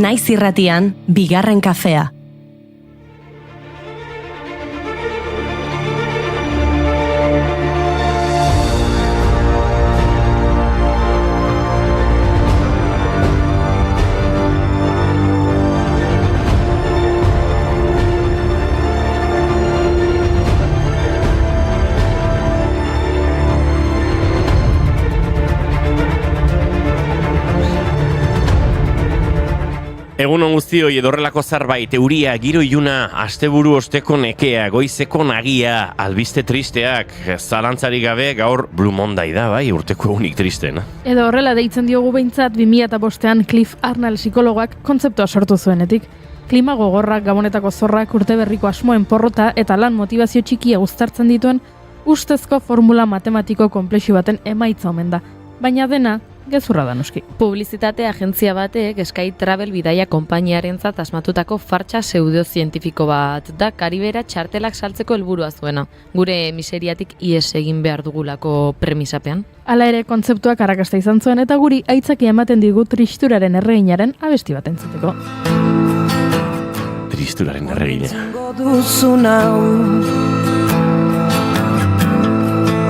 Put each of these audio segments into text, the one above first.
Naiz irratian, bigarren kafea. Egunon guztioi edorrelako zarbait, euria, giro iluna, asteburu osteko nekea, goizeko nagia, albiste tristeak, zalantzarik gabe gaur Blue Monday da, bai, urteko egunik tristeena. Edo horrela deitzen diogu behintzat 2005an Cliff Arnold psikologoak kontzeptua sortu zuenetik. Klima gogorrak, gabonetako zorrak, urteberriko asmoen porrota eta lan motivazio txikia uztartzen dituen ustezko formula matematiko konplexu baten emaitza omen da. Baina dena, gezurra da noski. Publizitate agentzia batek Sky Travel bidaia konpainiarentzat asmatutako fartsa pseudozientifiko bat da Karibera txartelak saltzeko helburua zuena. Gure miseriatik ihes egin behar dugulako premisapean. Hala ere kontzeptuak arrakasta izan zuen eta guri aitzakia ematen digu tristuraren erreginaren abesti bat entzuteko. Tristuraren erregina.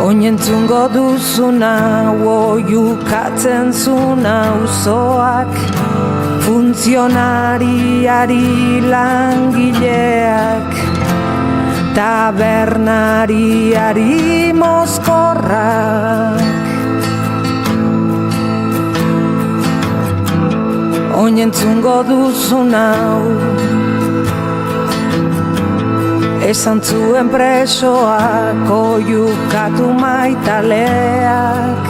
Oinentzungo duzuna, oiukatzen zuna uzoak, funtzionariari langileak, tabernariari mozkorrak. Oinentzungo duzuna, esan zuen presoak, oiukatu maitaleak,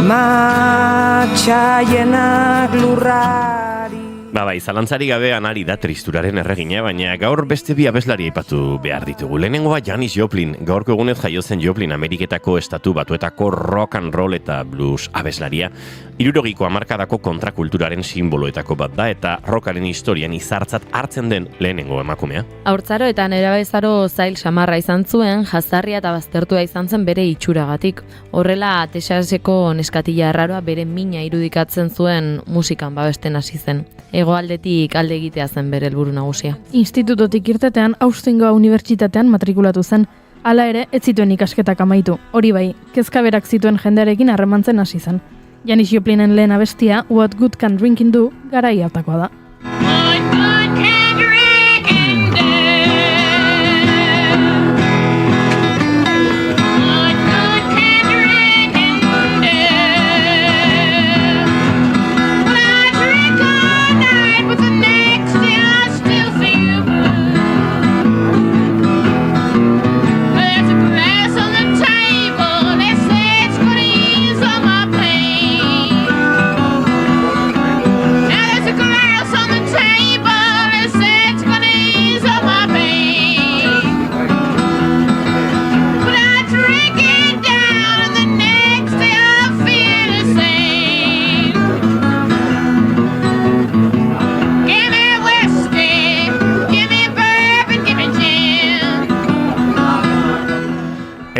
matxaienak lurrari. Bai, zalantzari gabe anari da tristuraren erregina, baina gaur beste bi abeslari aipatu behar ditugu. Lehenengoa Janis Joplin, gaurko egunez jaio zen Joplin Ameriketako estatu batuetako rock and roll eta blues abeslaria. 60ko hamarkadako kontrakulturaren simboloetako bat da eta rockaren historian izartzat hartzen den lehenengo emakumea. Haurtzaro eta nerabezaro zail samarra izan zuen, jazarria eta baztertua izan zen bere itxuragatik. Horrela, Texaseko neskatila erraroa bere mina irudikatzen zuen musikan babesten hasi zen. Hegoaldetik alde egitea zen bere helburu nagusia. Institutotik irtetean Austingoa unibertsitatean matrikulatu zen. Hala ere, ez zituen ikasketak amaitu. Hori bai, kezkaberak zituen jendearekin harremantzen hasi zen. Janis Joplinen lehen abestia, What Good Can Drinking Do, garai hartakoa da.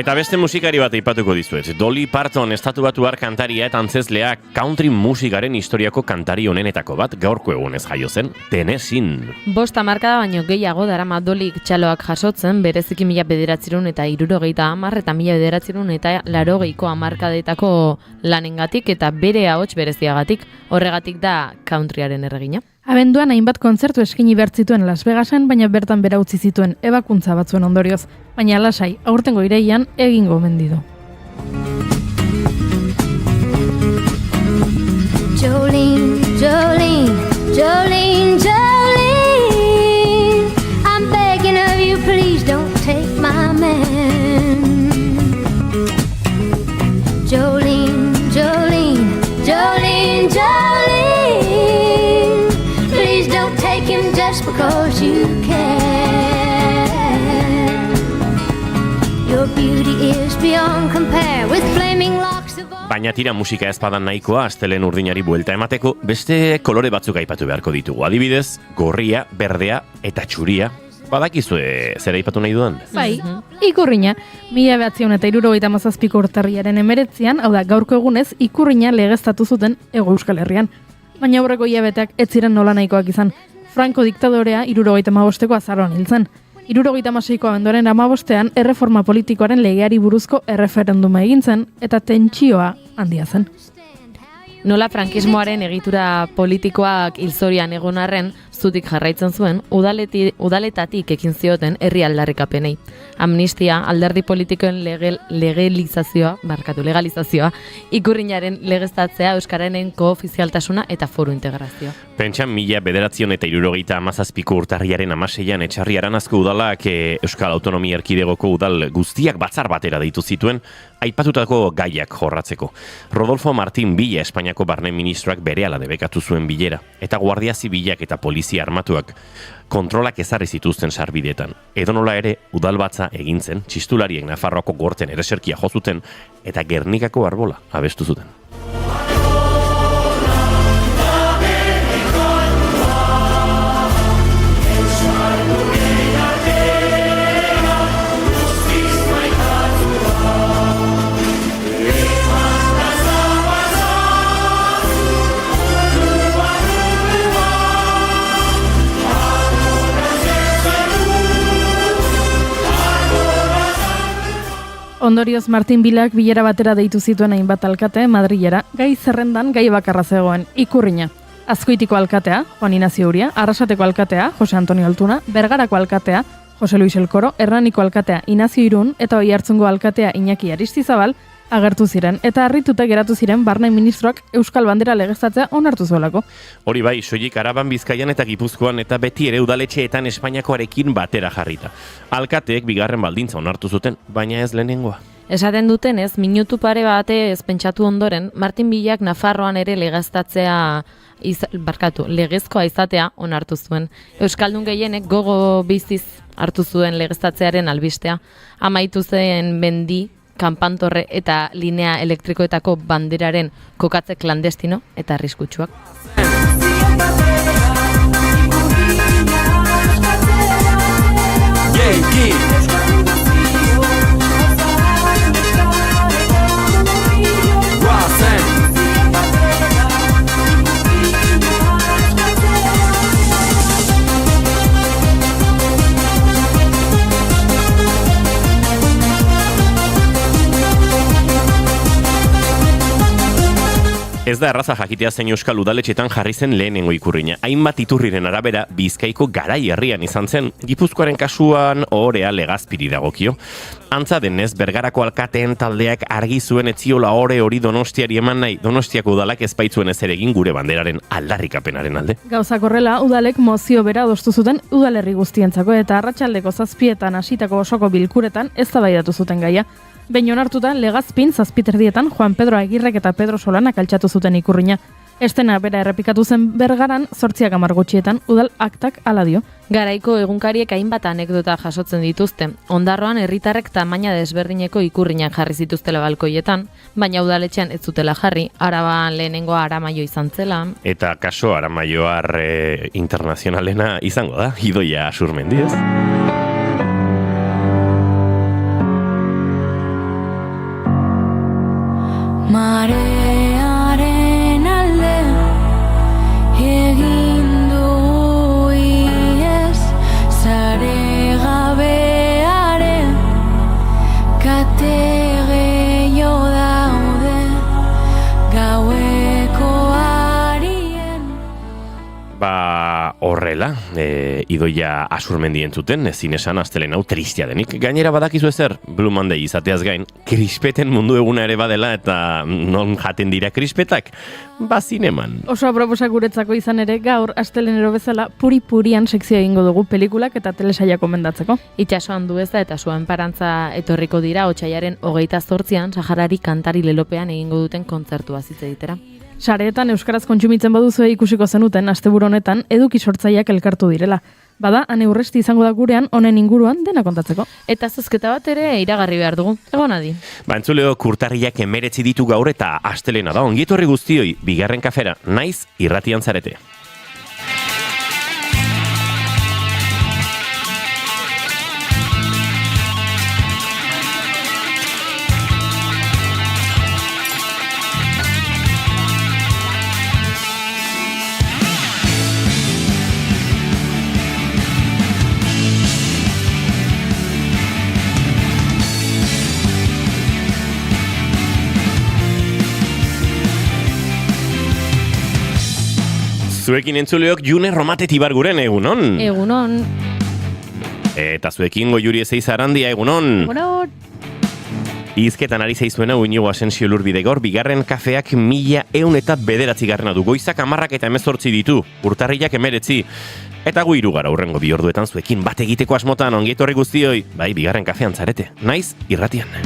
Eta beste musikari bat aipatuko dizuet. Dolly Parton, estatu batuar kantaria eta antzezlea, country musikaren historiako kantari honenetako bat gaurko egunez jaio zen, Tennessee. 5 hamarkada baino gehiago darama Dollyk txaloak jasotzen, bereziki 1970 eta 1970 eta 1980 eta 80ko hamarkadetako lanengatik eta bere ahots bereziagatik, horregatik da countryaren erregina. Abenduan hainbat kontzertu eskaini behar zituen Las Vegasen, baina bertan bera utzi zituen ebakuntza batzuen ondorioz. Baina lasai, aurtengo irailean egingo omen ditu. Jolene, Jolene, Jolene, Jolene, I'm begging of you, please don't take my man. Jolene, Jolene, Jolene, Jolene, please don't take him just because you can. Your beauty is beyond compare with flaming locks of... Baina tira musika ezpadan nahikoa astelen urdinari buelta emateko beste kolore batzuk aipatu beharko ditugu. Adibidez, gorria, berdea eta txuria. Badakizue zer aipatu nahi dudan? Bai, ikurrina. 1977ko urtarriaren 19, hau da gaurko egunez, ikurrina legeztatu zuten Hego Euskal Herrian. baina aurreko hilabeteak ez ziren nola nahikoak izan. Franco diktadorea 75ko azaroan hil zen. 76ko abenduaren 15ean erreforma politikoaren legeari buruzko erreferenduma egin zen eta tentsioa handia zen. Nola frankismoaren egitura politikoak hilzorian egon arren, zutik jarraitzen zuen, udaletatik ekin zioten herri aldarrikapenei. Amnistia, alderdi politikoen legalizazioa, ikurrinaren legeztatzea, euskararen koofizialtasuna eta foru integrazioa. Pentsan 1977ko urtarriaren 16an Etxarri Aranazko udalak Euskal Autonomia Erkidegoko udal guztiak batzar batera deitu zituen aipatutako gaiak jorratzeko. Rodolfo Martín Villa Espainiako barne ministroak berehala debekatu zuen bilera, eta guardia zibilak eta polizia armatuak kontrolak ezarri zituzten sarbideetan. Edonola ere, udalbatza egin zen, txistulariek Nafarroako gorten ereserkia jo zuten eta Gernikako arbola abestu zuten. Ondorioz Martin Bilak bilera batera deitu zituen hainbat alkate Madrilera, gai zerrendan gai bakarra zegoen, ikurrina. Azkoitiko alkatea, Juan Ignacio Uria, Arrasateko alkatea, Jose Antonio Altuna, Bergarako alkatea, Jose Luis Elkoro, Hernaniko alkatea, Inazio Irun, eta Oiartzungo alkatea Iñaki Aristizabal, agertu ziren, eta harrituta geratu ziren barne ministroak Euskal Bandera legeztatzea onartu zuelako. Hori bai, soilik Araban, Bizkaian eta Gipuzkoan eta beti ere udaletxeetan Espainiakoarekin batera jarrita. Alkateek bigarren baldintza onartu zuten, baina ez lehenengoa. Esaten duten ez, minutu pare batez pentsatu ondoren, Martin Villak Nafarroan ere legezkoa izatea onartu zuen. Euskaldun gehienek gogo biziz hartu zuen legeztatzearen albistea. Amaitu zen mendi, kanpantorre eta linea elektrikoetako banderaren kokatze klandestino eta arriskutsuak. Ez da erraza jakitea zein Euskal udaletxetan jarri zen lehenengo ikurrina. Hainbat iturriren arabera Bizkaiko garai herrian izan zen, Gipuzkoaren kasuan ohorea Legazpiri dagokio. Antza denez, Bergarako alkateen taldeak argi zuen etziola ohore hori Donostiari eman nahi, Donostiako udalak ez baitzuen ezer egin gure banderaren aldarrikapenaren alde. Gauzak horrela, udalek mozio bera adostu zuten udalerri guztientzako eta arratsaldeko 7etan hasitako osoko bilkuretan eztabaidatu zuten gaia. Behin onartuta, Legazpin 7:30 Juan Pedro Agirrek eta Pedro Solanak altxatu zuten ikurrina. Estena bera errepikatu zen Bergaran 8 gutxietan udal aktak hala dio. Garaiko egunkariek hainbat anekdota jasotzen dituzte. Ondarroan herritarrek tamaina desberdineko ikurrinak jarri zituztela balkoietan, baina udaletxean ez zutela jarri. Araban lehenengoa Aramaio izan zela. Eta kaso Aramaioar internazionalena izango da, Idoia Asurmendi, ez? Marearen alde egin du iez, zare gabearen kate gehiago daude gaueko arien. Horrela, Idoia Asurmendi entzuten, ezin esan astelen hau tristia denik. Gainera badakizu ezer, Blue Monday izateaz gain, krispeten mundu eguna ere badela eta non jaten dira krispetak? Zineman. Oso aproposak guretzako izan ere, gaur astelenero bezala puri-purian sekzioa egingo dugu pelikulak eta telesaia komendatzeko. Itxasoan dueza eta Suen Parantza etorriko dira otsailaren 28an Saharari kantari lelopean egingo duten kontzertua hitz egitera. Sareetan euskaraz kontsumitzen baduzue ikusiko zenuten asteburu honetan eduki sortzaileak elkartu direla. Bada, Ane Urresti izango da gurean honen inguruan dena kontatzeko. Eta zozketa bat ere iragarri behar dugu. Egon adi. Entzuleo, kurtarriak 19 ditu gaur eta astelena da. Ongietorri guztioi, bigarren kafera, naiz irratian zarete. Zuekin entzuleok June Romatet Ibarguren, egunon. Egunon. Eta zuekin Goiuri Ezeizarandia, egunon. Egunon. Izketan ari zaizuena Inigo Asensio Lurbide gaur, bigarren kafeak 1109 du. Goizak 10 eta 18 ditu, urtarrilak 19. Eta gu hiru gara hurrengo 2 orduetan zuekin bat egiteko asmotan, ongi etorri guztioi. Bai, bigarren kafean zarete, naiz irratian.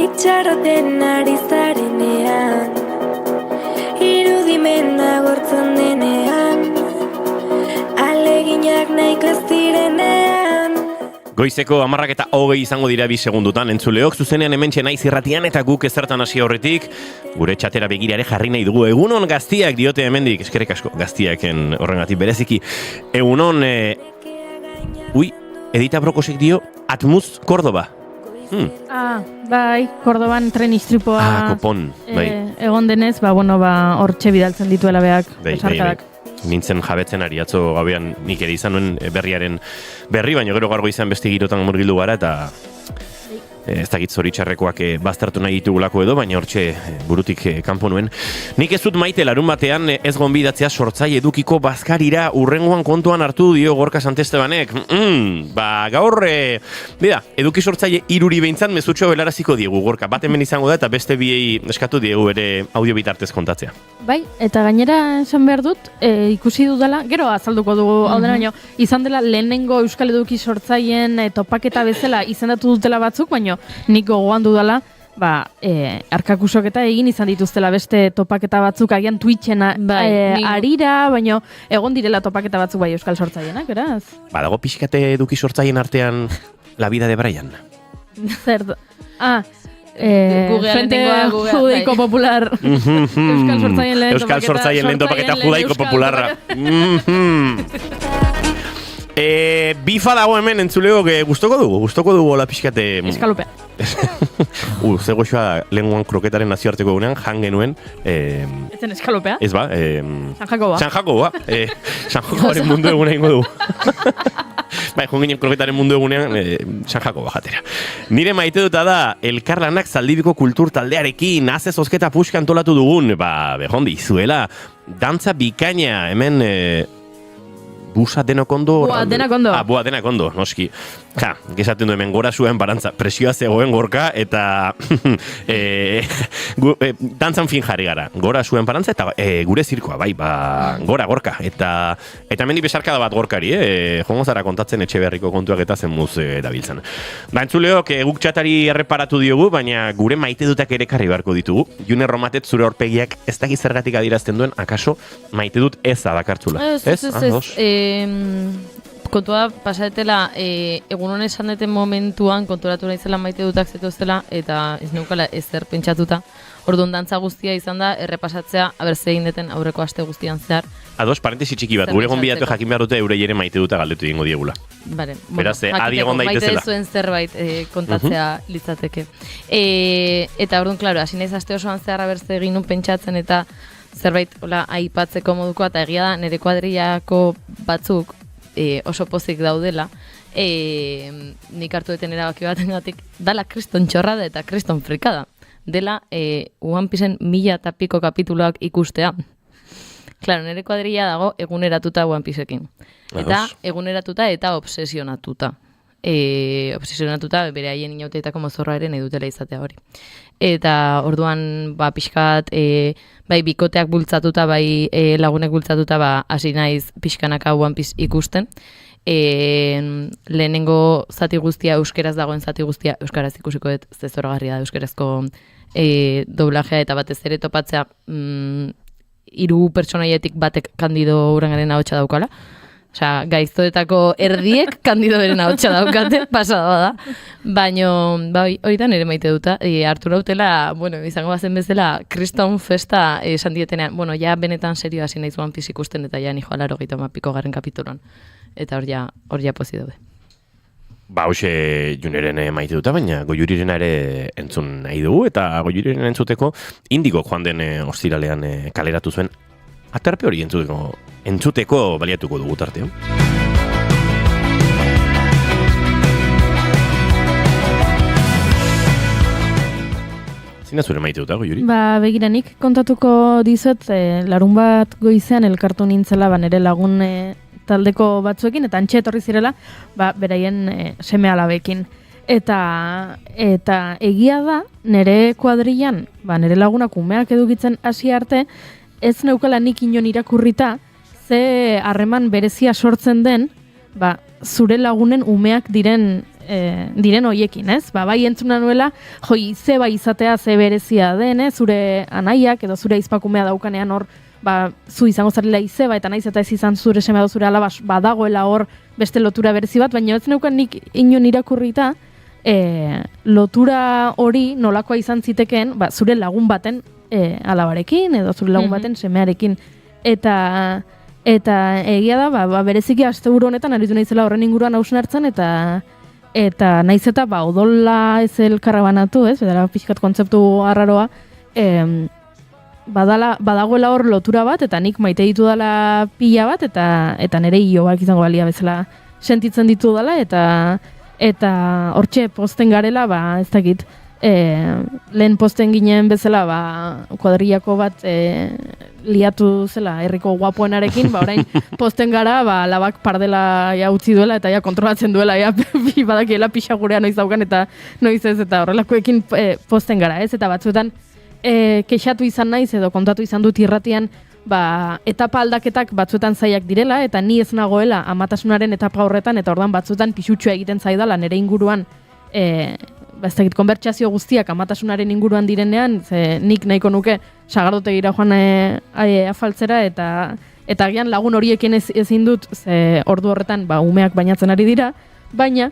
Itxaroten ari zarenean, irudimen agortzen denean, aleginak nahiko ez direnean. Goizeko 10:20 izango dira 2 segundutan entzuleok, zuzenean hementxe naiz irratian eta guk ezertan hasi horretik, gure txatera begirare jarri nahi dugu. Egunon gaztiak diote hemendik, eskerrik asko gaztiaken horrengatik bereziki. Egunon, Edita Brokosek dio, Atmuz Córdoba. Bai, Kordoban tren istripoa kopon, bai. Egon denez, hortxe bidaltzen dituela beak, besarkadak. Nintzen jabetzen ari atzo gauean nik ere izan nuen berriaren berri, baina gero gaur goizean beste girotan murgildu gara eta ez dakit zoritxarrekoak baztertu nahi ditugulako edo, baina hortxe burutik kanpo nuen. Nik ez dut maite larun batean ez gonbidatzea sortzai edukiko bazkarira urrengoan kontuan hartu dio Gorka Santestebanek. Gaur, eduki sortzaile 3 behintzat mezutxo belaraziko diegu Gorka. Bat hemen izango da eta beste biei eskatu diegu ere audio bitartez kontatzea. Bai, eta gainera esan behar dut, ikusi dudala, gero azalduko dugu, hau dena baino, izan dela lehenengo Euskal Eduki sortzaileen topaketa bezala izendatu dutela batzuk, baino nik gogoan dudala, arkakusok eta egin izan dituztela beste topaketa batzuk, agian Twitchen arira, baino egon direla topaketa batzuk bai Euskal sortzaienak, beraz? Dago pixkate eduki sortzaien artean La vida de Brian. Zer, Frente Judaiko Popular. Euskal sortzaien lehen topaketa Judaiko Popularra. Bifa dago hemen entzuleo gustoko dugu la pixkate... Eskalopea. Ze goxoa lenguan kroketaren nazioarteko egunean, jan genuen... Ezen eskalopea? Ez ba, San Jakoba. San Jakobaren mundu eguna ingo du. Bai, joan ginen kroketaren mundu egunean, San Jakoba jatera. Nire maite duta da, elkarlanak Zaldibiko kultur taldearekin, azez osketa puxka antolatu dugun, behondi, zuela, dantza bikaina, hemen... Busa denakondo? Denakondo. Bua denakondo, noski. Gesaten du hemen gora zuen barantza, presioa zegoen Gorka, eta dantzan fin jarri gara. Gora zuen barantza, eta gure zirkoa, gora Gorka. Eta mendi besarkada bat Gorkari, jongo zara kontatzen etxe beharriko kontuak eta zen muz dabiltzen. Entzuleok, guk txatari erreparatu diogu, baina gure maite dutak ere karri beharko ditugu. June Romatet zure aurpegiak ez dakit zergatik adierazten duen, akaso maite dut ez adakartzula. Ez. Kontua pasaretela, egunon esan deten momentuan konturatu naizela maite dutak zetuztela eta ez neukala ezer pentsatuta. Orduan dantza guztia izan da, errepasatzea, zein deten aurreko aste guztian zehar. Ados, parentesi txiki bat, gure gonbidatu jakin behar dute eure jere maite duta galdetu dingo diegula. Bale, beraz, adi egon daitezela. Maite zuen zerbait kontatzea litzateke. Eta orduan, klaro, hasi naiz aste osoan zehar berze egin nun pentsatzen eta zerbait aipatzeko modukoa, eta egia da nire kuadrillako batzuk oso pozik daudela, nik hartu deten erabaki batengatik dala kriston txorrada eta kriston frikada. Dela One Pieceen 1000 eta piko kapituluak ikustea. Claro, nire kuadrilla dago eguneratuta One Pieceekin. Eta eguneratuta eta obsesionatuta. Obsesionatuta bere haien inauteetako mozorra ere nahi dutela izatea hori. Eta orduan pixkat bai bikoteak bultzatuta, bai lagunek bultzatuta hasi naiz pixkanaka One Piece ikusten. Lehenengo zati guztia euskeraz dagoen zati guztia euskaraz ikusiko dut, ze zoragarria da euskarazko doblajea eta batez ere topatzea 3 pertsonaietik batek Kandido Urangaren ahotsa daukala. Osea, gaiztoetako erdiek Kandido beren ahotsa daukate, pasada da. Baina, hori da nire maite duta. Hartu nautela, izango bazen bezala, kriston festa esan dietenean. Ja benetan serio hasi naiz One Piece ikusten eta ja nijo alaro gaita mapiko garren kapituloan. Eta hor ja pozi daude. Hoxe Juneren maite duta, baina Goiurirena ere entzun nahi dugu, eta Goiurirena entzuteko Indigo joan den ostiralean kaleratu zuen. Aterpe hori entzuteko baliatuko dugu tarteo. Zina zure maite duta, Goiuri? Begiranik kontatuko dizut, larun bat goizean elkartu nintzela, nere lagun taldeko batzuekin, eta antxe etorri zirela, beraien seme alabekin. Eta egia da, nere kuadrillan, nere lagunak umeak edukitzen hasi arte, ez neukala nik inon irakurrita, ze harreman berezia sortzen den, zure lagunen umeak diren hoiekin, ez? Bai entzuna nuela, izeba izatea ze berezia den, zure anaiak edo zure izpakumea daukanean hor, zu izango zarela izeba, eta naiz eta ez izan zure semea zure alaba, badagoela hor beste lotura berezi bat, baina ez neukan nik inon irakurrita, lotura hori nolakoa izan zitekeen, zure lagun baten alabarekin, edo zure lagun baten semearekin. Eta egia da, bereziki asteburu honetan aritu naizela horren inguruan hausnartzen, eta naiz eta odola ez elkarra banatu, ez? Bedara pixkat kontzeptu arraroa, badagoela hor lotura bat, eta nik maite ditu dela pila bat, eta nire iobak izango balia bezala sentitzen ditu dela, eta hortxe posten garela, ez dakit, lehen posten ginen bezala, kuadrillako bat liatu zela herriko guapoenarekin, orain posten gara, labak pardela utzi duela, eta kontrolatzen duela, badakiela pixa gurea noiz daukan, eta noiz ez, eta horrelakoekin posten gara, ez? Eta batzuetan, kexatu izan naiz, edo kontatu izan dut irratian, etapa aldaketak batzuetan zaiak direla, eta ni ez nagoela amatasunaren etapa horretan, eta ordan batzuetan pixutxua egiten zaidala nire inguruan, ez dakit, konbertsazio guztiak amatasunaren inguruan direnean, nik nahiko nuke sagardotegira joan afaltzera, eta agian lagun horiekin ezin dut, ordu horretan umeak bainatzen ari dira, baina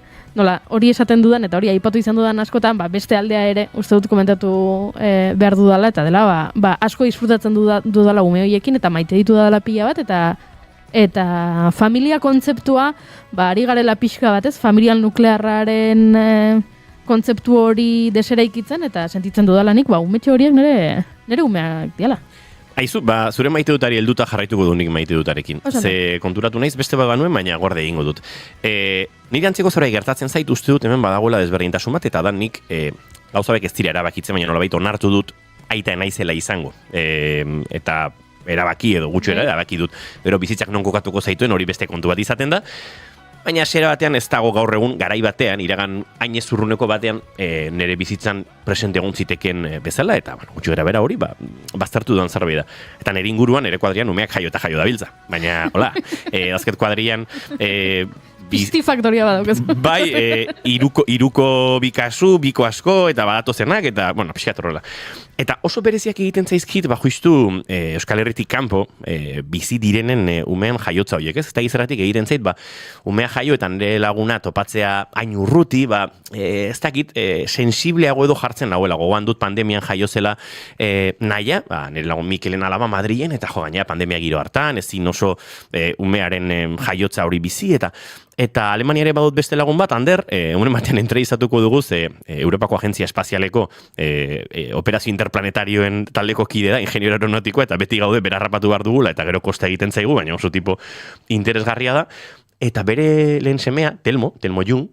hori esaten dudan, eta hori aipatu izan dudan askotan, beste aldea ere, uste dut komentatu behar dudala, eta dela, asko disfrutatzen dudala ume horiekin, eta maite ditu dudala pila bat, eta familia kontzeptua, ari garela pixka batez, familial nuklearraren kontzeptu hori deseraikitzen, eta sentitzen dudalanik, umetxe horiek nire umeak diala. Aizu, zure maite dutari helduta jarraituko du nik maite dutarekin. Ze konturatu naiz beste bat banuen, baina guarde egingo dut. Nire antzeko zorai gertatzen zait uste dut hemen badagoela desberdintasun bat, eta da nik gauzabek ez dira erabakitzen, baina nolabait onartu dut aita naizela izango. Eta erabaki edo gutxo erabaki dut. Bero bizitzak non kokatuko zaituen hori beste kontu bat izaten da. Baina xera batean ez dago gaur egun, garai batean, iragan hainez urruneko batean, nire bizitzan presente egon ziteken bezala, eta gutxo gara bera hori, baztertu duan zerbait da. Eta nire inguruan, nire kuadrian, umeak jaio eta jaio dabiltza. Baina, hola, azket kuadrian... Pizti faktoria badaukaz. Bai, iruko bikasu, biko asko, eta badatu zenak, eta, pixkat horrela. Eta oso bereziak egiten zaizkit, justu Euskal Herritik kanpo, bizi direnen umeen jaiotza horiek, ez? Eta gizaratik egiten zait, umea jaio eta nire laguna topatzea hain urruti, ez dakit, sensibleago edo jartzen nagoela, gogoan dut pandemian jaiozela naia, nire lagun Mikelen alaba Madrilen, eta gaina pandemia giro hartan, ezin oso umearen jaiotza hori bizi, eta Alemaniare badut beste lagun bat, Ander, unen batean entrevistatuko dugu, Europako Agentzia Espazialeko operazio interplanetarioen taldeko kide da, ingeniero aeronautikoa, eta beti gaude berarrapatu behar dugula, eta gero kosta egiten zaigu, baina oso tipo interesgarria da. eta bere lehen semea, Telmo Jung,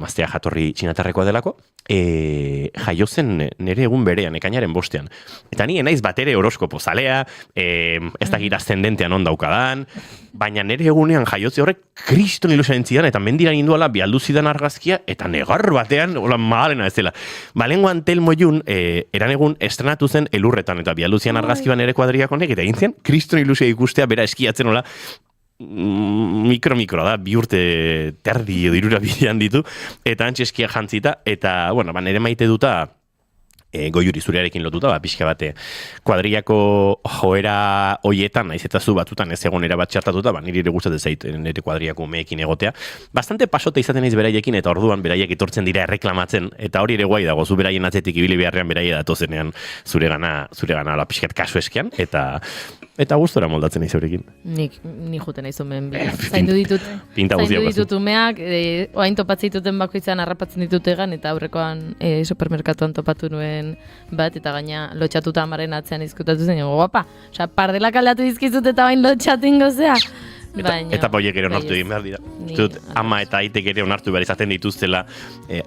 maztea jatorri txinatarrekoa delako, jaio zen nere egun berean, ekainaren 5. Eta ni naiz batere horoskopo zalea, ez da gira ascendentean ondaukadan, baina nere egunean jaiotze horrek kriston ilusioen zidan, eta mendira ninduala bialdu zidan argazkia, eta negar batean, hola magalena ez dela. Balengoan Telmo Jung, eran egun estrenatu zen elurretan, eta bialdu zidan argazkiban ere kuadriak honek, eta egin zian, kriston ilusioa ikustea, bera eskiatzen hola, mikro da, 2 urte terdi edo 3 bidean ditu, eta antxe eskia jantzita, eta, bueno, nire maite duta, Goiuri zurearekin lotuta, pixka bate, kuadriako joera hoietan, naiz eta zu batutan ez egon erabat txartatuta, niri ere gustatzen zait nire kuadriako umeekin egotea. Bastante pasote izaten naiz beraiekin, eta orduan beraiek etortzen dira erreklamatzen, eta hori ere guai dago, zu beraien atzetik ibili beharrean beraie datozenean zuregana la pixkat kasu eskean, eta gustora moldatzen naiz eurekin. Ni juten naiz omen zaindu ditut umeak, oain topatzen dituten bakoitzan harrapatzen ditut egan, eta aurrekoan supermerkatuan topatu nuen bat, eta gaina lotxatuta amaren atzean izkutatu zen, guapa, osea, pardelak aldatu dizkizut eta bain lotxatu ingozea. Eta poiek ere onartu egin behar dira. Zut, ama eta aitek ere onartu behar izaten dituztela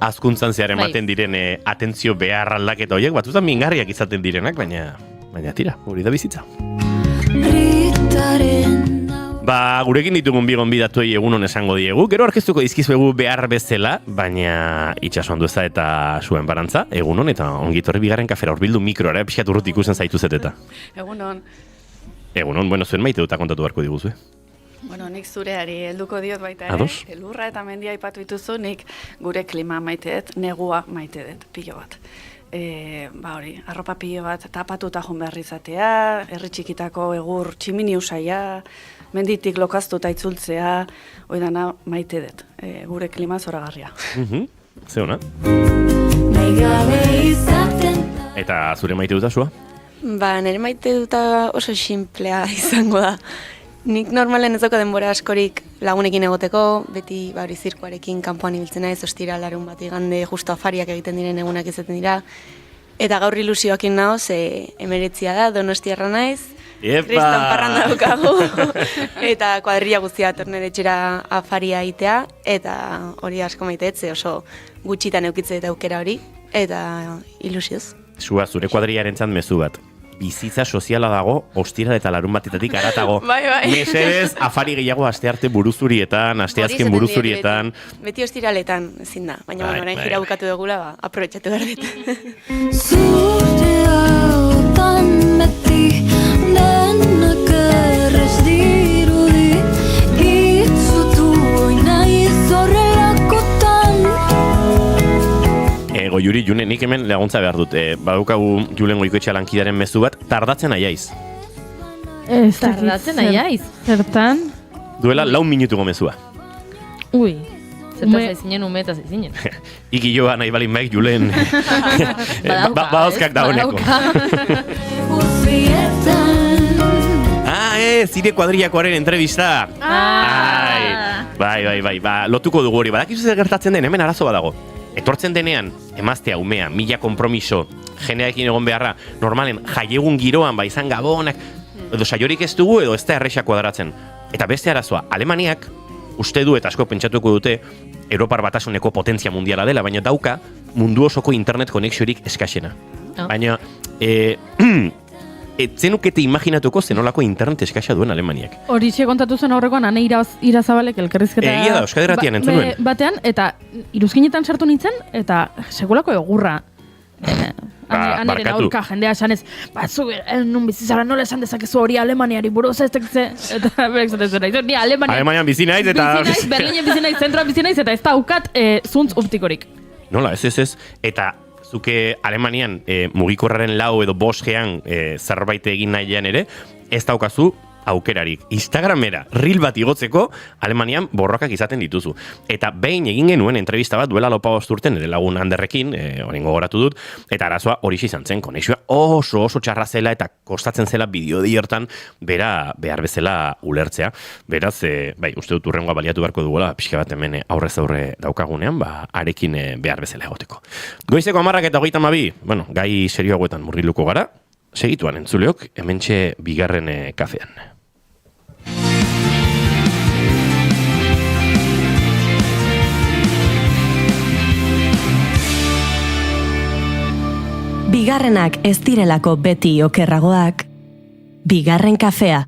azkuntzan zearen baten diren atentzio behar aldaketa horiek, batzutan mingarriak izaten direnak, baina tira, hori da bizitza. Gurekin ditugun bi gonbidatuei egunon esango diegu. Gero aurkeztuko dizkizuegu behar bezala, baina itxasoan dueza eta zuen barantza, egunon, eta ongitorri bigarren kafera horbildu mikroara, pixkat urrut ikusten zaitu zeteta. Egunon. Egunon, bueno, zuen maite duta kontatu beharko diguzu, Bueno, nik zureari helduko diot baita ere. Ados? Elurra eta mendia aipatu dituzu, nik gure klima maiteet, negua maiteet, pilo bat. Hori, arropa pilo bat tapatuta joan behar izatea, herri txikitako egur tximini usaia, menditik lokaztuta itzultzea, hori dana maite dut, gure klima zoragarria. Ze hona? Eta zure maite duta zua? Nire maite duta oso simplea izango da. Nik normalen ez dauka denbora askorik lagunekin egoteko, beti zirkoarekin kanpoan ibiltzen naiz, ostira larun bat igande justo afariak egiten diren egunak izaten dira. Eta gaur ilusioakin nahoz, 19 da, Donostiarra naiz, kriston parranda daukagu, eta kuadrilla guztia tornere etxera afaria egitea, eta hori asko maitetze oso gutxitan eukitze eta aukera hori, eta ilusioz. Zua, zure kuadrillaren txant mezu bat. Bizitza soziala dago, ostira eta larun batetatik aratago. Bai. Mesedez, afari gehiago astearte buruzurietan, asteazken buruzurietan. Beti ostiraletan, ezin da. Baina orain jira bukatu dugula, aprobetxatu behar dut. Zureautan beti denak errez dirudi, itzutu oinaiz horrelakotan. Goiuri, June, nik hemen laguntza behar dut. Badukagu Julen Goikoetxea lankidaren mezu bat, tardatzen aiaiz. Tardatzen aiaiz? Zertan? Duela 4 minutuko mezua. Ui, zerta zaizinen umeta zaizinen. Iki joa nahi balin maik, Julen. Badauzkak dagoeneko. Zire kuadrillakoaren entrevista. Bai. Lotuko dugu hori. Badakizu zer gertatzen den, hemen arazo badago. Etortzen denean, emaztea, umea, 1000 konpromiso, jenearekin egon beharra, normalen jaiegun giroan, izan gabonak, edo saiorik ez dugu, edo ez da errexak kuadratzen. Eta beste arazoa, Alemaniak, uste du eta asko pentsatuko dute, Europar Batasuneko potentzia mundiala dela, baina dauka mundu osoko internet konexiorik eskasena. Baina, zenukete imaginatuko zenolako internet eskaxa duen Alemaniak. Hori kontatu zen aurrekoan, ane irazabalek elkarrizketa... Egia da, Euskadi Irratian entzun nuen. Batean, eta iruzkinetan sartu nintzen, eta sekulako egurra. Aneren aurka jendea esanez, zu, nun bizizara nola esan dezakezu hori Alemaniari buruz ez tekze. Eta berek zaten zuen, ni Alemanian bizi naiz, eta... Berlinen bizi naiz, zentroan bizi naiz, eta ez daukat zuntz optikorik. Nola, ez. Eta... Zuke Alemanian mugikorraren 4 edo 5G zerbait egin nahian ere, ez daukazu aukerarik. Instagramera, reel bat igotzeko, Alemanian borrokak izaten dituzu. Eta behin egin genuen entrevista bat, duela 5 urte nire lagun Anderrekin, orain gogoratu dut, eta arazoa hori izan zen, konexioa oso txarra zela eta kostatzen zela bideo hortan bera behar bezala ulertzea. Beraz, uste dut urrengoa baliatu beharko dugula, pixka bat hemen aurrez aurre daukagunean, arekin behar bezala egoteko. Goizeko 10:22, gai serio hauetan murgiluko gara, segituan entzuleok, hementxe bigarren kafean. bigarrenak ez direlako beti okerragoak, bigarren kafea.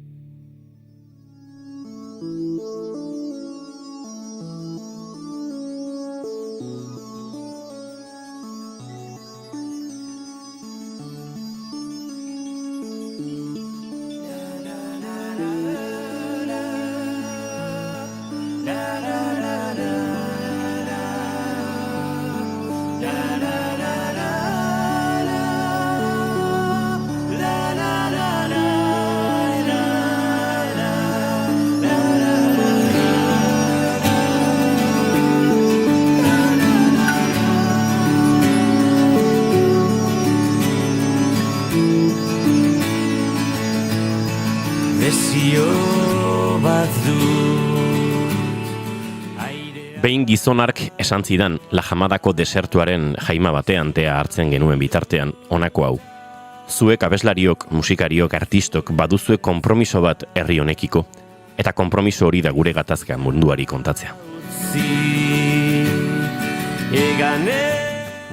Behin gizonark esan zidan Lahamadako desertuaren jaima batean tea hartzen genuen bitartean honako hau. Zuek abeslariok, musikariok, artistok baduzue konpromiso bat herri honekiko, eta konpromiso hori da gure gatazka munduari kontatzea.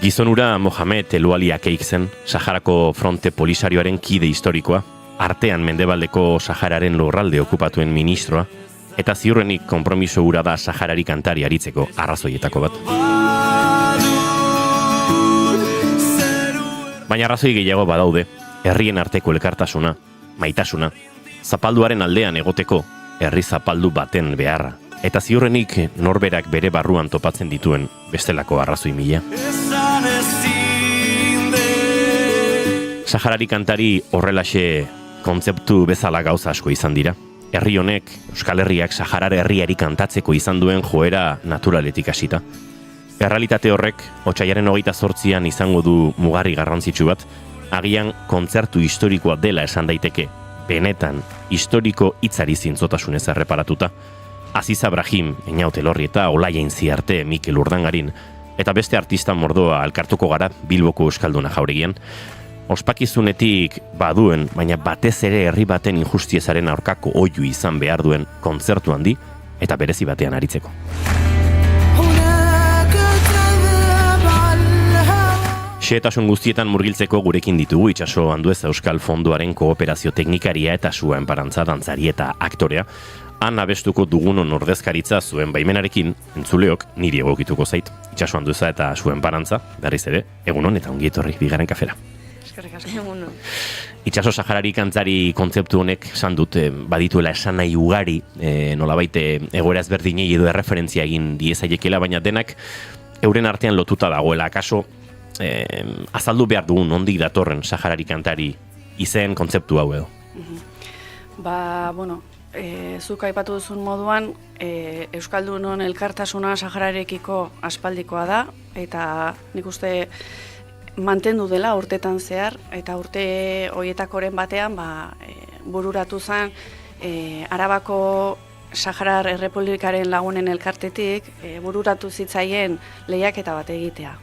Gizonura Mohamed Eluali Akeik zen, Saharako fronte polisarioaren kide historikoa, artean mendebaldeko Sahararen lurralde okupatuen ministroa, eta ziurrenik konpromiso hura da Saharari kantari aritzeko arrazoietako bat. Baina arrazoi gehiago badaude, herrien arteko elkartasuna, maitasuna, zapalduaren aldean egoteko herri zapaldu baten beharra, eta ziurrenik norberak bere barruan topatzen dituen bestelako arrazoi mila. Saharari kantari horrelaxe kontzeptu bezala gauza asko izan dira. Herri honek, Euskal Herriak Saharar herriari kantatzeko izan duen joera naturaletik hasita. Errealitate horrek, otsailaren 28an izango du mugarri garrantzitsu bat, agian kontzertu historikoa dela esan daiteke, benetan historiko hitzari zintzotasunez erreparatuta. Aziz Abrahim, Einaut Elorrieta, Olaia Intziarte, Mikel Urdangarin, eta beste artista mordoa elkartuko gara Bilboko Euskalduna jauregian. Ospakizunetik baduen, baina batez ere herri baten injustiezaren aurkako oihu izan behar duen kontzertu handi eta berezi batean aritzeko. Xehetasun guztietan murgiltzeko gurekin ditugu Itxaso Andueza Euskal Fondoaren kooperazio teknikaria eta Sua Enparantza dantzari eta aktorea. Han abestuko dugunon ordezkaritza zuen baimenarekin, entzuleok niri egokituko zait. Itxaso Andueza eta Sua Enparantza, berriz ere, egunon eta ongi etorri bigarren kafera. Itxaso Saharari kantzari kontzeptu honek esan dut badituela esan nahi ugari, nolabait egoera ezberdinei edo erreferentzia egin diezaiekela, baina denak euren artean lotuta dagoela. Akaso azaldu behar dugun ondik datorren Saharari kantari izen kontzeptu hau edo? Zuk aipatu duzun moduan, Euskaldunon elkartasuna Sahararekiko aspaldikoa da, eta nik uste mantendu dela urtetan zehar, eta urte horietakoren batean bururatu zen Arabako Saharar Errepublikaren lagunen elkartetik bururatu zitzaien lehiaketa bat egitea.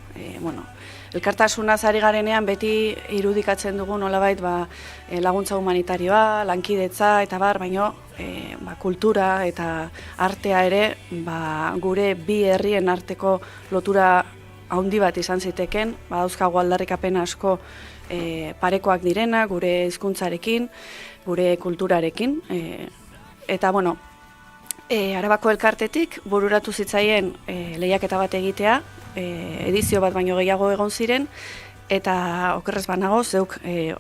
Elkartasunaz ari garenean beti irudikatzen dugu nolabait laguntza humanitarioa, lankidetza eta baino kultura eta artea ere gure bi herrien arteko lotura haundi bat izan ziteken, dauzkagu aldarrikapen asko parekoak direna, gure hizkuntzarekin, gure kulturarekin. Eta, Arabako elkartetik bururatu zitzaien lehiaketa bat egitea, edizio bat baino gehiago egon ziren, eta okerrez banago, zeuk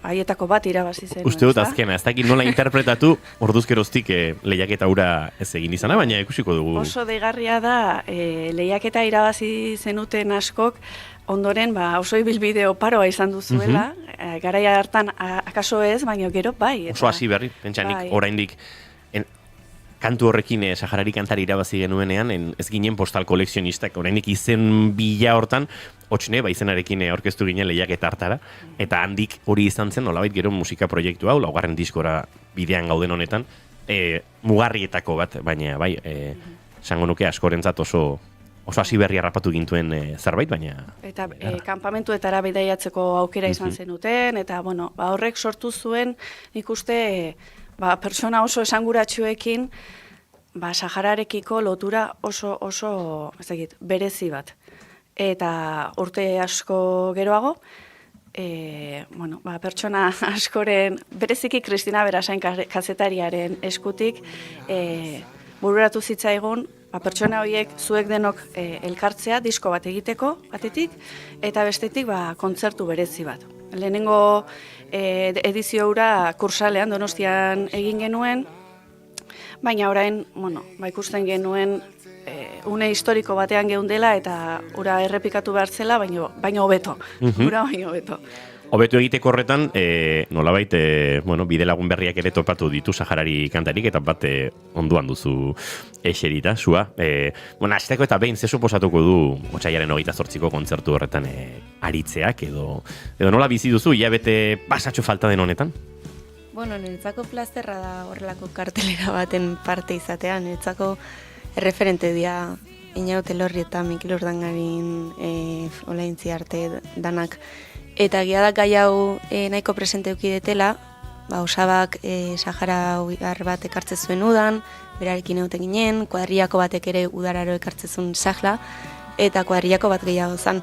haietako bat irabazi zen. Uste dut azkena, ez dakit nola interpretatu orduzkeroztik lehiaketa hura ez egin izana, baina ikusiko dugu. Oso deigarria da, lehiaketa irabazi zenuten askok, ondoren oso ibilbide oparoa izan duzuela, garaia hartan akaso ez, baina gero bai. Oso hasi berri, pentsanik oraindik kantu horrekin Saharari kantari irabazi genuenean, ez ginen postal kolekzionistak, oraindik izen bila hortan, hotxne, izenarekin aurkeztu ginen lehiaketa hartara, eta handik hori izan zen, nolabait gero musika proiektu hau, laugarren diskora bidean gauden honetan, mugarrietako bat, baina esango nuke askorentzat oso hasi berri harrapatu gintuen zerbait, baina... Eta kanpamentuetara bidaiatzeko aukera izan zenuten, eta horrek sortu zuen, nik uste... persona oso esanguratsuekin Sahararekiko lotura oso berezi bat. Eta urte asko geroago, pertsona askoren, bereziki Kristina Berasain kazetariaren eskutik, bururatu zitzaigun, pertsona horiek zuek denok elkartzea, disko bat egiteko, batetik, eta bestetik kontzertu berezi bat. Lehenengo edizio hura Kursalean, Donostian egin genuen, baina orain, ikusten genuen une historiko batean geundela eta ura errepikatu behar zela, baina hobeto. Ura baina hobeto. Hobeto egiteko horretan, nolabait, bide lagun berriak ere topatu ditu Saharari kantarik, eta bat onduan duzu eserita, zua. Azteko eta behin, ze suposatuko du Otsailaren 28ko kontzertu horretan aritzeak, edo nola bizi duzu, hilabete pasatxo falta den honetan? Niretzako plazerra da horrelako kartelera baten parte izatea, niretzako erreferente dira Iñaut Elorri eta Mikel Urdangarin olaintzi arte danak. Eta gira da gai hau nahiko presente eukidetela, Osabak Sahara udar bat ekartze zuen udan, berarekin egoten ginen, kuadrillako batek ere udararo ekartze zuen Sahla, eta kuadrillako bat gehiago zen.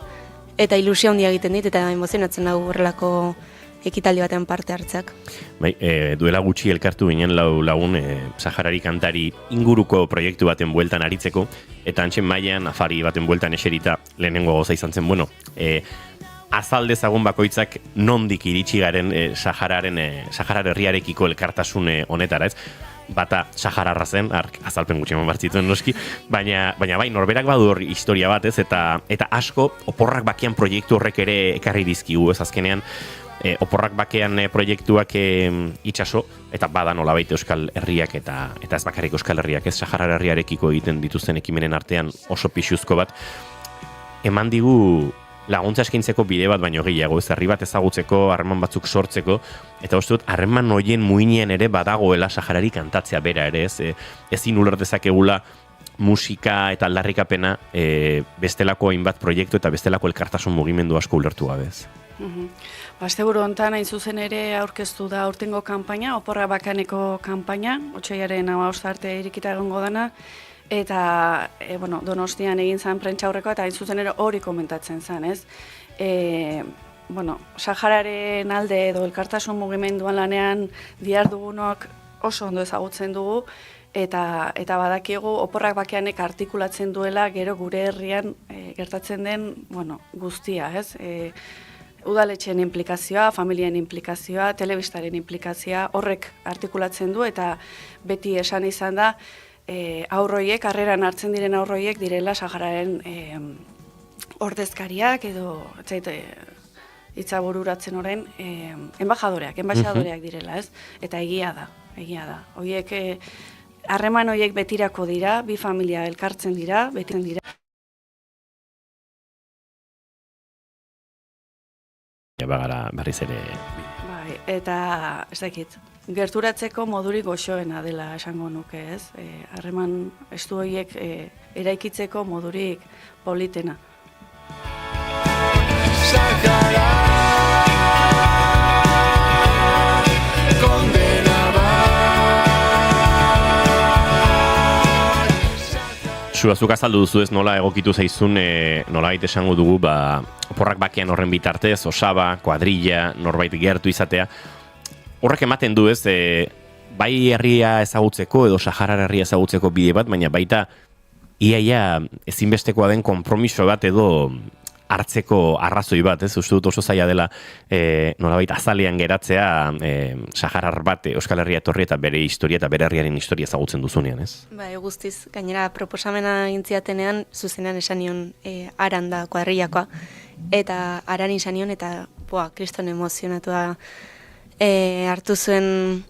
Eta ilusia handia egiten dit, eta emozionatzen nahu horrelako ekitaldi batean parte hartzeak. Duela gutxi elkartu ginen lagun Saharari kantari inguruko proiektu baten bueltan aritzeko, eta antxen mailan afari baten bueltan eserita lehenengo goza izan zen, azal dezagun bakoitzak nondik iritsi garen Saharar herriarekiko elkartasun honetara, ez? Bata Sahararra zen, azalpen gutxi eman bartzituen noski, baina bai, norberak badu hor historia bat, ez? Eta asko, oporrak bakean proiektu horrek ere ekarri dizkigu, ez? Azkenean, oporrak bakean proiektuak itxaso, eta bada nolabait Euskal Herriak eta ez bakarrik Euskal Herriak, ez? Saharar herriarekiko egiten dituzten ekimenen artean oso pixuzko bat, eman digu laguntza eskintzeko bide bat baino gehiago, ez herri bat ezagutzeko, harreman batzuk sortzeko, eta uste dut, harreman hoien muinean ere badagoela Saharari kantatzea bera ere, ez? Ezin uler dezakegula musika eta aldarrikapena bestelako hainbat proiektu eta bestelako elkartasun mugimendu asko ulertu gabez. Asteburu hontan hain zuzen ere aurkeztu da aurtengo kanpaina, oporra bakaneko kanpaina, Otsailaren 15 arte irikita egongo dana, eta Donostian egin zen prentsaurrekoa eta hain zuzen ere hori komentatzen zen, ez? Sahararen alde edo elkartasun mugimenduan lanean dihardugunok oso ondo ezagutzen dugu, eta badakigu oporrak bakeanek artikulatzen duela gero gure herrian gertatzen den guztia, ez? Udaletxeen implikazioa, familien implikazioa, telebistaren implikazioa, horrek artikulatzen du, eta beti esan izan da, aurroiek, harreran hartzen diren aurroiek direla Sahararen ordezkariak edo hitza bururatzen orain enbaixadoreak direla, ez? Eta egia da. Hoiek harreman hoiek betirako dira, bi familia elkartzen dira, Bagara berriz ere. Bai, eta ez dakit, gerturatzeko modurik goxoena dela esango nuke, ez? Harreman estu horiek eraikitzeko modurik politena. Zuazuk azaldu duzu ez nola egokitu zaizun, nolabait esango dugu, oporrak bakean horren bitartez, osaba, kuadrilla, norbait gertu izatea. Horrek ematen du ez, bai herria ezagutzeko edo Saharar herria ezagutzeko bide bat, baina baita iaia ezinbestekoa den konpromiso bat edo hartzeko arrazoi bat, ez? Uste dut oso zaila dela nolabait azalean geratzea Saharar bat Euskal Herria etorri eta bere historia eta bere herriaren historia ezagutzen duzunean, ez? Bai, guztiz, gainera proposamena gintziatenean zuzenean esan nion Aran da kuadrillakoa, eta Aran izan nion eta kriston emozionatua hartu zuen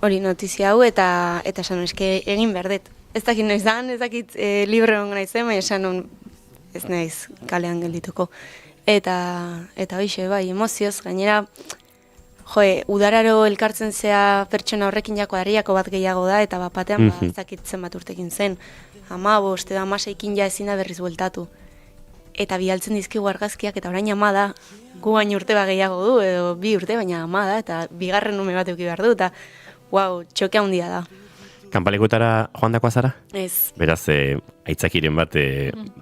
hori notizia hau, eta esan eske egin berdet. Ez dakit noiz dan, ez dakit libre hongo naizen, baina esan ez naiz kalean geldituko. Eta hoxe, bai, emozioz, gainera, udararo elkartzen zea pertsona horrekin jako harriako bat gehiago da, eta batean ez dakit zenbat urtekin zen. 15 edo 16 ja ezin da berriz bueltatu. Eta bialtzen dizkigu argazkiak, eta orain 10 da, gu baino urte bat gehiago du, edo 2 urte, baina 10 da, eta bigarren ume bat eduki behar du, eta txoke handia da. Kanpalekuetara joandakoa zara? Ez. Beraz, aitzakiren bat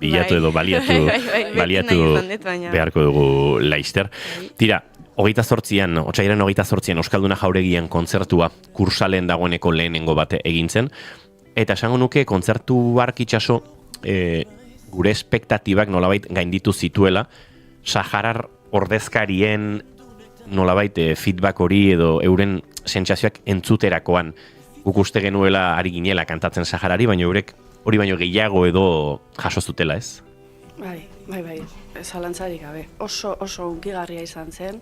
bilatu edo baliatu beti nahi izan dut, baina. beharko dugu laister. Tira, 28an, otsaiaren 28an Euskalduna Jauregian kontzertua kursalen dagoeneko lehenengo bate egin zen, eta esango nuke kontzertu hark itxaso gure espektatibak nolabait gainditu zituela, Saharar ordezkarien nolabait feedback hori edo euren sentsazioak entzuterakoan guk uste genuela ari ginela kantatzen Saharari, baina eurek hori baino gehiago edo jaso zutela, ez? Bai, zalantzarik gabe. Oso hunkigarria izan zen.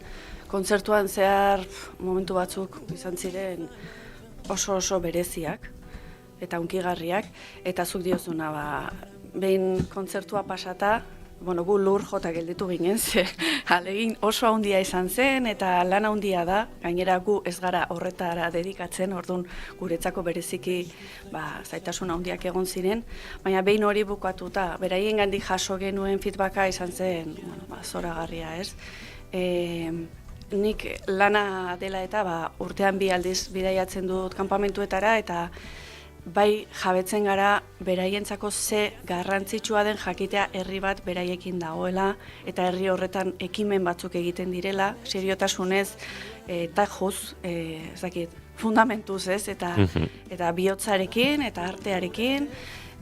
Kontzertuan zehar momentu batzuk izan ziren oso bereziak eta hunkigarriak, eta zuk diozuna, behin kontzertua pasata, gu lur jota gelditu ginen, ze alegin oso handia izan zen, eta lan handia da, gainera gu ez gara horretara dedikatzen, orduan guretzako bereziki zaitasun handiak egon ziren, baina behin hori bukatuta, beraien gandik jaso genuen feedbacka izan zen, zoragarria, ez? Nik lana dela eta urtean 2 aldiz bidaiatzen dut kanpamentuetara, eta bai jabetzen gara beraientzako ze garrantzitsua den jakitea herri bat beraiekin dagoela, eta herri horretan ekimen batzuk egiten direla, seriotasunez eta fundamentuz, ez, eta bihotzarekin eta artearekin,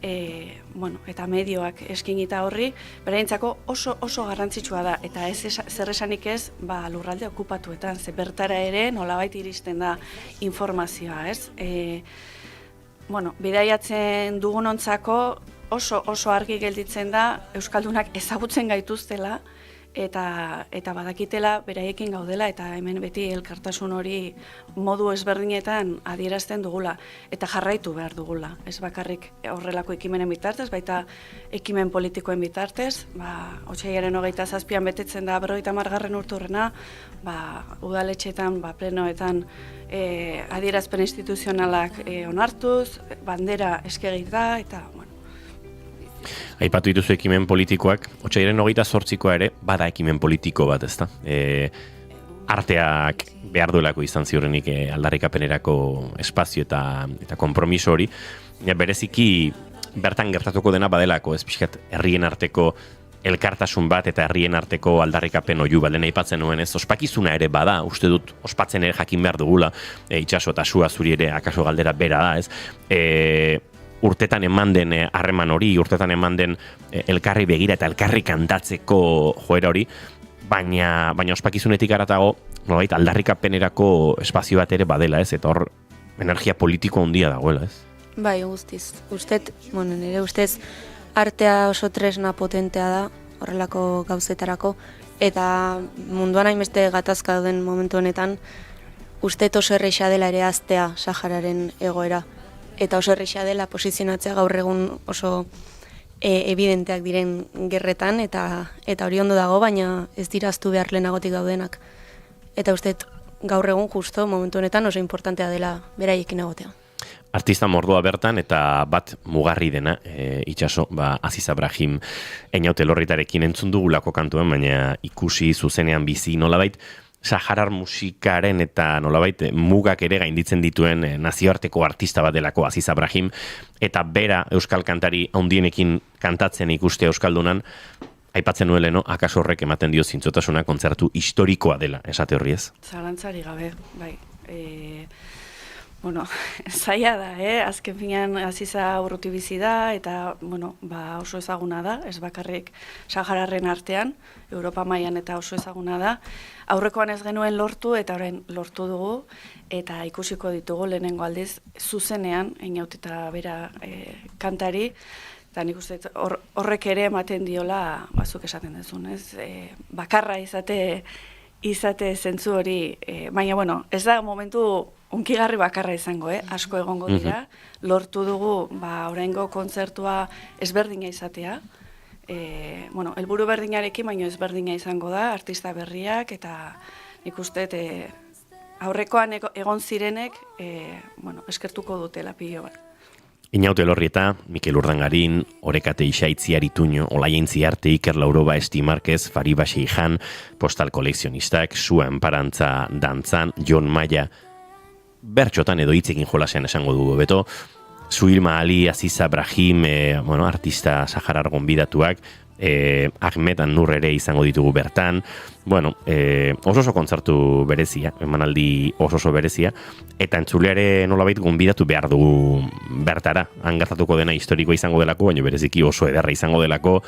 eta medioak eskinita horri, beraientzako oso garrantzitsua da, eta ez zer esanik ez, lurralde okupatuetan, ze bertara ere nolabait iristen da informazioa, ez? Bidaiatzen dugunontzako oso argi gelditzen da Euskaldunak ezagutzen gaituztela eta badakitela beraiekin gaudela, eta hemen beti elkartasun hori modu ezberdinetan adierazten dugula eta jarraitu behar dugula. Ez bakarrik horrelako ekimenen bitartez, baita ekimen politikoen bitartez. Otsailaren 27an betetzen da 50. urteurrena, udaletxetan, plenoetan adierazpen instituzionalak onartuz, bandera eskegita, eta Aipatu dituzu ekimen politikoak, otsailaren 28koa ere bada ekimen politiko bat, ezta? Arteak behar duelako izan ziurrenik aldarrikapenerako espazio eta konpromiso hori. Bereziki bertan gertatuko dena badelako, ez pixkat herrien arteko elkartasun bat eta herrien arteko aldarrikapen oihu baldena aipatzen nuen, ez? Ospakizuna ere bada, uste dut ospatzen ere jakin behar dugula, itxaso eta sua zuri ere akaso galdera bera da, ez? Urtetan eman den harreman hori, urtetan eman den elkarri begira eta elkarri kantatzeko joera hori, baina ospakizunetik haratago, nolabait aldarrikapenerako espazio bat ere badela, ez? Eta hor energia politiko handia dagoela, ez? Bai, guztiz. Nire ustez, artea oso tresna potentea da, horrelako gauzetarako, eta munduan hainbeste gatazka dauden momentu honetan, uste oso erreixa dela ere aztea Sahararen egoera. Eta oso erreixa dela posizionatzea gaur egun oso evidenteak diren gerretan, eta hori ondo dago, baina ez dira ahaztu behar lehenagotik daudenak. Eta uste gaur egun justo momentu honetan oso importantea dela beraiekin egotea. Artista mordoa bertan eta bat mugarri dena, itxaso, Aziz Abrahim Einaute Lorritarekin entzun dugulako kantuen, baina ikusi zuzenean bizi nolabait, Saharar musikaren eta nolabait mugak ere gainditzen dituen nazioarteko artista bat delako Aziz Abrahim, eta bera euskal kantari handienekin kantatzen ikuste Euskaldunan, aipatzen nueleno, akaso horrek ematen dio zintzotasuna kontzertu historikoa dela, esate horri ez? Zalantzari gabe, bai. Zaila da, azken finean Aziza urruti bizi da, eta oso ezaguna da, ez bakarrik Sahararren artean, Europa mailan eta oso ezaguna da. Aurrekoan ez genuen lortu, eta orain lortu dugu, eta ikusiko ditugu lehenengo aldiz zuzenean, Einaute eta bera kantari, eta nik uste horrek ere ematen diola, zuk esaten duzun, ez? Bakarra izate zentzu hori, baina, ez da momentu unkigarri bakarra izango, asko egongo dira, lortu dugu, oraingo kontzertua ezberdina izatea, helburu berdinarekin, baina ezberdina izango da, artista berriak, eta nik uste aurrekoan egon zirenek, eskertuko dutela pilo bat. Einaute Elorrieta, Mikel Urdangarin, Orekate Ixaitzi Arituño, Olaien Ziarte, Iker Lauroba, Esti Marquez, Fariba Seijan, Postal Kolekzionistak, Sua Enparantza Dantzan, Jon Maia, bertxotan edo hitzekin jolasean esango dugu, beto, Suilma Ali, Aziza Brahim, artista Saharar gonbidatuak, Ahmed An-Nur ere izango ditugu bertan. Bueno, oso kontzertu berezia, emanaldi oso berezia, eta entzuleare nolabait gonbidatu behar dugu bertara. Han gertatuko dena historikoa izango delako, baina bereziki oso ederra izango delako,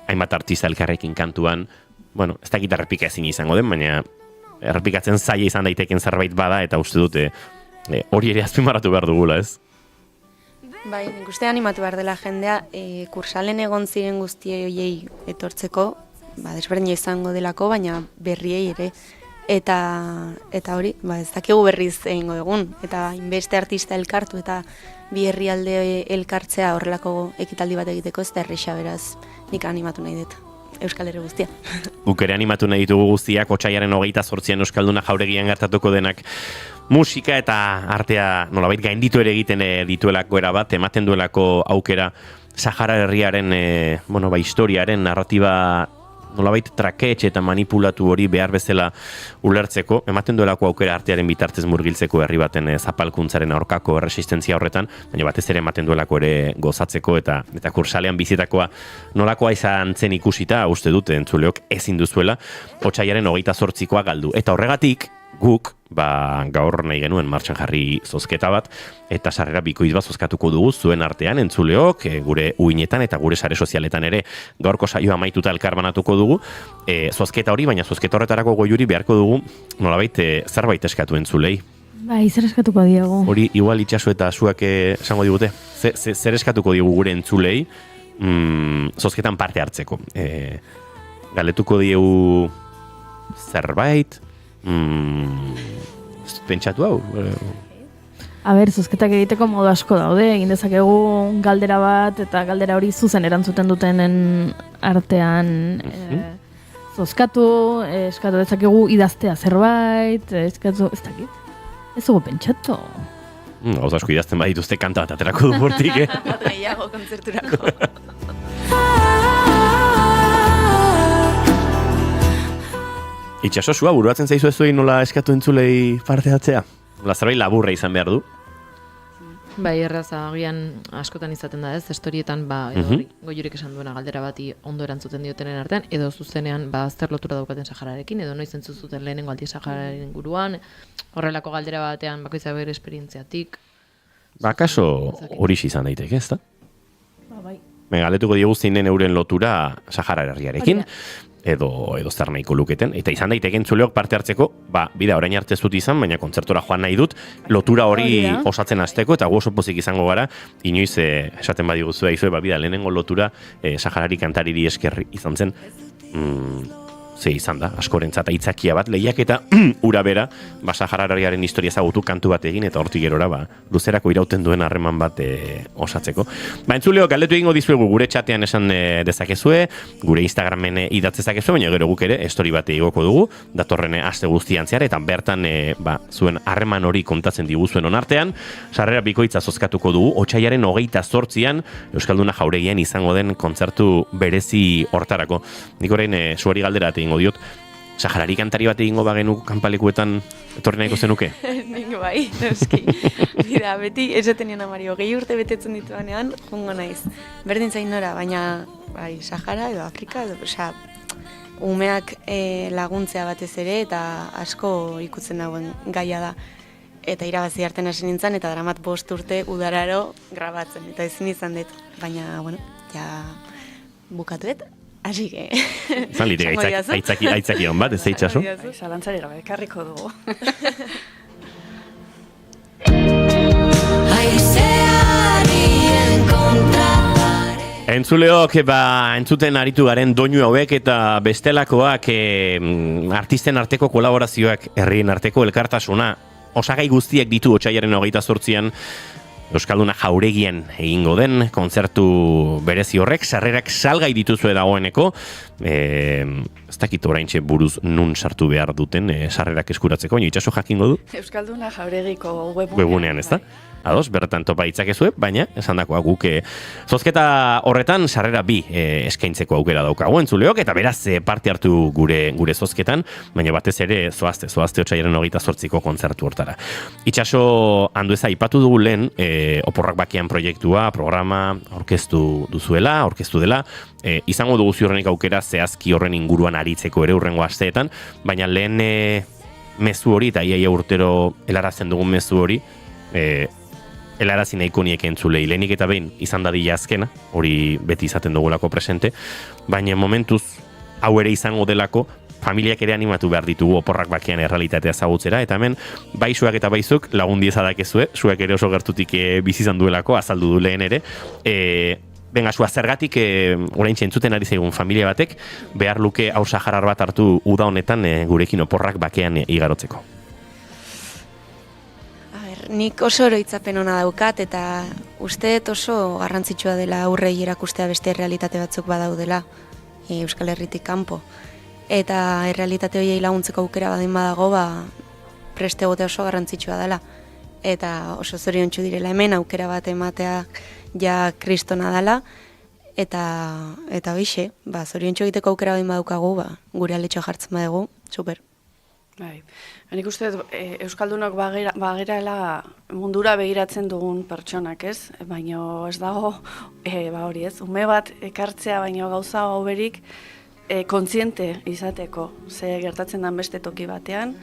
hainbat artista elkarrekin kantuan, bueno, ez dakit errepika ezin izango den, baina errepikatzen zaila izan daiteken zerbait bada, eta uste dute hori ere azpimarratu behar dugula, ez? Bai, nik uste animatu behar dela jendea, kursalen egon ziren guztie hoiei etortzeko, desberdina izango delako, baina berriei ere. Eta hori, ez dakigu berriz egingo egun, eta inbeste artista elkartu eta bi herrialde elkartzea horrelako ekitaldi bat egiteko, ez da erresa beraz, nik animatu nahi dut. Euskal Herri guztia. Guk ere animatu nahi ditugu guztiak, otsailaren 28an Euskalduna Jauregian gertatuko denak musika eta artea nolabait gainditu ere egiten dituelako erabat, ematen duelako aukera Sahara herriaren historiaren narratiba nolabait traketxe eta manipulatu hori behar bezala ulertzeko, ematen duelako aukera artearen bitartez murgiltzeko herri baten zapalkuntzaren aurkako erresistentzia horretan, baina batez ere ematen duelako ere gozatzeko eta kursalean bizitakoa nolakoa izan zen ikusita, uste dute entzuleok ezin duzuela, otsailaren 28koa galdu. Eta horregatik, guk, gaur nahi genuen martxan jarri zozketa bat, eta sarrera bikoitz bat zozkatuko dugu zuen artean entzuleok, gure uinetan eta gure sare sozialetan ere gaurko saioa amaituta elkarbanatuko dugu, zozketa hori, baina zozketa horretarako goiuri beharko dugu, nolabait zerbait eskatu entzulei. Bai, zer eskatuko diegu? Hori, igual itxaso eta zuak esango digute, zer eskatuko diegu gure entzulei zozketan parte hartzeko. Galetuko diegu zerbait, pentsatu hau? A ber, zozketak egiteko modu asko daude, egin dezakegu galdera bat, eta galdera hori zuzen erantzuten dutenen artean zozkatu, eskatu dezakegu idaztea zerbait, eskatu, ez dakit, ez dugu pentsatu. Gauz asko idazten badituzte kanta bat aterako du bortik, Bat gehiago kontzerturako. Itxaso, zua, buruatzen zaizu ez duin nola eskatu entzulei parte hartzea? Zerbait laburra izan behar du? Bai, erraza, agian askotan izaten da ez, estorietan, goiurik esan duena galdera bati ondo erantzuten diotenen artean, edo zuzenean, zer lotura daukaten Sahararekin, edo noiz entzuzuten lehenengo aldi Sahararen inguruan, horrelako galdera batean bakoitza bere esperientziatik. Kaso hori izan daiteke, ez da? Bai. Galetuko diegu zeinen euren lotura Sahara herriarekin, edo zer nahiko luketen, eta izan daiteke entzuleok parte hartzeko, bida orain arte ez dut izan, baina kontzertora joan nahi dut, lotura hori osatzen hasteko, eta gu oso pozik izango gara, inoiz esaten badiguzua izue, bida lehenengo lotura Saharari kantariri esker izan zen, izan da, askorentzat aitzakia bat, lehiaketa ura bera, Saharariaren historia ezagutu kantu bat egin, eta hortik gerora, luzerako irauten duen harreman bat osatzeko. Entzuleo, galdetu egingo dizuegu gure txatean esan dezakezue, gure Instagramen idatzezakezue, baina gero guk ere, story bat egoko dugu, datorren aste guztian zehar, eta bertan zuen harreman hori kontatzen diguzuen onartean, sarrera bikoitza zozkatuko dugu, otsailaren 28an, Euskalduna Jauregian izango den kontzertu berezi hortarako. Nik orain zuari galdera egingo diot, Saharari kantari bat egingo bagenu kanpalekuetan etorri nahiko zenuke? Nik bai, noski. Bida, beti esaten nion amari, 20 urte betetzen dituanean, jungo naiz. Berdin zain nora, baina Sahara edo Afrika, umeak laguntzea batez ere, eta asko ikutzen dauen gaia da. Eta irabazi arten hasi nintzen, eta daramat 5 urte udararo grabatzen, eta ezin izan dut. Baina, bukatuet. Así que... Zan litek aitzaki hon bat, ez eitxaso? Zalantzari gabe, karriko dugu. Entzuleok, entzuten aritu garen doinu hauek eta bestelakoak artisten arteko kolaborazioak, herrien arteko elkartasuna, osagai guztiak ditu otsailaren 28an, Euskalduna Jauregian egingo den kontzertu berezi horrek, sarrerak salgai dituzue dagoeneko, ez dakit oraintxe buruz nun sartu behar duten sarrerak eskuratzeko, baina itxaso jakingo du? Euskalduna Jauregiko webunean, ez da? ados, bertan topa ditzakezue, baina, esan dakoa guk zozketa horretan sarrera 2 eskaintzeko aukera daukagu entzuleok, eta beraz parte hartu gure zozketan, baina batez ere zoazte otsailaren 28ko kontzertu hortara. Itxaso Andueza aipatu dugu lehen, Oporrak Bakean proiektua, programa aurkeztu dela, izango dugu ziurrenik aukera zehazki horren inguruan aritzeko ere hurrengo asteetan, baina lehen mezu hori, eta iaia urtero helarazen dugun mezu hori, helarazi nahiko niek entzulei. Lehenik eta behin izan dadila azkena, hori beti izaten dugulako presente, baina momentuz hau ere izango delako, familiak ere animatu behar ditugu Oporrak Bakean errealitatea ezagutzera, eta hemen bai zuek eta baizuk lagundi ezadakezue, zuek ere oso gertutik bizi izan duelako, azaldu du lehen ere, benga, zua zergatik oraintxe entzuten ari zaigun familia batek behar luke hausajarar bat hartu uda honetan gurekin Oporrak Bakean igarotzeko. Nik oso oroitzapen ona daukat eta usteet oso garrantzitsua dela aurrei erakustea beste errealitate batzuk badaudela Euskal Herritik kanpo. Eta errealitate horiei laguntzeko aukera badin badago, preste egotea oso garrantzitsua dela. Eta oso zoriontsu direla hemen aukera bat ematea ja kristona dela, eta hoixe, zoriontsu egiteko aukera badin badaukagu, gure aletxoa jartzen badugu, super. Bai. Nik uste Euskaldunok bagerala mundura begiratzen dugun pertsonak, ez? Baina ez dago, hori ez, ume bat ekartzea baino gauza hoberik kontziente izateko, ze gertatzen den beste toki batean.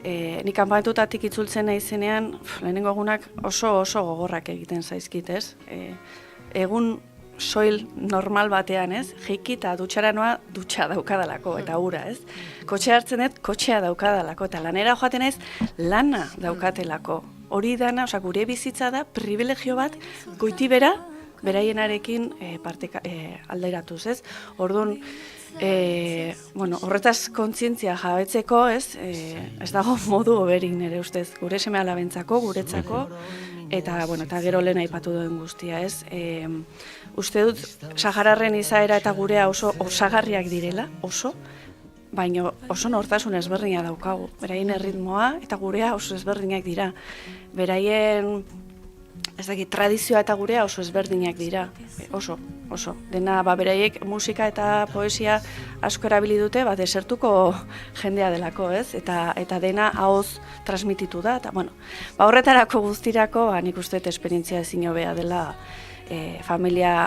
Nik kanpainatutatik itzultzen naizenean, lehenengo egunak oso gogorrak egiten zaizkit, ez? Egun soil normal batean, ez? Jeiki eta dutxara noa dutxa daukadalako, eta ura, ez? Kotxea hartzen dut, kotxea daukadalako, eta lanera joaten ez, lana daukatelako. Hori dana, gure bizitza da, privilegio bat, goiti beraienarekin alderatuz, ez? Orduan, horretaz kontzientzia jabetzeko, ez dago modu hoberik nire ustez, gure seme-alabentzako, guretzako, eta gero lehen aipatu duen guztia, ez? Uste dut, sahararren izaera eta gurea oso osagarriak direla, baina oso nortasun ezberdina daukagu. Beraien erritmoa eta gurea oso ezberdinak dira. Beraien tradizioa eta gurea oso ezberdinak dira, oso. Dena, beraiek musika eta poesia asko erabili dute, desertuko jendea delako, ez? Eta dena ahoz transmititu da, eta horretarako guztirako, nik uste esperientzia ezin hobea dela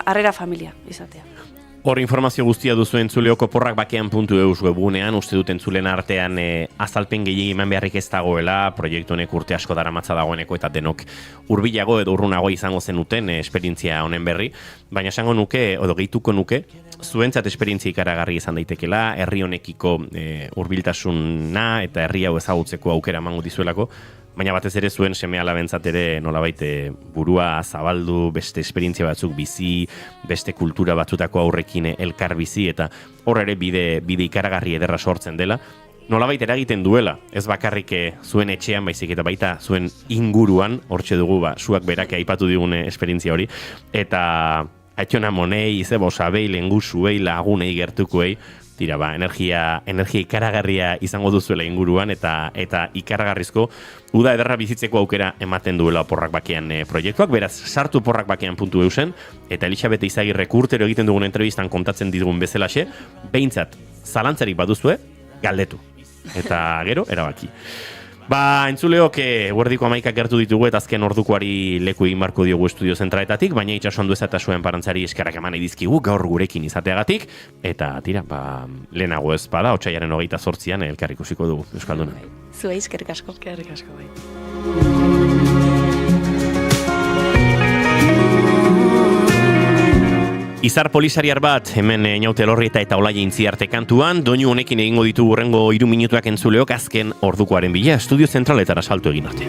harrera familia izatea. Hor informazio guztia duzu entzuleok oporrakbakean.eus webgunean, uste dut entzulen artean azalpen gehiegi eman beharrik ez dagoela, proiektu honek urte asko daramatza dagoeneko eta denok hurbilago edo urrunago izango zenuten esperientzia honen berri, baina esango nuke, edo gehituko nuke, zuentzat esperientzia ikaragarri izan daitekela, herri honekiko hurbiltasuna eta herri hau ezagutzeko aukera emango dizuelako, baina batez ere zuen seme-alabentzat ere nolabait burua zabaldu, beste esperientzia batzuk bizi, beste kultura batzutako aurrekin elkar bizi, eta hor ere bide ikaragarri ederra sortzen dela. Nolabait eragiten duela, ez bakarrik zuen etxean baizik eta baita zuen inguruan, hortxe dugu zuak berak aipatu digun esperientzia hori, eta Aitzona monei, sabei, lenguzuei, lagunei, gertukoei, tira, energia ikaragarria izango duzuela inguruan eta ikaragarrizko uda ederra bizitzeko aukera ematen duela Oporrak Bakean proiektuak. Beraz, sartu oporrakbakean.eusen eta Elisabete Izagirrek urtero egiten dugun entrevistan kontatzen digun bezalaxe, behintzat zalantzarik baduzue, galdetu. Eta gero, erabaki. Entzuleok, eguerdiko 11 gertu ditugu eta azken ordukoari leku egin barko diogu estudio zentraetatik, baina Itxaso Andueza eta zuen parantzari eskerrak eman dizkigu gaur gurekin izateagatik, eta tira, lehenago ez bada, otsailaren 28an elkar ikusiko dugu, Euskalduna. Zuei, eskerrik asko. Eskerrik asko, bai. Izar polisariar bat, hemen Einaute Elorrieta eta Olaia Intziarte kantuan, doinu honekin egingo ditu hurrengo 3 minutuak entzuleok azken ordukoaren bila, estudio zentraletara salto egin arte.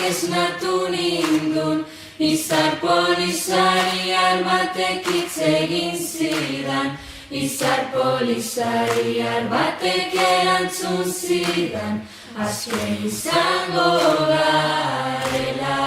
Esnatu nindu Izar polizariar batek hitz egin zidan, izar polizariar batek erantzun zidan, aske izango garela.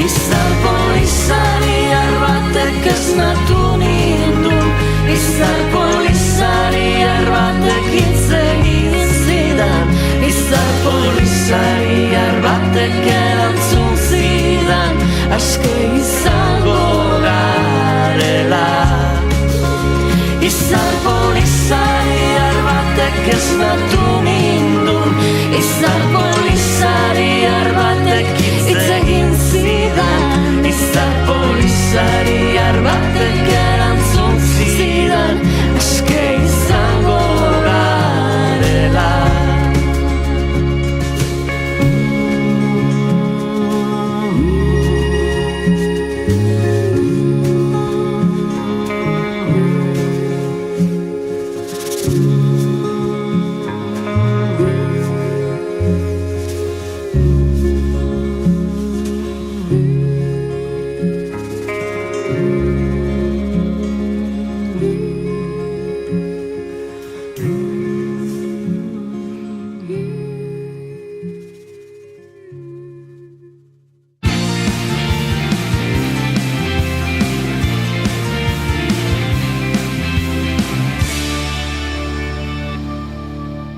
Izar polizariar batek esnatu nindun, izar polizariar batek hitz egin zidan, izar polizariar batek erantzun zidan, aske izango garela. Izar polizariar batek esnatu nindun, izar polizariar batek hitz egin zidan, izar polizariar batek erantzun zidan, aske izango garela.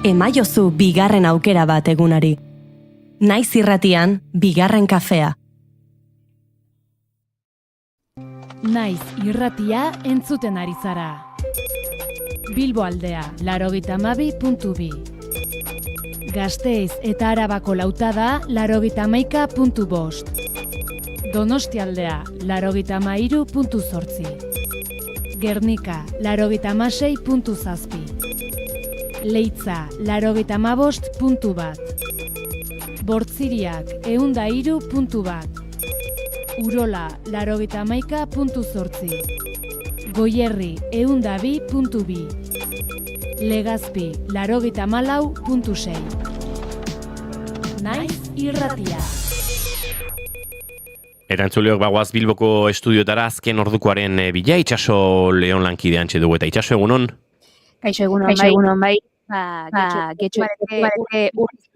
Emaiozu bigarren aukera bat egunari. Naiz irratian, bigarren kafea. Naiz irratia entzuten ari zara. Bilbo aldea, 92.2. Gasteiz eta Arabako lautada, 91.5. Donostialdea, 93.8. Gernika, 96.7. Leitza, 95.1. Bortziriak, 103.1. Urola, 91.8. Goierri, 102.2. Legazpi, 94.6. Naiz irratia. Erantzuleok bagoaz Bilboko estudioetara azken ordukoaren bila, Itxaso Leon lankide antxe dugu eta Itxaso egunon? Kaixo egunon bai. Getxo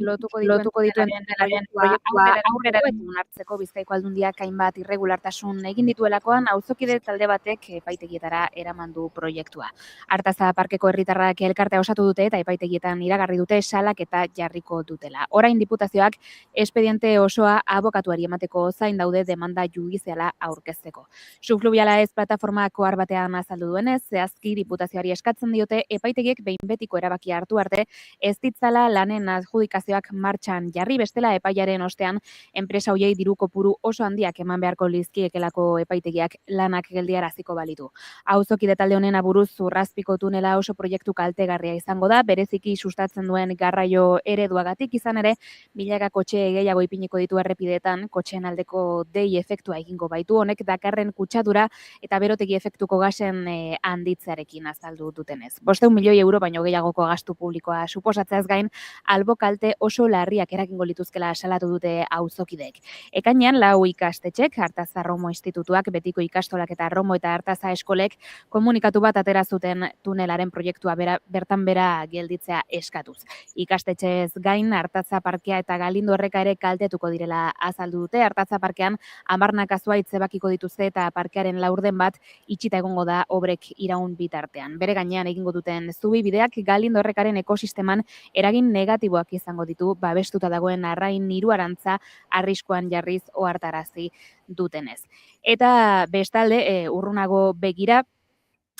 lotuko dituen proiektua aurrera hartzeko Bizkaiko Aldundiak hainbat irregulartasun egin dituelakoan auzokide talde batek epaitegietara eraman du proiektua. Artaza Parkeko herritarrak elkartea osatu dute eta epaitegietan iragarri dute salak eta jarriko dutela. Orain diputazioak espediente osoa abokatuari emateko zain daude demanda judiziala aurkezteko. Subfluviala ez plataformako batean azaldu duenez, zehazki diputazioari eskatzen diote epaitegiek behin betiko erabakia hartu arte, ez ditzala lanen adjudikazioak martxan jarri, bestela epaiaren ostean enpresa hoiei diru kopuru oso handiak eman beharko lizkiekelako epaitegiak lanak geldiaraziko balitu. Auzokide talde honen aburuz Zurrazpiko tunela oso proiektu kaltegarria izango da, bereziki sustatzen duen garraio ereduagatik, izan ere milaka kotxe gehiago ipiniko ditu errepideetan, kotxeen aldeko dei efektua egingo baitu, honek dakarren kutsadura eta berotegi efektuko gasen handitzearekin azaldu dutenez. 500 milioi euro baino gehiagoko gastu publikoa suposatzeaz gain, albo kalte oso larriak eragingo lituzkela salatu dute auzokideek. Ekainean 4 ikastetxek, Artaza Romo Institutuak, Betiko ikastolak eta Romo eta Artaza eskolek komunikatu bat atera zuten tunelaren proiektua bertan bera gelditzea eskatuz. Ikastetxez gain, Artaza Parkea eta Galindo Erreka ere kaltetuko direla azaldu dute. Artaza Parkean 10 zuhaitz ebakiko dituzte eta parkearen laurden bat itxita egongo da obrek iraun bitartean. Bere gainean egingo duten zubi bideak Galindo Errekaren ekosisteman eragin negatiboak izango ditu, babestuta dagoen arrain hiruarantza arriskuan jarriz ohartarazi dutenez. Eta bestalde, urrunago begira,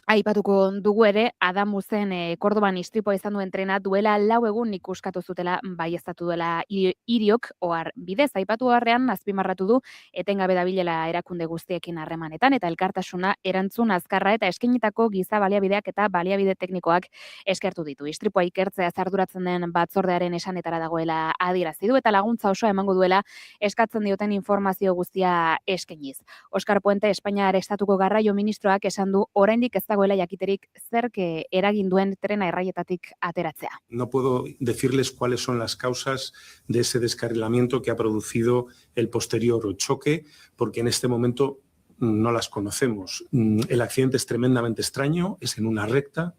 aipatuko dugu ere, Adamuzen Kordoban istripoa izan duen trena duela 4 egun ikuskatu zutela baieztatu duela hiriok ohar bidez. Aipatu harrean azpimarratu du etengabe dabilela erakunde guztiekin harremanetan eta elkartasuna, erantzun azkarra eta eskainitako giza baliabideak eta baliabide teknikoak eskertu ditu. Istripoa ikertzea arduratzen den batzordearen esanetara dagoela adierazi du eta laguntza osoa emango duela eskatzen dioten informazio guztia eskainiz. Oskar Puente, Espainiar Estatuko Garraio Ministroak esan du oraindik ez dagoela jakiterik zerk eragin duen trena erraietatik ateratzea. No puedo decirles cuáles son las causas de ese descarrilamiento que ha producido el posterior choque, porque en este momento no las conocemos. El accidente es tremendamente extraño, es en una recta.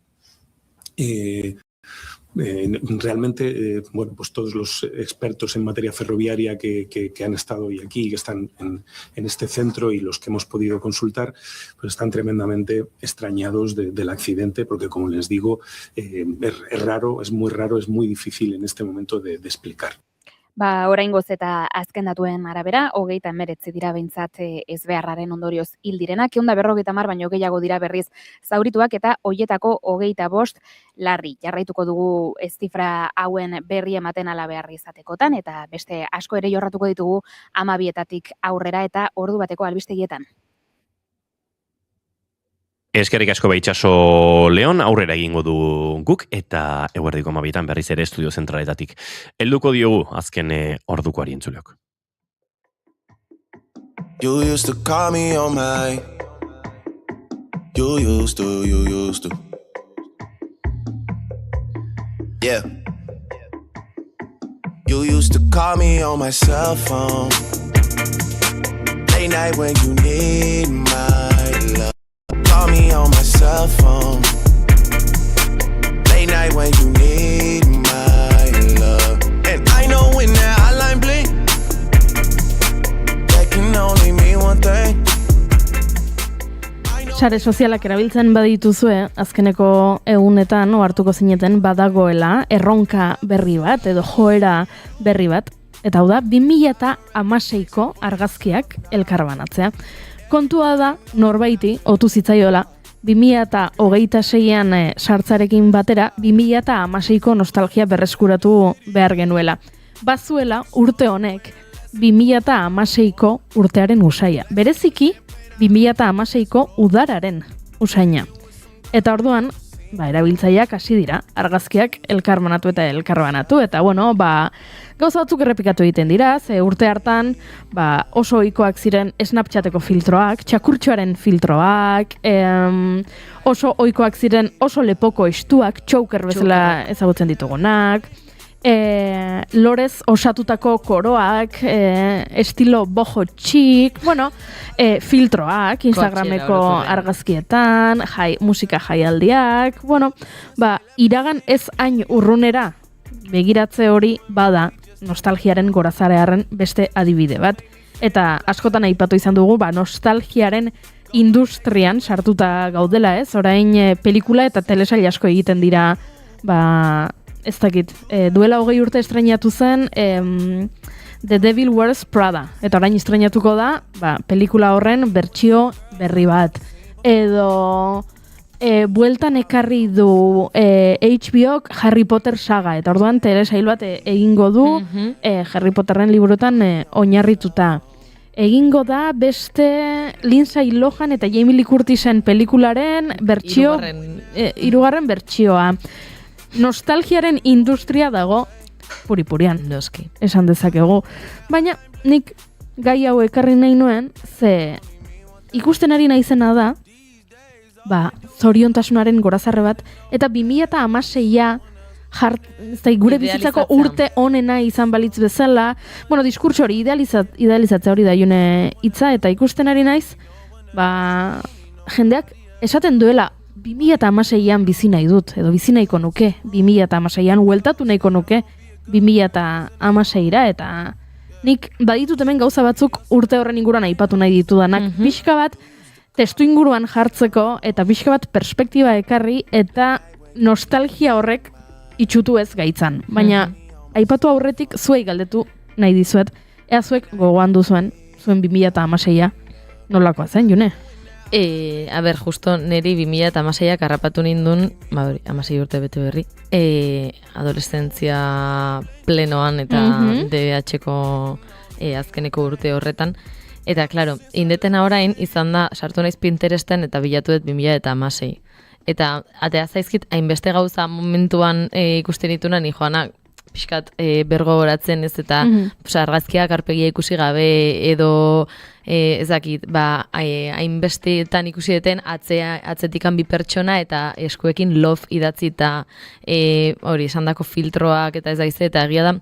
Realmente, bueno, pues todos los expertos en materia ferroviaria que han estado hoy aquí, que están en este centro y los que hemos podido consultar, pues están tremendamente extrañados del accidente, porque como les digo, es raro, es muy difícil en este momento de explicar. Oraingoz eta azken datuen arabera, 39 dira behintzat ezbeharraren ondorioz hil direnak, 150 baino gehiago dira berriz zaurituak eta hoietako 25 larri. Jarraituko dugu ez zifra hauen berri ematen ala behar izatekotan, eta beste asko ere jorratuko ditugu 12 aurrera eta ordu bateko albistegietan. Eskerrik asko Itxaso Leon, aurrera egingo du guk, eta eguerdiko 12 berriz ere estudio zentraletatik. Helduko diogu azken ordukoari entzuleok. You used to call me on my You used to Yeah You used to call me on my cell phone Late night when you need my love Call me on my cell phone Late night when you need my love And I know when that hotline bling That can only mean one thing Sare sozialak erabiltzen badituzue, azkeneko egunetan ohartuko zineten badagoela erronka berri bat edo joera berri bat, eta hau da 2016ko argazkiak elkarbanatzea. Kontua da, norbaiti, otu zitzaiola, 2026an sartzarekin batera, 2016ko nostalgia berreskuratu behar genuela. Bazuela, urte honek, 2016ko urtearen usaia. Bereziki, 2016ko udararen usaina. Eta orduan, erabiltzaileak hasi dira, argazkiak elkarbanatu eta elkarbanatu, eta bueno, gauza batzuk errepikatu egiten dira, ze urte hartan oso ohikoak ziren Snapchateko filtroak, txakurtxoaren filtroak, oso ohikoak ziren oso lepoko estuak, choker bezala ezagutzen ditugunak, lorez osatutako koroak, estilo boho txik, bueno, filtroak, Instagrameko argazkietan, musika jaialdiak, bueno, iragan ez hain urrunera begiratze hori bada nostalgiaren gorazarearen beste adibide bat. Eta askotan aipatu izan dugu, nostalgiaren industrian sartuta gaudela, ez? Orain pelikula eta telesail asko egiten dira, ez dakit, duela 20 urte estreinatu zen The Devil Wears Prada. Eta orain estreinatuko da, pelikula horren bertsio berri bat. Edo bueltan ekarri du HBO Harry Potter saga. Eta orduan telesail bat egingo du Harry Potterren liburutan oinarrituta. Egingo da beste Lindsay Lohan eta Jamie Lee Curtisen pelikularen bertsio, hirugarren bertsioa. Nostalgiaren industria dago puri-purian, noski, esan dezakegu. Baina nik gai hau ekarri nahi nuen, ze ikusten ari naizena da, zoriontasunaren gorazarre bat, eta 2016a gure bizitzako urte onena izan balitz bezala, bueno, diskurtso hori, idealizatzea hori da june hitza, eta ikusten ari naiz, jendeak esaten duela, 2016an bizi nahi dut, edo bizi nahiko nuke, 2016an hueltatu nahiko nuke, 2016ra, eta nik baditut hemen gauza batzuk urte horren inguruan aipatu nahi ditudanak, pixka bat testu inguruan jartzeko, eta pixka bat perspektiba ekarri, eta nostalgia horrek itxutu ez gaitzan. Baina, aipatu aurretik zuei galdetu nahi dizuet, ea zuek gogoan duzuen, zuen 2016a, nolakoa zen, June? Justo niri 2016ak harrapatu nindun, 16 urte bete berri, adolescentzia plenoan eta DBH-ko azkeneko urte horretan. Eta, klaro, indetena orain izan da, sartu naiz Pinteresten eta bilatu dut 2016. Eta, atea zaizkit, hainbeste gauza momentuan ikusten dituna, ni joana, pixkat bergogoratzen ez eta argazkiak arpegia ikusi gabe edo ez dakit, hainbesteetan ikusi deten atzetikan bi pertsona eta eskuekin love idatzi eta hori esandako filtroak eta ez daize eta egia da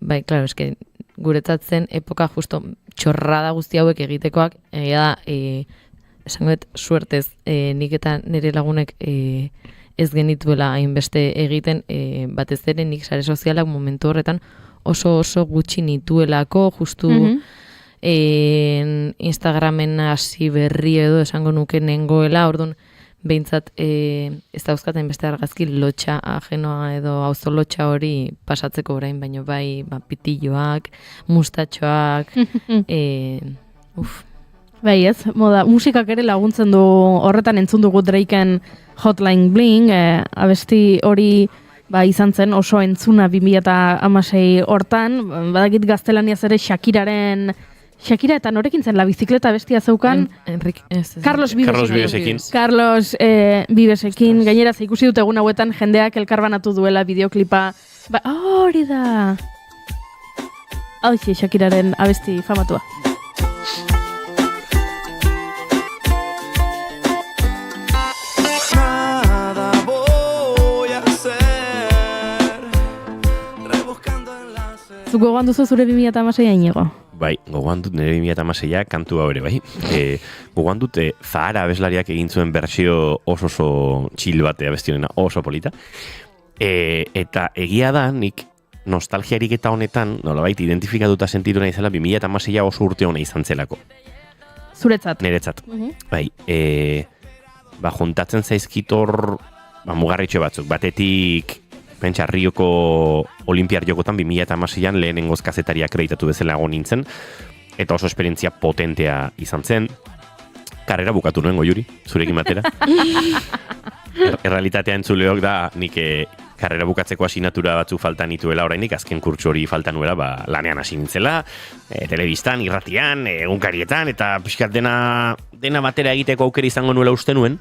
bai, klaro, eske guretzat zen epoka justo txorrada guzti hauek egitekoak egia da esango dut suertez nik eta nire lagunek ez genituela hainbeste egiten batez ere nik sare sozialak momentu horretan oso gutxi nituelako justu Instagramen hasi berri edo esango nuke nengoela, orduan behintzat ez dauzkaten beste argazki lotxa ajenoa edo auzo lotxa hori pasatzeko orain, baino bai pitilloak, mustatxoak, Bai ez, musikak ere laguntzen du horretan entzun dugu Drakeen Hotline Bling, abesti hori izan zen oso entzuna 2016 hortan, badakit gaztelaniaz ere Shakira eta norekin zen la bizikleta bestia zeukan Carlos Vivesekin. Carlos Vivesekin, gainera ikusi dut egun hauetan jendeak elkarbanatu duela bideoklipa. Hori da. Hauxe Shakiraren abesti famatua. Zuk gogoan duzu zure 2016 Iñigo? Bai, gogoan dut nire 2016 kantua hori, bai. Gogoan dut Zahara abeslariak egin zuen bersio oso txil batea bestionena, oso polita. Eta egia da, nik nostalgiarik eta honetan, nolabait, identifikatuta sentitu nahi zela 2016 oso urte hona izan zelako. Zuretzat? Niretzat. Bai, juntatzen zaizkitor mugarritxo batzuk, batetik pentsa Rioko Olimpiar Jokotan 2016an lehenengoz kazetaria akreditatu bezala egon nintzen, eta oso esperientzia potentea izan zen. Karrera bukatu nuen Goiuri, zurekin batera. Errealitatea entzuleok da, nik karrera bukatzeko asinatura batzu falta nituela orainik, azken kurtsu hori falta nuela, lanean hasi nintzela, telebistan, irratian, egunkarietan, eta pixkat dena batera egiteko aukera izango nuela uste nuen,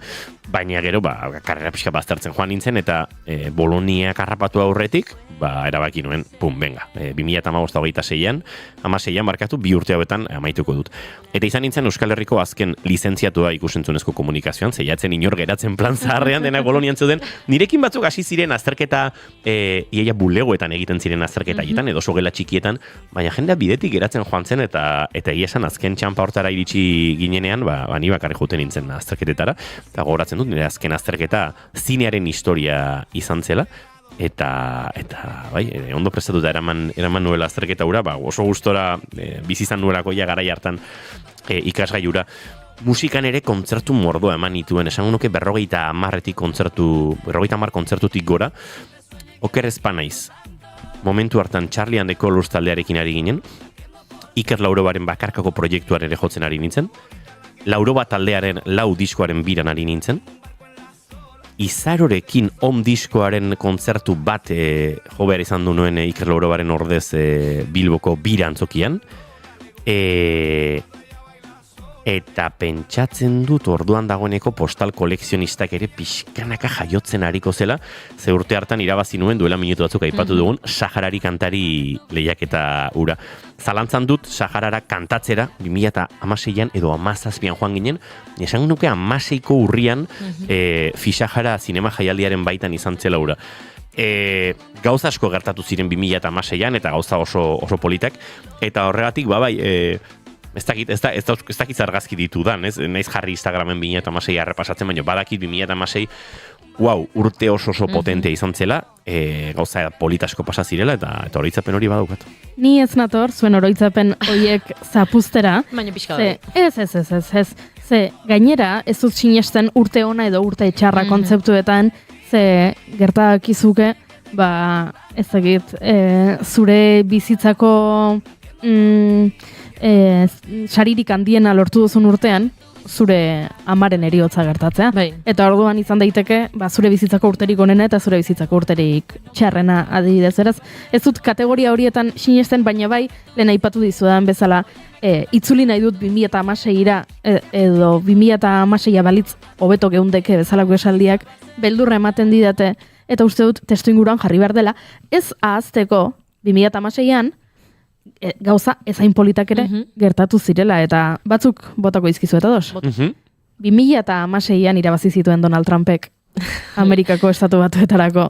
baina gero, karrera pixkat baztertzen joan nintzen, eta Boloniak harrapatu aurretik, erabaki nuen, venga, 2016an, 16an markatu, 2 urte hauetan amaituko dut. Eta izan nintzen Euskal Herriko azken lizentziatua ikusentzunezko komunikazioan, zeiatzen inor geratzen plan zaharrean, denak Bolonian zuden, nirekin batzuk hasi ziren azterketa, iaia bulegoetan egiten ziren azterketa egiten, edo sogela txikietan, baina jendea bidetik geratzen joan zen, eta egia esan azken txanpa hortara iritsi ginenean, ni bakarri joten nintzen azterketetara, eta gogoratzen dut, nire azken azterketa zinearen historia izan zela, eta bai, ondo prestatuta eraman nuela azterketa hura, oso gustora bizizan nuelako ja garai hartan ikasgaiura. Musikan ere kontzertu mordoa eman nituen, esango nuke 50 kontzertutik gora, oker ezpa naiz. Momentu hartan Charlie and the Colors taldearekin ari ginen, Iker Laurobaren bakarkako proiektuaren ere jotzen ari nintzen, Lauroba taldearen 4 diskoaren biran ari nintzen, Izarorekin diskoaren kontzertu bat jo behar izan du nuen Iker Laurobaren ordez Bilboko bira antzokian, eta pentsatzen dut orduan dagoeneko postal kolekzionistak ere pixkanaka jaiotzen ariko zela, ze urte hartan irabazi nuen duela minutu batzuk aipatu dugun Saharari kantari lehiaketa ura. Zalantzan dut Saharara kantatzera 2016an edo 2017an joan ginen, esan nuke 2016ko urrian Fisahara zinema jaialdiaren baitan izan zela ura. Gauza asko gertatu ziren 2016an eta gauza oso politak, eta horregatik ez dakit argazki ditudan, naiz jarri Instagramen 2016 errepasatzen, baina badakit 2016 urte oso potentea izan zela, gauza politasko pasa zirela, eta oroitzapen hori badaukat. Ni ez nator, zuen oroitzapen horiek zapuztera. Baina pixka da. Ez. Ze, gainera, ez dut sinesten urte ona edo urte txarra kontzeptuetan, ze gertakizuke, ez dakit, zure bizitzako saririk handiena lortu duzun urtean, zure amaren eriotza gertatzea. Bai. Eta orduan izan daiteke, zure bizitzako urterik onena eta zure bizitzako urterik txarrena adibidez. Beraz, ez dut kategoria horietan sinesten, baina bai, lehen aipatu dizudan bezala, itzuli nahi dut 2016ra edo 2016a balitz hobeto geundeke bezalako esaldiak, beldurra ematen didate, eta uste dut testu inguruan jarri behar dela, ez ahazteko 2016an gauza ezain politak ere gertatu zirela, eta batzuk botako izkizu eta dos. 2016an irabazi zituen Donald Trumpek Amerikako estatu batuetarako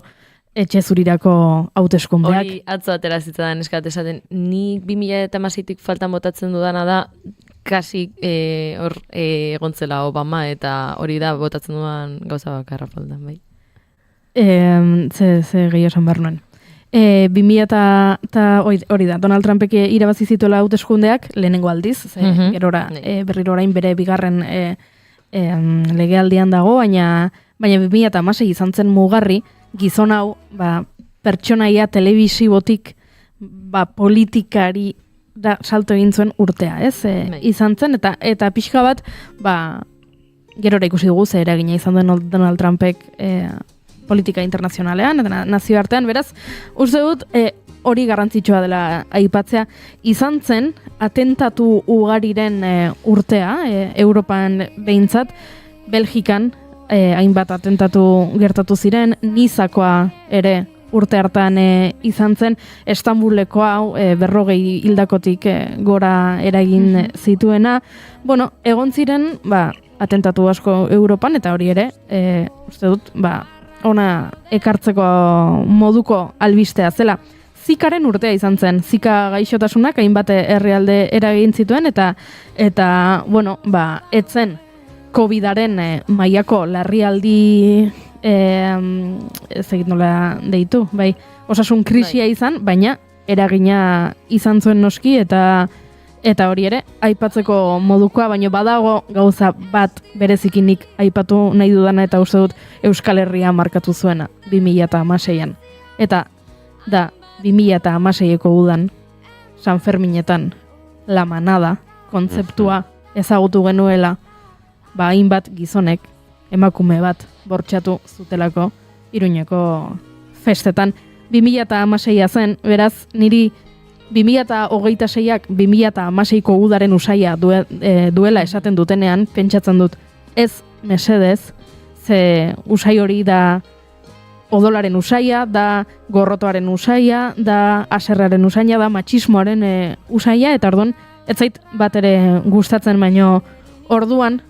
etxe zurirako hauteskundeak. Hori atzo atera zitzadan esaten, ni 2016tik faltan botatzen dudana da, kasi egontzela Obama, eta hori da botatzen dudan gauza bakarra faltan, bai. Ze gehiago esan behar nuen. 2000 hori da, Donald Trumpek irabazi zituela hauteskundeak lehenengo aldiz, gerora berriro orain bere bigarren legealdian dago, baina 2016 izan zen mugarri, gizon hau, pertsonaia telebisibotik politikari da salto egin zuen urtea, ez? Izan zen, eta pixka bat, gerora ikusi dugu, ze eragina izan duen Donald Trumpek politika internazionalean, eta nazioartean, beraz, uste dut, hori garrantzitsua dela aipatzea, izan zen, atentatu ugariren urtea, Europan behintzat, Belgikan, hainbat atentatu gertatu ziren, Nizakoa ere urte hartan izan zen, Istanbuleko hau 40 hildakotik gora eragin zituena. Bueno, egon ziren, atentatu asko Europan, eta hori ere, uste dut, ona ekartzeko moduko albistea zela. Zikaren urtea izan zen, Zika gaixotasunak hainbat herrialde eragin zituen, eta bueno, etzen COVID-aren mailako larrialdi ez egit nola deitu, osasun krisia izan, baina eragina izan zuen noski, eta hori ere, aipatzeko modukoa, baina badago gauza bat berezikinik aipatu nahi dudana, eta uste dut Euskal Herria markatu zuena 2016an. Eta da 2016eko udan, San Ferminetan, La Manada kontzeptua ezagutu genuela, hainbat gizonek emakume bat bortxatu zutelako Iruñeko festetan. 2016a zen, beraz, niri 2026ak 2016ko udaren usaia duela esaten dutenean, pentsatzen dut, ez mesedez, ze usai hori da odolaren usaia, da gorrotoaren usaia, da aserraren usaia, da matxismoaren usaia, eta orduan, ez zait bat ere gustatzen, baino orduan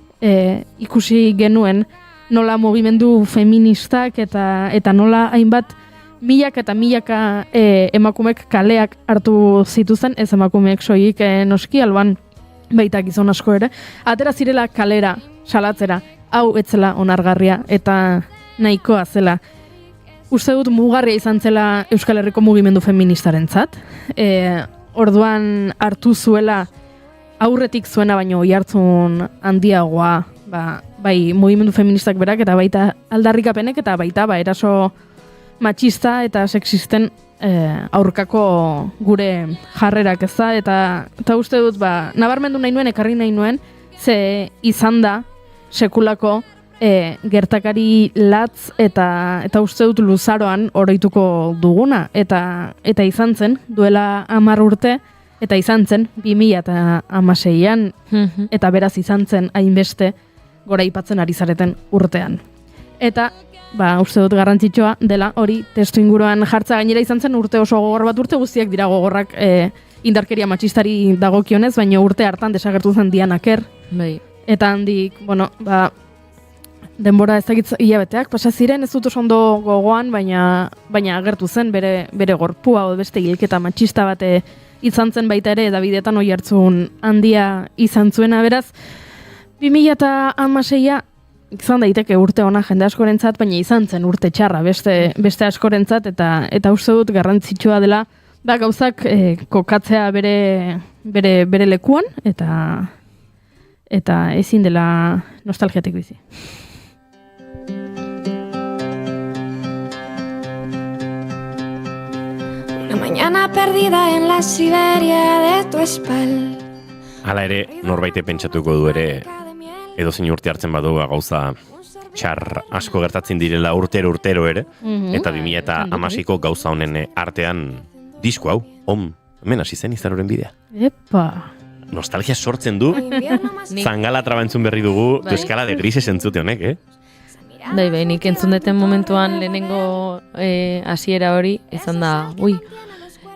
ikusi genuen nola mugimendu feministak eta nola hainbat milaka eta milaka emakumek kaleak hartu zituzen, ez emakumeek soilik noski, alban baita gizon asko ere, atera zirela kalera salatzera, hau etzela onargarria eta nahikoa zela. Uste dut mugarria izan zela Euskal Herriko mugimendu feministarentzat. Orduan hartu zuela aurretik zuena baino oihartzun handiagoa, bai mugimendu feministak berak eta baita aldarrikapenek eta baita eraso matxista eta sexisten aurkako gure jarrerak ez da, eta uste dut nabarmendu nahi nuen, ekarri nahi nuen, ze izan da sekulako gertakari latz eta uste dut luzaroan oroituko duguna, eta izan zen, duela 10 urte, eta izan zen 2016an, eta beraz izan zen hainbeste gora ipatzen ari zareten urtean. Eta, uste dut garrantzitsua dela hori testu inguruan jartza, gainera izan zen urte oso gogor bat, urte guztiak dira gogorrak indarkeria matxistari dagokionez, baina urte hartan desagertu zen Diana Kerr. Eta handik, denbora ezagitz hilabeteak pasa ziren, ez dut oso ondo gogoan, baina agertu zen bere gorpua, beste hilketa matxista bat izan zen baita ere, Davidetan oihartzun handia izan zuena, beraz, 2016a izan daiteke urte ona jende askorentzat, baina izan zen urte txarra beste askorentzat, eta uste dut garrantzitsua dela, gauzak kokatzea bere lekuan, eta ezin dela nostalgiatik bizi. Una mañana perdida en la Siberia de tu espalda. Hala ere, norbaite pentsatuko du ere, edozein urte hartzen badu gauza txar asko gertatzen direla urtero ere, eta 2016ko gauza honen artean disko hau, hemen hasi zen Izaroren bidea. Epa! Nostalgia sortzen du, Zangala trabantzun berri dugu, Eskala de Grises entzute honek, Bai, nik entzun deten momentuan lehenengo hasiera hori, izan da,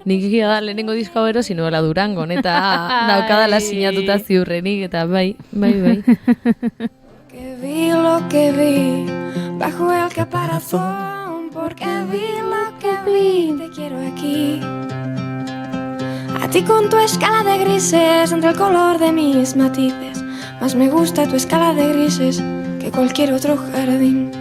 nik da lehenengo disko bero zinuela Durangon, eta daukadala sinatuta ziurrenik, eta bai. Que vi lo que vi, bajo el caparazón, porque vi lo que vi, te quiero aquí. A ti con tu escala de grises, entre el color de mis matices, más me gusta tu escala de grises que cualquier otro jardín.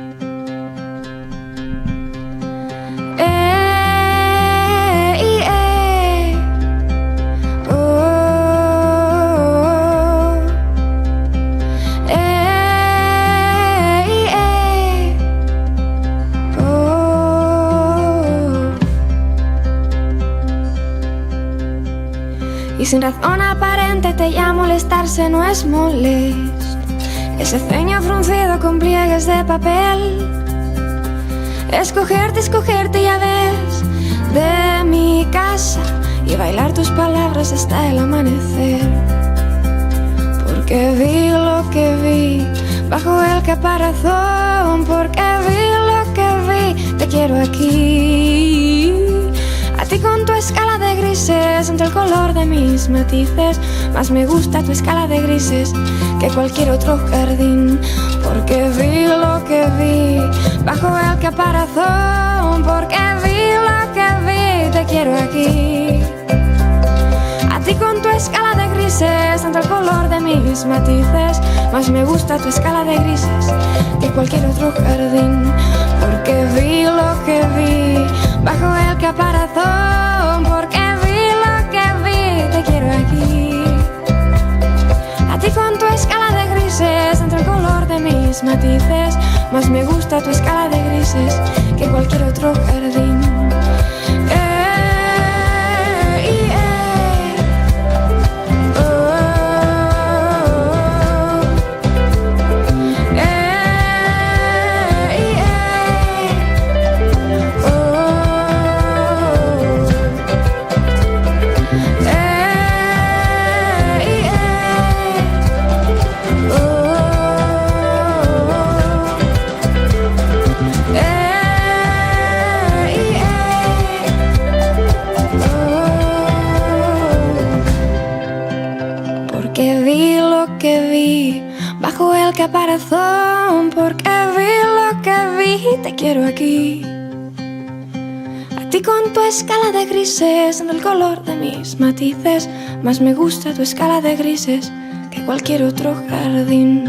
Y sin razón aparente te ya molestarse no es molesto. Ese ceño fruncido con pliegues de papel. Escogerte ya ves de mi casa y bailar tus palabras hasta el amanecer. Porque vi lo que vi bajo el caparazón. Porque vi lo que vi, te quiero aquí. A ti con tu escala de grises, entre el color de mis matices, más me gusta tu escala de grises que cualquier otro jardín. Porque vi lo que vi bajo el caparazón. Porque vi lo que vi, te quiero aquí. A ti con tu escala de grises, entre el color de mis matices, más me gusta tu escala de grises que cualquier otro jardín. Porque vi lo que vi bajo el caparazón. Porque vi lo que vi, te quiero aquí. A ti con tu escala de grises, entre el color de mis matices, más me gusta tu escala de grises que cualquier otro jardín. Bajo el caparazón, porque vi lo que vi, te quiero aquí. A ti con tu escala de grises, en el color de mis matices, más me gusta tu escala de grises que cualquier otro jardín.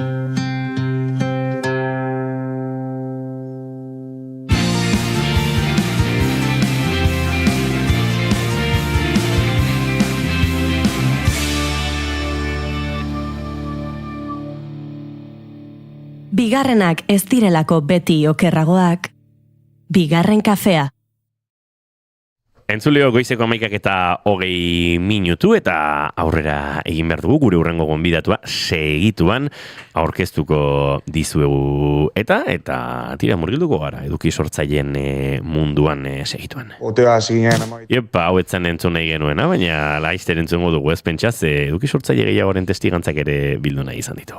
Bigarrenak ez direlako beti okerragoak, bigarren kafea. Entzuleo goizeko 11:20 eta aurrera egin behar dugu gure hurrengo gonbidatua segituan aurkeztuko dizuegu eta tira murgilduko gara eduki sortzaileen munduan segituan. Otea zinen ama. Iepa, hau etzan entzun nahi genuena, baina laizter entzungo dugu ez pentsaz eduki sortzaile gehiagoren testigantzak ere bildu nahi izan ditu.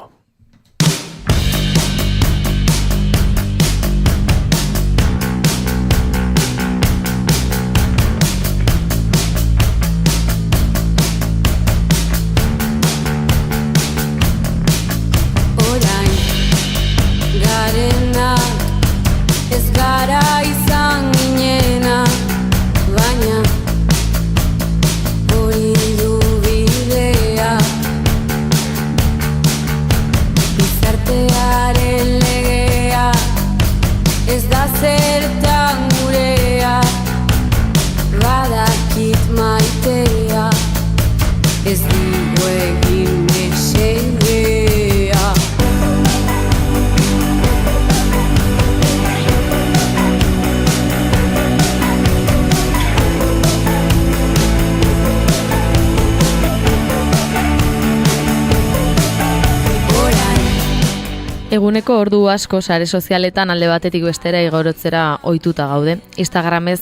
Eguneko ordu asko sare sozialetan alde batetik bestera igorotzera ohituta gaude. Instagramez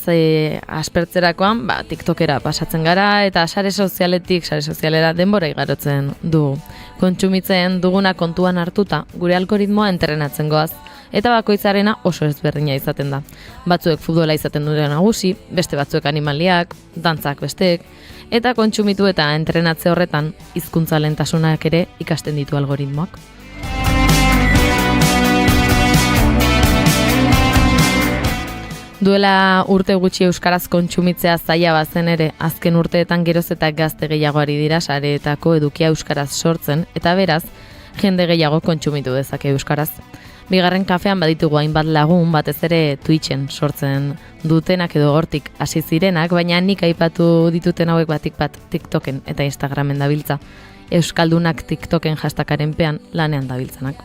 aspertzerakoan, TikTokera pasatzen gara eta sare sozialera denbora igarotzen dugu. Kontsumitzen duguna kontuan hartuta, gure algoritmoa entrenatzen goaz. Eta bakoitzarena oso ezberdina izaten da. Batzuek futbola izaten dute nagusi, beste batzuek animaliak, dantzak besteek, eta kontsumitu eta entrenatze horretan hizkuntza lehentasunak ere ikasten ditu algoritmoak. Duela urte gutxi euskaraz kontsumitzea zaila bazen ere, azken urteetan geroz eta gazte gehiagoari dira sareetako edukia euskaraz sortzen, eta beraz, jende gehiago kontsumitu dezake euskaraz. Bigarren kafean baditugu hainbat lagun, batez ere Twitchen sortzen dutenak edo hortik hasi zirenak, baina nik aipatu dituten hauek batik bat TikToken eta Instagramen dabiltza. Euskaldunak TikToken hashtagaren pean lanean dabiltzanak.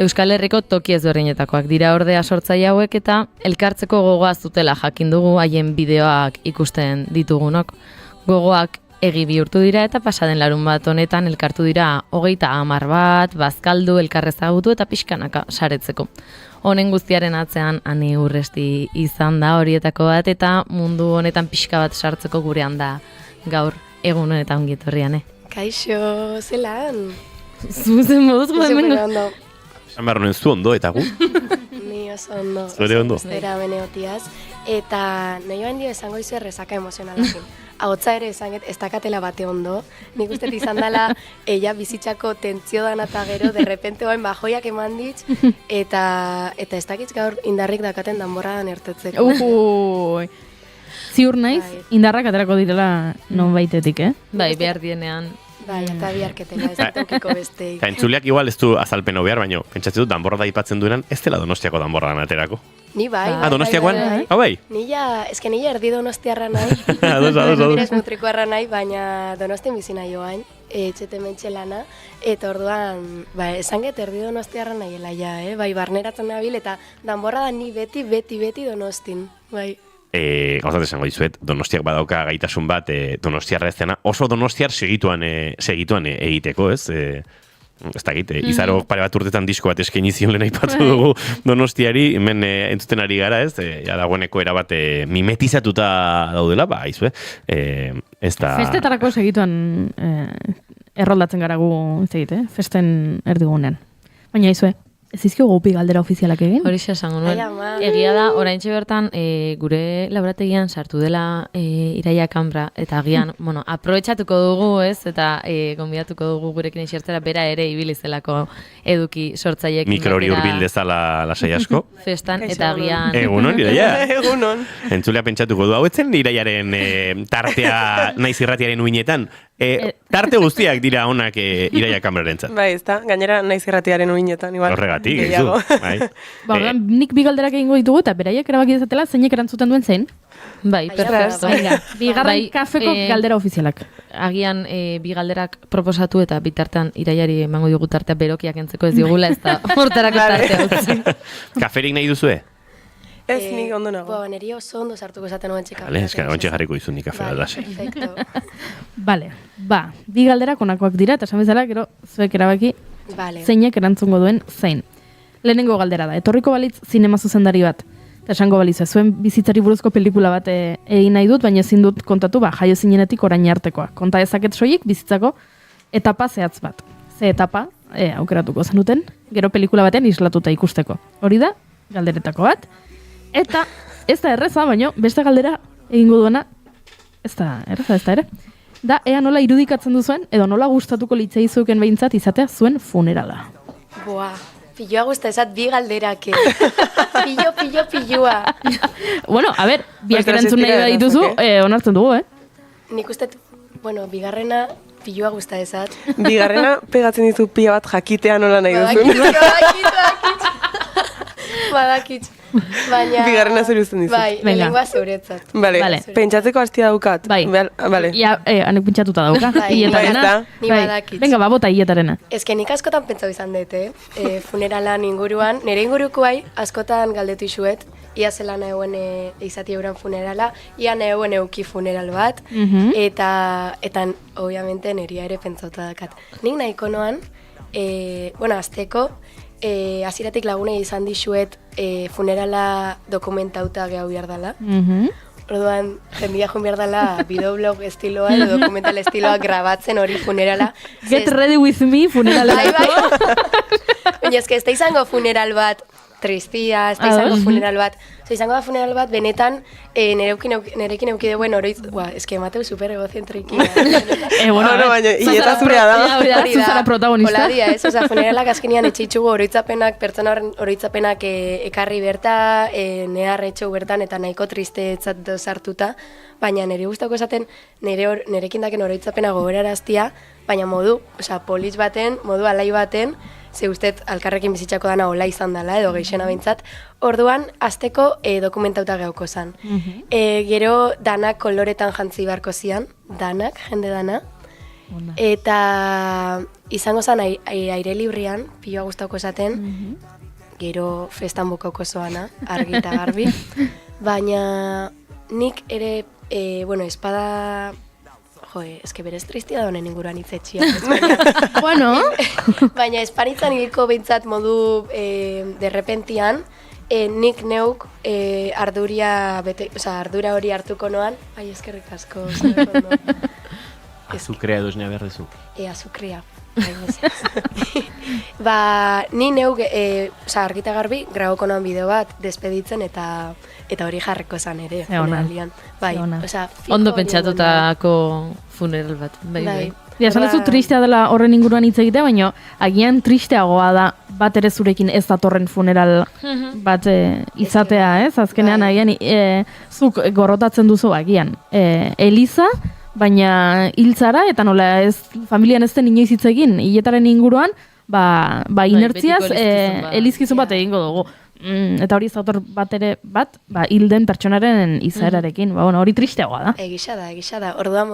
Euskal Herriko toki ezberdinetakoak dira ordea sortzaile hauek eta elkartzeko gogoa zutela jakin dugu haien bideoak ikusten ditugunok. Gogoak egi bihurtu dira eta pasaden larun bat honetan elkartu dira 30 bat, bazkaldu, elkarrezagutu eta pixkanaka saretzeko. Honen guztiaren atzean Ane Urresti izan da horietako bat eta mundu honetan pixka bat sartzeko gurean da gaur egun honetan ongi etorrian, Kaixo, zelan? Zuzen moduz ondo. Amarronen zu ondo eta gu? Ni oso ondo. Zure ondo? Zera beneotiaz. Eta nahi joan dio esango izu errezaka emozionalakin. Ahotza ere esan ez dakatela bate ondo. Nik uste izan dela ella bizitzako tentzio dana eta gero, derrepente oain bajoiak eman ditz, eta ez dakitz gaur indarrik dakaten danborradan ertetzeko. Ziur naiz, indarrak aterako direla non baitetik, Bai, behar dienean. Bai, eta biharketela ez daukiko besteik. Eta entzuleak igual ez du azalpeno behar, baina pentsatzen dut danborrada aipatzen duenan, ez dela Donostiako danborradan aterako. Ni bai. Donostiakoan? Bai. Nila erdi donostiarra nahi. Ados. Berez mutrikoarra nahi, baina Donostien bizina joain, etxete mentxelana, eta orduan, esanget erdi donostiarra nahiela ja, bai, barneratzen nabil, eta danborrada ni beti Donostin, bai. Gauzat esango dizuet, Donostiak badauka gaitasun bat, Donostiarra ez dena, oso Donostiar segituan egiteko, ez? Ez da egite, Izaro pare bat urtetan disko bat eskaini zion lehen aipatu dugu Donostiari, hemen entzuten ari gara, ez? Ja dagoeneko erabat mimetizatuta daudela, aizue, ez da... Festetarako segituan erroldatzen gara gu, ez egite, festen erdigunean. Baina aizue, ez izkio gupi galdera ofizialak egin? Horixe esango nuen. Egia da, oraintxe bertan, gure laborategian sartu dela Iraia Kanbra, eta agian, aprobetxatuko dugu, ez? Eta gonbidatuko dugu gurekin esertzera, bera ere ibili zelako eduki sortzaileekin. Mikrori hurbil dezala lasai asko. Festan, eta agian... Egunon, Iraia. Egunon. Entzulea pentsatuko du, hau etzen Iraiaren tartea naiz irratiaren uinetan. Tarte guztiak dira onak Iraia Kanbrarentzat. Bai, ez da, gainera naiz irratiaren uinetan, igual. Horregatik, ez du. Nik bi galderak egingo ditugu eta beraiek erabaki dezatela zeinek erantzuten duen zein. Bai, perfecto. Bigarren kafeko galdera ofizialak. Agian bi galderak proposatu eta bitartean Iraiari emango diogu tartea berokiak entzeko ez diogula, ez da hortarako tartea utzi. Kaferik nahi duzue? Ez, nik ondo nago. Neri oso ondo sartuko esaten oen txeka. Bale, eska ontsi jarriko izun nik kafea lasai. Perfecto. Bale, bi galderak onakoak dira, eta esan bezala, gero zuek erabaki zeinek erantzungo duen zein. Lehenengo galdera da, etorriko balitz zinema zuzendari bat. Eta esango balitz, zuen bizitzari buruzko pelikula bat egin nahi dut, baina ezin dut kontatu, jaio zinenetik orain artekoa. Konta ezaket soilik bizitzako etapa zehatz bat. Ze etapa, aukeratuko zenuten, gero pelikula batean islatuta ikusteko. Hori da, galderetako bat. Eta ez da erreza, baina beste galdera egingo duena, ez da erreza, ez da ere. Da, ea nola irudikatzen duzuen, edo nola gustatuko litzei zuken behintzat izatea zuen funerala. Boa, pilloa gusta esat bi galderak. Pilloa. Bueno, a ver, biak erantzun nahi da dituzu, onartzen dugu, Nik uste, bigarrena pilloa gusta esat. Bigarrena pegatzen dizu pila bat jakitea nola nahi duzun. Badakitz. Baina... Bigarrena zer uzten dizut. Bai, lengua zeuretzat. Vale, pentsatzeko hastia daukat. Bai, ja, hanek pentsatuta dauka. Ni badakitz. Venga, bota hietarena. Ez que nik askotan pentsau izan dut, funeralan inguruan. Nire ingurukoai askotan galdetu izuet, ia zelan euen izati euren funerala, ia euen euki funeral bat, eta obviamente nirea ere pentsauta dakat. Nik nahiko noan, azteko, hasieratik lagunei izan dizuet funerala dokumentauta gehu behar dela. Orduan, jendia joan behar dela bideoblog estiloa edo dokumental estiloa grabatzen hori funerala. Get ready with me funerala. Bai. Baina ez da izango funeral bat tristia, ez da izango funeral bat. Izango da funeral bat, benetan, nerekin eukide, bueno, ez que mateu super egocentriki. Baina, hileta zurea da. Zuzara protagonista. Hola dia, ez, oza, funeralak azkenian etxeitxugu oroitzapenak, pertsona oroitzapenak ekarri berta, nehar etxeu bertan, eta nahiko tristetzat dozartuta, baina nire guztako esaten, nerekin daken oroitzapena gogoraraztia, baina modu, oza, polis baten, modu alai baten, ze ustez alkarrekin bizitzako dana hola izan dela, edo geixena behintzat. Orduan, azteko dokumentauta gauko zan. Gero danak koloretan jantzi beharko zian, danak, jende dana. Eta izango zan aire librian, piloa guztauko esaten, gero festan bukauko zoana, argi eta garbi. Baina nik ere, espada... eske berez tristia da honen inguruan hitzetxia. Bueno. Baina espanitzan hilko behintzat modu derrepentian, nik neuk ardura hori hartuko noan, eskerrik asko. Azukrea duznia berdezu. Azukrea. Ni neuk, argita garbi, graboko noan bideo bat, despeditzen eta hori jarriko zan ere, funeralian. Ondo pentsatutako funeral bat. Bai. Esan duzu tristea dela horren inguruan hitz egitea, baina agian tristeagoa da bat ere zurekin ez datorren funeral bat izatea, ez? Azkenean agian zuk gorrotatzen duzu agian. Eliza, baina hiltzara, eta nola ez familian ez den inoiz hitz egin, hiletaren inguruan, inertziaz elizkizun bat egingo dugu. Eta hori ez dator bat ere hilden pertsonaren izaerarekin. Hori tristeagoa da. Egisa da. Orduan,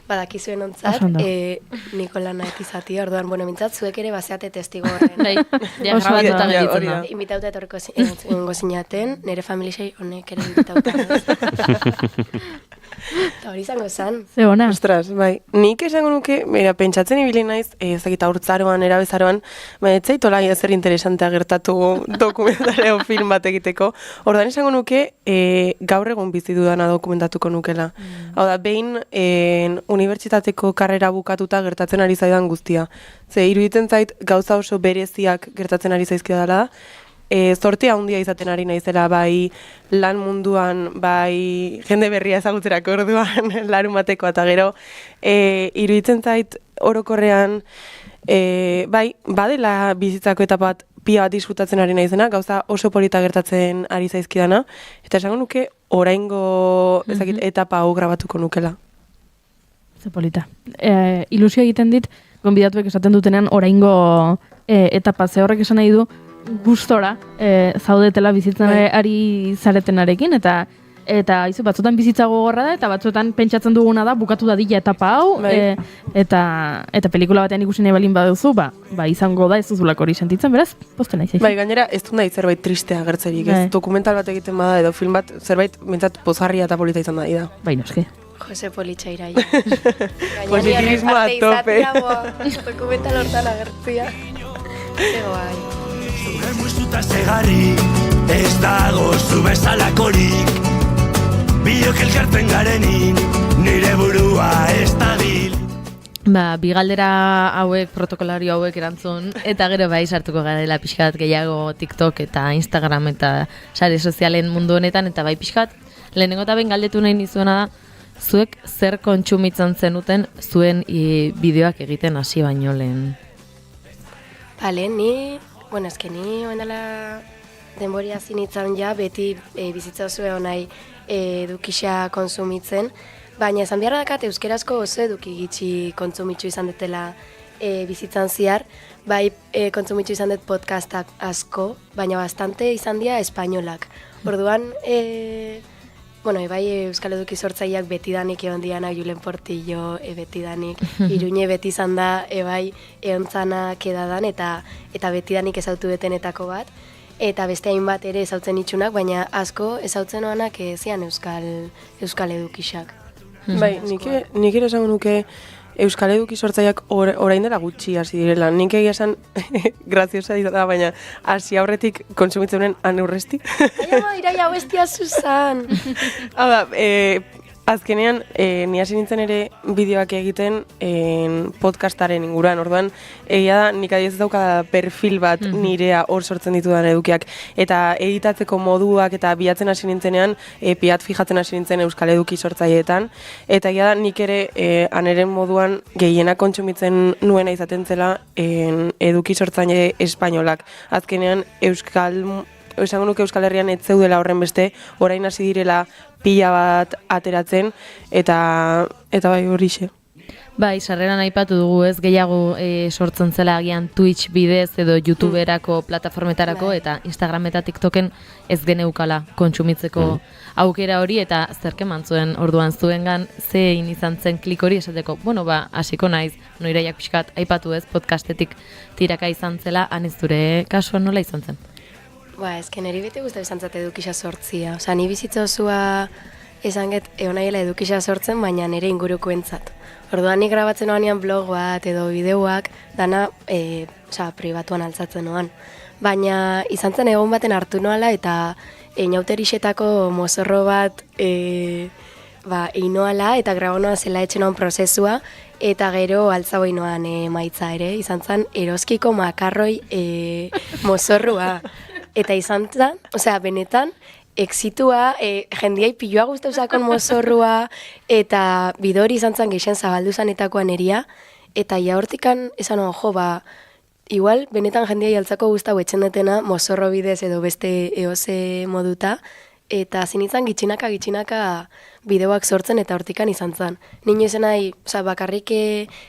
badakizuen ontzat, Nikolana etizatia, orduan, mintzat, zuek ere bazeate testigo horren. Bai, grabatuta gelditzen da. Inbitauta etorriko zinaten, nire familisei honek ere inbitauta. Eta hori izango zan. Zeona. Ostras, bai. Nik esango nuke, pentsatzen ibili naiz, ezagita urtzaroan, erabezaroan, etzaitola zer interesantea gertatu dokumentareo film bat egiteko. Ordan esango nuke, gaur egun bizi dudana dokumentatuko nukela. Hau da, behin unibertsitateko karrera bukatuta gertatzen ari zaidan guztia. Ze, iruditzen zait, gauza oso bereziak gertatzen ari zaizkida dela, zortea handia izaten ari naizela, bai lan munduan, bai jende berria ezagutzerako orduan larumateko, eta gero iruditzen zait orokorrean badela bizitzako etapa bat pia bat disfrutatzen ari naizena, gauza oso polita gertatzen ari zaizkidana, eta esango nuke oraingo etapa hau grabatuko nukela. Ze polita. Ilusio egiten dit, gonbidatuek esaten dutenean oraingo etapa, ze horrek esan nahi du, gustora zaudetela bizitzen ari zaretenarekin, eta batzutan bizitza gogorra da, eta batzutan pentsatzen duguna da, bukatu dadila etapa hau, eta pelikula batean ikusi nahi balin baduzu, izango da ez duzulako hori sentitzen, beraz, posten nahi zaizu. Bai, gainera, ez du nahi zerbait tristea gertzerik, ez dokumental bat egiten bada, edo film bat, zerbait, mintzat, pozgarria eta polita izan da. Bai, noski. Jose Politxa iraia. Positivismoa tope. Dokumental hortan agertzia. Ego bai. Zure muizuta segarri, ez dago zu bezalakorik. Biok elkartzen garenin, nire burua ez dabil. Bi galdera hauek, protokolario hauek erantzun, eta gero sartuko garela pixkat gehiago TikTok eta Instagram eta sare sozialen mundu honetan, eta pixkat, lehenengo eta ben galdetu nahi nizuena da, zuek zer kontsumitzen zenuten zuen bideoak egiten hasi baino lehen? Bale, ni oendala denboria zinitzan beti bizitza oso honai edukisa konsumitzen, baina esan behar dakat euskerazko oso eduki gitxi kontsumitzu izan detela bizitzan ziar, kontsumitzu izan dut podcastak asko, baina bastante izan dira espainolak. Orduan, Euskal Eduki sortzaileak betidanik egon dianak, Julen Portillo betidanik, Iruñe beti izan da, eontzanak edadan, eta betidanik ezautu betenetako bat, eta beste hainbat ere ezautzen itxunak, baina asko ezautzen oanak zian Euskal Edukisak. Bai, nik ere esango nuke Euskal Eduki sortzaileak orain dela gutxi hasi direla. Nik egia esan graziosa da, baina hasi aurretik kontsumitzen aneurresti. Iraia bestia Susan. Hau da, azkenean, ni hasi nintzen ere bideoak egiten podcastaren inguruan, orduan, egia da, nik adiez dauka perfil bat nirea hor sortzen ditudan edukiak, eta editatzeko moduak eta bilatzen hasi nintzenean, piat fijatzen hasi nintzen Euskal Eduki sortzaileetan, eta egia da, nik ere aneren moduan gehienak kontsumitzen nuena izaten zela eduki sortzaile espainolak. Azkenean, esango nuke Euskal Herrian ez zeudela horren beste, orain hasi direla pila bat ateratzen, eta bai horixe. Bai, sarreran aipatu dugu ez, gehiago sortzen zela agian Twitch bidez edo YouTuberako plataformetarako, eta Instagram eta TikToken ez geneukala kontsumitzeko aukera hori, eta zerke mantzuen orduan zuengan zein izan zen klik hori esateko, hasiko naiz, Iraiak pixkat aipatu ez, podcastetik tiraka izan zela, aniz zure kasuan nola izan zen? Ezken niri beti guztu izan zate edukisa sortzia. Osa, ni bizitza osua esan get egonaiela edukisa sortzen, baina nire inguruko entzat. Orduan nik grabatzen oanean blog bat edo bideoak, dana pribatuan altzatzen noan. Baina izan zen egon baten hartu noala eta inauterixetako mozorro bat inoala eta grabonoa zela etxen hon prozesua, eta gero altzaboi noan maitza ere, izan zen eroskiko makarroi mozorrua. Eta izan zen, benetan, exitua, jendiai piloa guztau zakon mozorrua, eta bide hori izan zen geixen zabaldu zanetakoan eria, eta ja hortikan esan igual, benetan jendiai altzako guztau etxen detena mozorro bidez edo beste eoze moduta, eta zinitzen gitxinaka bideoak sortzen eta hortikan izan zen. Nino izan nahi, bakarrik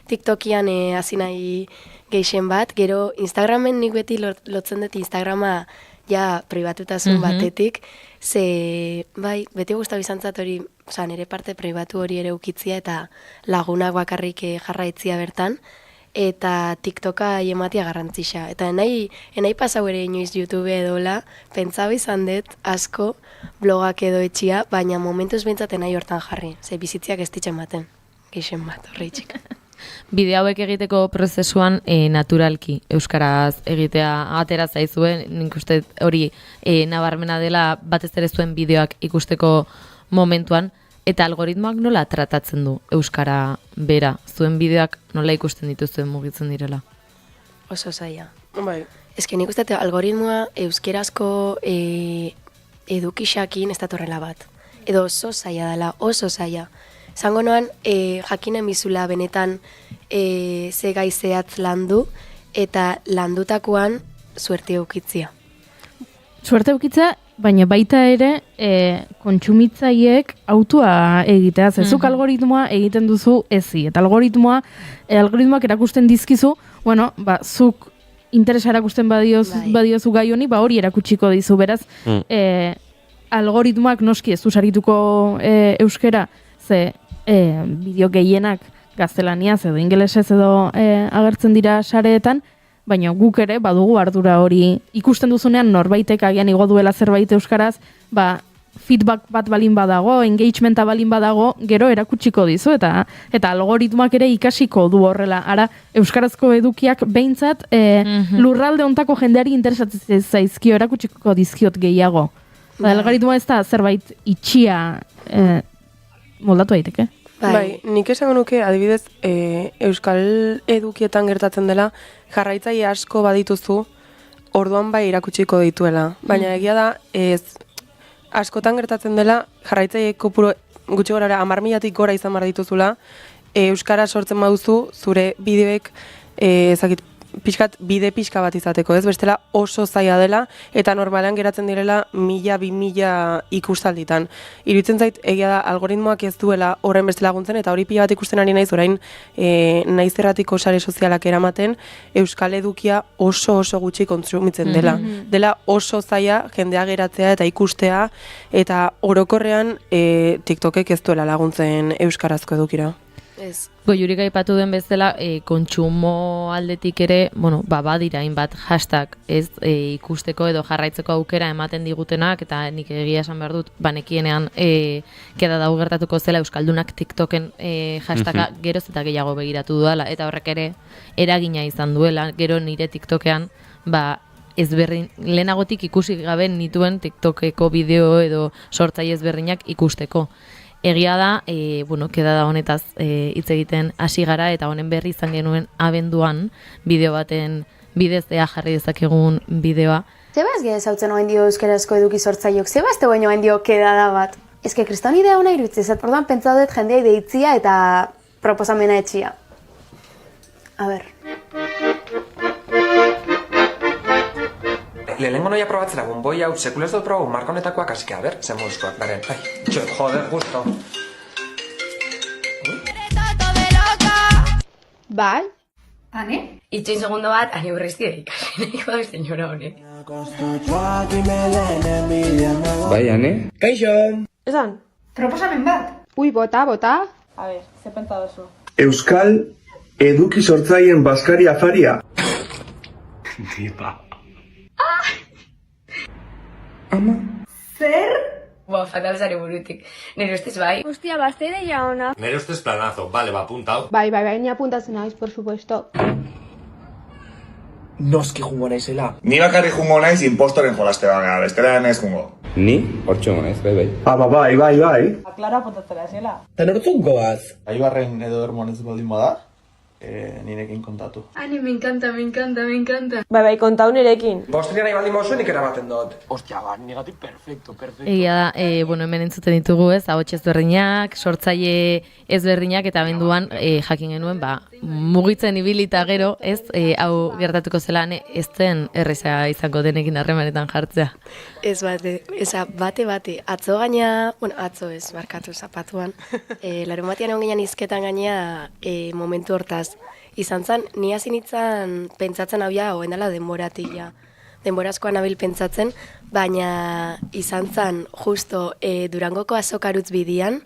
TikTokian hasi nahi geixen bat, gero Instagramen nik beti lotzen dut Instagrama ja pribatutasun batetik, ze beti guztau izan zat hori, nire parte pribatu hori ere ukitzia eta lagunak bakarrik jarraitzia bertan, eta TikToka ematia garrantzisa. Eta enai pasau ere inoiz YouTube edola, pentsaba izan dut asko blogak edo etxia, baina momentuz bentsaten nahi hortan jarri, ze bizitziak ez ditzen baten, geixen bat, horre itxik. Bideo hauek egiteko prozesuan naturalki euskaraz egitea atera zaizuen, nik uste hori nabarmena dela batez ere zuen bideoak ikusteko momentuan, eta algoritmoak nola tratatzen du euskara bera, zuen bideoak nola ikusten dituzuen mugitzen direla? Oso zaila. Ez nik uste algoritmoa euskerazko edukixakin ez datorrela bat. Edo oso zaila dela, oso zaila. Zango noan, jakinen bizula benetan ze gaizeatz landu, eta landutakoan suerte eukitzia. Suerte eukitzea, baina baita ere kontsumitzaileek autua egitea. Zezuk algoritmoa egiten duzu ezi. Eta algoritmoak erakusten dizkizu, zuk interesa erakusten badiozu gai honi, hori erakutsiko dizu. Beraz, algoritmoak noski ez du sarituko euskera, ze bideo gehienak gaztelaniaz edo ingelesez edo agertzen dira sareetan, baina guk ere badugu ardura hori ikusten duzunean norbaitek agian igo duela zerbait euskaraz, feedback bat balin badago, engagementa balin badago, gero erakutsiko dizu eta algoritmoak ere ikasiko du horrela. Ara, euskarazko edukiak behintzat lurralde ontako jendeari interesatzen zaizkio erakutsiko dizkiot gehiago. Algoritmoa ez da zerbait itxia moldatu daiteke. Nik esango nuke, adibidez, Euskal Edukietan gertatzen dela, jarraitzaile asko badituzu, orduan irakutsiko dituela. Baina egia da, askotan gertatzen dela, jarraitzaile kopuru gutxi gorara 10.000-tik gora izan behar dituzula, euskara sortzen baduzu, zure bideoek, bide pixka bat izateko, ez? Bestela oso zaila dela, eta normalean geratzen direla 1000-2000 ikustalditan. Iruditzen zait, egia da, algoritmoak ez duela horren beste laguntzen, eta hori pila bat ikusten ari naiz, orain naiz erratiko sare sozialak eramaten, Euskal Edukia oso gutxi kontsumitzen dela. Dela oso zaila jendea geratzea eta ikustea, eta orokorrean TikTokek ez duela laguntzen euskarazko edukira. Ez. Goiurik aipatu den bezala, kontsumo aldetik ere, badira hainbat hashtag, ez ikusteko edo jarraitzeko aukera ematen digutenak, eta nik egia esan behar dut, banekienean keda dau gertatuko zela Euskaldunak TikToken hashtaga geroz eta gehiago begiratu duela, eta horrek ere eragina izan duela, gero nire TikTokean, lehenagotik ikusi gabe nituen TikTokeko bideo edo sortzaile ezberdinak ikusteko. Egia da, keda da honetaz hitz egiten hasi gara eta honen berri izan genuen abenduan bideo baten bidez jarri dezakegun bideoa. Zebaz gez hautzen oain dio euskarazko eduki sortzaileok, zebaz te baino oain dio kedada bat. Eske kriston idea hona irutzi, orduan pentsatu dut jendea deitzia eta proposamena etxia. A ber. Lehenengo noia probatzera boi hau sekulez dut probagu marka honetakoak asike, a ber, zen moduzkoak, baren. Joder, gusto. Bai? Ane? Itxoin segundo bat, ani urrezti dedikasi, nahiko da senyora honek. Bai, Ane? Kaixo! Esan? Proposamen bat. Ui, bota. A ver, ze pentsa duzu. Euskal eduki sortzaileen Baskari afaria. Tipa. Ama? Zer? Fatal zari burutik. Nire ustez bai? Hostia, bastera ya ona. Nire ustez planazo, vale, apuntau. Bai, ni apuntatzen naiz, por supuesto. Noski jungo naizela. Ni bakarri jungo naiz impostoren jolaste baina, bestera naiz jungo. Ni? Hortxo naiz, bai. Bai. Aklara apuntatzera esela. Eta nortzun goaz? Aibarren edo hermonez baldin bada, nirekin kontatu. Ani, me encanta. Bai, kontau nirekin. Bostria nahi baldin mausuen nik erabaten dut. Ostia, negatik perfecto. Egia da, hemen entzuten ditugu ez, ahots ezberdinak, sortzaile ezberdinak, eta abenduan jakin genuen, mugitzen ibilita gero, ez, hau gertatuko zelan, ez den erreza izango denekin harremanetan jartzea. Ez bate, atzo gaina, atzo ez, barkatu zapatuan, larumatian egon ginen izketan gaina momentu hortaz. Izan zen, ni hasi nintzen pentsatzen hau ja, hoen dela denboratik denborazkoan nabil pentsatzen, baina izan zen, justo Durangoko azokarutz bidian,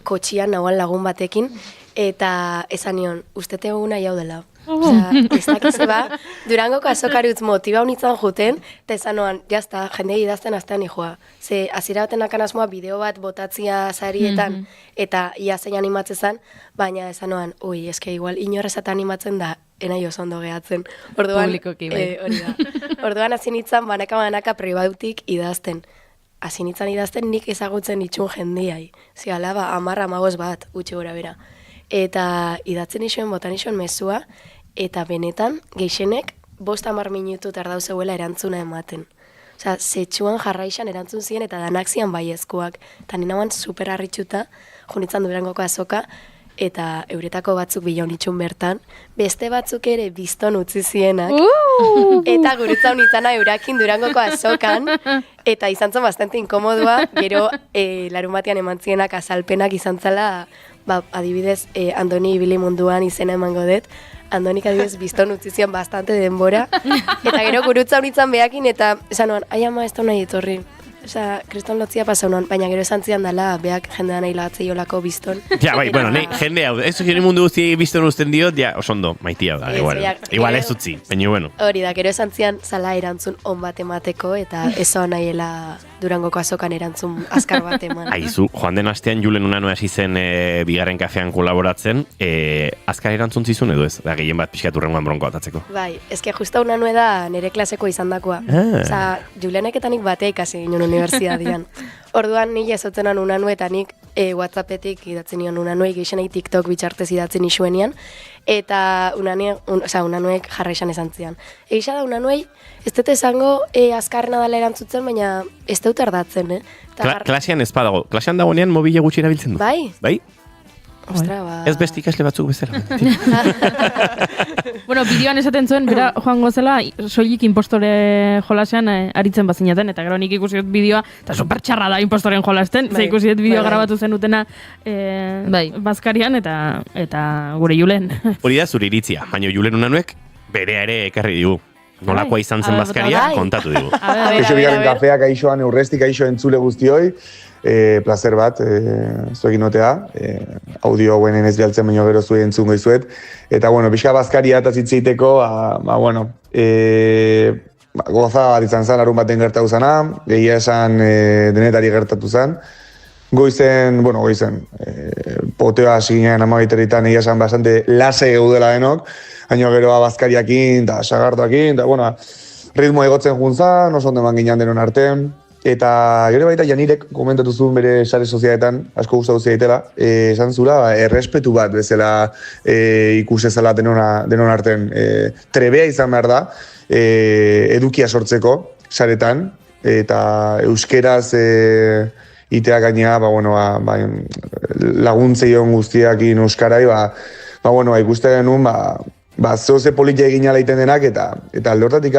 kotxian nagoan lagun batekin, eta esan nion, ustete eguna jau dela. Ez dakize Durangoko azokarutz motiba honitzen juten, eta esan noan, jazta, jendei idazten aztean nioa. Ze, azira baten akan asmoa bideo bat botatzia zarietan, eta ia zein animatzen zen, baina esan noan, eske igual inorrezat animatzen da, enai oso ondo gehatzen. Publikoki, bai. Orduan hasi nintzen banaka pribautik idazten. Hasi nintzen idazten nik ezagutzen itxun jendiai. Ziala, 10-15 bat, utxe gora bera. Eta idatzen isuen, botan isuen mezua, eta benetan, geixenek, 5-10 minutu tardau zeuela erantzuna ematen. Osea, zetsuan jarraixan erantzun ziren eta danak zian baiezkoak. Eta ninagoan super harritxuta, junitzen Durangoko azoka, eta euretako batzuk bilaunitxun bertan, beste batzuk ere bizton utzi zienak, eta gurutza honitzana eurakin Durangoko azokan, eta izan zen bastante inkomodua, gero larun batean eman zienak azalpenak izan zela, adibidez, Andoni ibili munduan izena emango dut, Andonik adibidez bizton utzi zian bastante denbora, eta gero gurutza honitzan behakin, eta esan noan, ai ama ez da nahi etorri. Osea, kriston lotzia pasa honan, baina gero esan zian dela, beak jendean nahi latzei olako bizton. Ja, bai, jende hau, ez gire mundu guzti bizton usten diot, ja, osondo, maitia da, igual ez utzi, baina bueno. Hori da, gero esan zian, zala erantzun on bat emateko, eta ez nahiela Durangoko azokan erantzun azkar bat eman. Aizu, joan den astean Julen Unanue hasi zen bigarren kafean kolaboratzen, azkar erantzun zizun edo ez, da gehien bat pixkat urrengoan bronko atatzeko. Bai, eske justa Unanue da nire klaseko izan dakoa. Osa, Julenek eta nik batea ikasi ginen unibertsitatean. Orduan nile ezotzenan Unanue eta nik WhatsAppetik idatzen nion Unanuei geixenei TikTok bitxartez idatzen isuenian, eta Unanuek jarraixan esan zian. Egixa da Unanuei, ez dut esango azkarrena dela erantzutzen, baina ez dut ardatzen, Klasean ez badago, klasean dagoenean mobile gutxi erabiltzen du. Bai? Bai? Ostra, ba... Ez beste ikasle batzuk bezala. Bueno, bideoan esaten zuen, bera joango zela, soilik impostore jolasean aritzen bazinaten, eta gero nik ikusi dut bideoa, eta super txarra da impostoren jolasten, ze ikusi dut bideo grabatu zen utena Baskarian, eta gure Julen. Hori da zure iritzia, baina Julen Unanuek bere ere ekarri digu. Nolakoa izan zen bazkaria, kontatu digu. Kaixo Bigarren Kafea, kaixoan eurrestik, kaixo entzule guztioi. Placer bat, zuekin notea. Audio hauen ez bialtzen baino gero zuen entzungo izuet. Eta, bueno, pixka bazkaria eta zitzeiteko, goza bat izan zen, larun baten gertatu zana, egia esan denetari gertatu zen. Goizen, poteo hasi ginen amabiterritan egia esan bastante lase gaudela denok, baina gero bazkariakin eta sagardoakin, eta, ritmo egotzen juntzan, oso ondo eman ginen denon artean. Eta gero baita Janirek komentatu zuen bere sare sozialetan, asko gustatu zidaitela, esan zula, errespetu bat bezala ikusezala denon artean. Trebea izan behar da, edukia sortzeko saretan, eta euskeraz itea gainea, laguntzeion guztiakin euskarai, ikusten genuen, zoze politia egin ala iten denak, eta aldortatik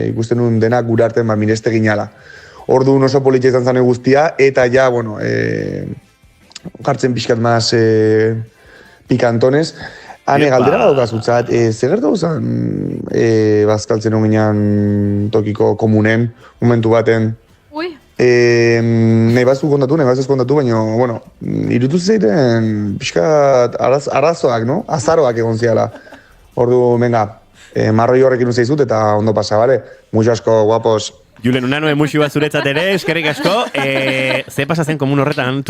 ikusten nuen denak gure artean mireste egin ala. Orduan oso politia izan zane guztia, eta ja, jartzen pixkat maz pikantonez. Hane, galdera daukazutzat, ze gertu zen bazkaltzen onginan tokiko komunen, momentu baten? Nahi batzuk kontatu, baina, irutu zeiten pixkat arazoak, no? Azaroak egon ziala. Ordu, venga, marroi horrekin uzaizut eta ondo pasa, bale? Mucho asko, guapos. Julen, unanue muxu bat zuretzat ere, eskerrik asko. Ze pasatzen komun horretan,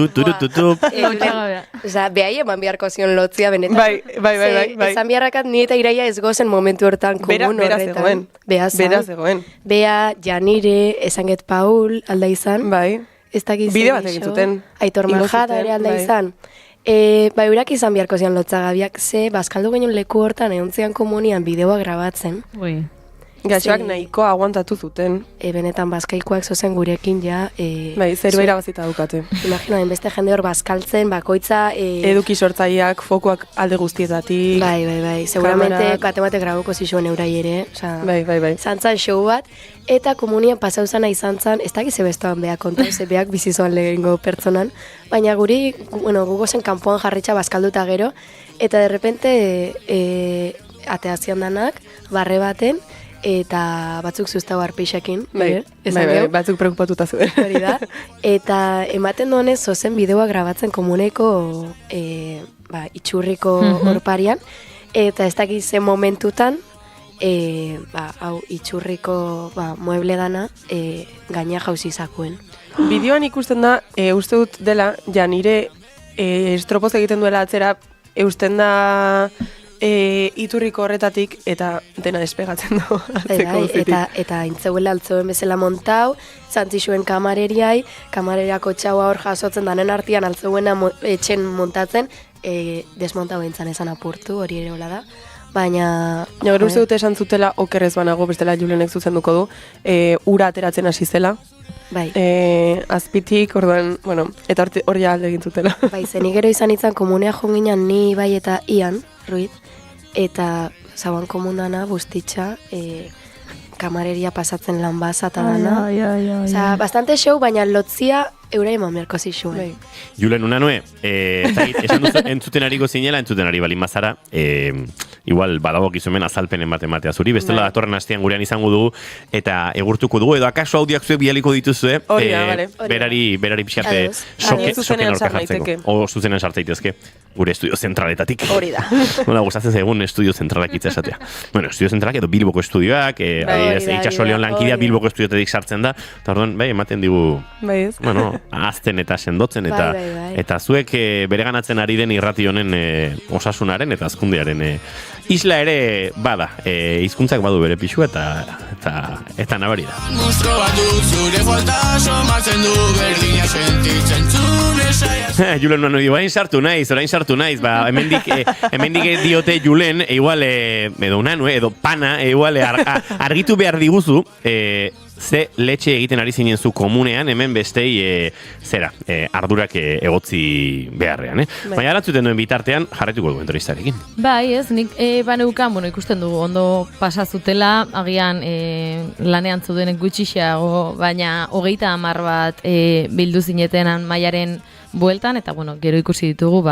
Behai eman beharko zion lotzia benetan. Bai. Esan beharrakat ni eta Iraia ez gozen momentu hortan komun horretan. Bera zegoen. Bea, Janire, esanget Paul, alda izan. Bai. Bide bat egin zuten. Aitor Marjada ere alda izan. Urak izan beharko zian lotzagabiak, ze bazkaldu ginen leku hortan egon zian komunian bideoa grabatzen. Gaxoak nahiko aguantatu zuten. Benetan bazkaikoak zozen gurekin ja. Zeru irabazita dukate. Imagina, beste jende hor bazkaltzen, bakoitza... Eduki sortzaileak, fokuak alde guztietatik. Bai. Seguramente bate grabuko zizuen eurai ere. Bai. Zantzan show bat, eta komunian pasauzana izan zan, ez dakize bestoan beha konta, ze beak bizizoan lehengo pertsonan, baina guri, gugozen kanpoan jarretxa bazkalduta gero, eta derrepente ateazian danak, barre baten, eta batzuk zuztau arpeixekin. Bai, batzuk preokupatuta zuen. Hori da. Eta ematen duenez, zozen bideoa grabatzen komuneko itxurriko horparian, eta ez dakize momentutan, hau itxurriko mueble dana gaina jauzi zakuen. Bideoan ikusten da, uste dut dela, Janire estropoz egiten duela atzera, eusten da iturriko horretatik eta dena despegatzen du atzeko uzitik. Eta intzeuela altzeuen bezala montau, zantzixuen kamareriako txaua hor jasotzen danen artian altzeuena etxen montatzen, desmontau entzan esan apurtu, hori ere hola da. Baina... Gero uste dute esan zutela, okerrez banago, bestela Julenek zuzenduko du, ura ateratzen hasi zela. Bai. Azpitik, orduan, eta hori alde egin zutela. Bai, zen gero izan komunea jonginan ni bai eta Ian, Ruiz, eta zauan komunana, bustitxa, kamareria pasatzen lan bazata dana. Osa, bastante show, baina lotzia eura eman beharko zizuen. Julen, unanue, esan duzu entzuten ariko zinela, entzuten ari balin bazara, igual badagok izumen azalpenen bat ematea zuri, bestela datorren hastean gurean izango dugu, eta egurtuko dugu, edo akaso audioak zuek bialiko dituzue, berari pixarte soken aurka jartzeko. O zuzenen sartzaitezke, gure estudio zentraletatik. Hori da. Nola, gustatzen zaigun estudio zentralak itza esatea. Bueno, estudio zentralak edo Bilboko estudioak, itxasoleon lankidea Bilboko estudiotetik sartzen da, eta orduan, ematen digu, azten eta sendotzen, eta zuek bereganatzen ari den irrati honen osasunaren eta azkundearen isla ere bada, hizkuntzak badu bere pixua eta nabari da. Julen nuen dio, orain sartu naiz, hemendik diote Julen, igual, edo unanu, edo pana, igual, argitu behar diguzu, ze letxe egiten ari zinen zu komunean, hemen bestei ardurak egotzi beharrean, Baina aratzuten duen bitartean, jarretuko duen entrevistarekin. Bai, ez, nik baneukan, ikusten dugu, ondo pasazutela, agian lanean zudenek gutxixeago, baina 30 bat bildu zinetenan Maiaren bueltan, eta gero ikusi ditugu,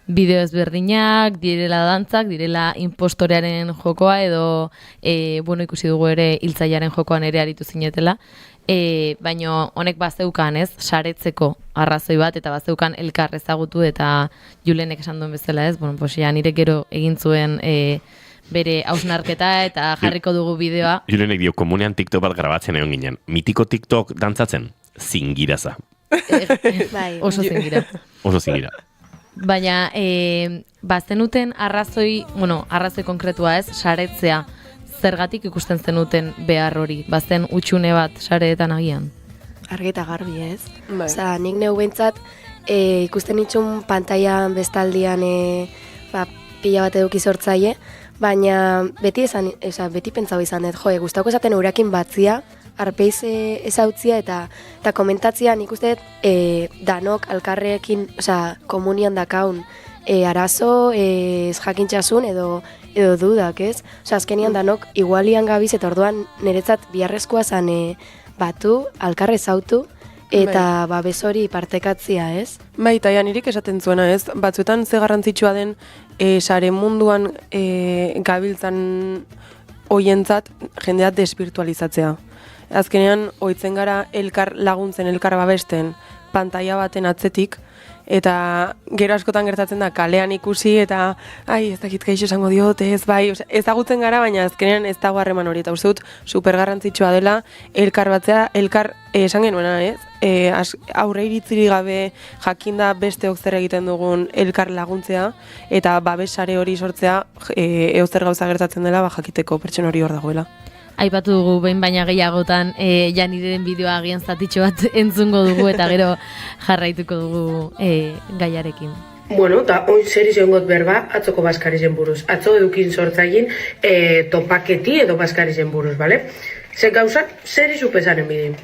bideo ezberdinak, direla dantzak, direla impostorearen jokoa edo, ikusi dugu ere hiltzailearen jokoan ere aritu zinetela. Baino honek bazeukan, ez, saretzeko arrazoi bat, eta bazeukan elkar ezagutu, eta Julenek esan duen bezala, ez, nire gero egin zuen bere hausnarketa eta jarriko dugu bideoa. Julenek dio, komunean TikTok bat grabatzen egon ginen. Mitiko TikTok dantzatzen? Zingiraza. Oso zingira. Oso zingira. Baina, bazenuten arrazoi konkretua, ez, saretzea, zergatik ikusten zenuten behar hori? Bazen utxune bat sareetan agian? Argita garbi, ez? Osa, nik neu behintzat ikusten itxun pantailan bestaldian pila bat eduki sortzaile, baina beti pentsau izan dut, gustauko esaten eurakin batzia, arpeiz ezautzia eta komentatzia nik uste danok alkarrekin, komunian dakaun arazo, ez jakintxasun edo dudak, ez? Azkenian danok igualian gabiz eta orduan niretzat biharrezkoa zan batu, alkarre zautu, eta babes hori partekatzia, ez? Bai, eta nirik esaten zuena, ez? Batzuetan ze garrantzitsua den sare munduan gabiltzan hoientzat jendea desvirtualizatzea. Azkenean, ohitzen gara elkar laguntzen, elkar babesten, pantaila baten atzetik, eta gero askotan gertatzen da kalean ikusi eta ez dakit gaixo esango diote, ezagutzen gara, baina azkenean ez dago harreman hori, eta uste dut super garrantzitsua dela elkar batzea, esan genuena, ez? Aurre iritziri gabe jakinda besteok zer egiten dugun elkar laguntzea eta babesare hori sortzea eozer gauza gertatzen dela jakiteko pertsona hori hor dagoela. Aipatu dugu behin baina gehiagotan Janireren bideoa agian zatitxo bat entzungo dugu eta gero jarraituko dugu gaiarekin. Bueno, eta oin zer izan got berba atzoko baskarizen buruz. Atzo edukin sortzaien topaketi edo baskarizen buruz, bale? Zer gauzak zer izu pesaren bidin.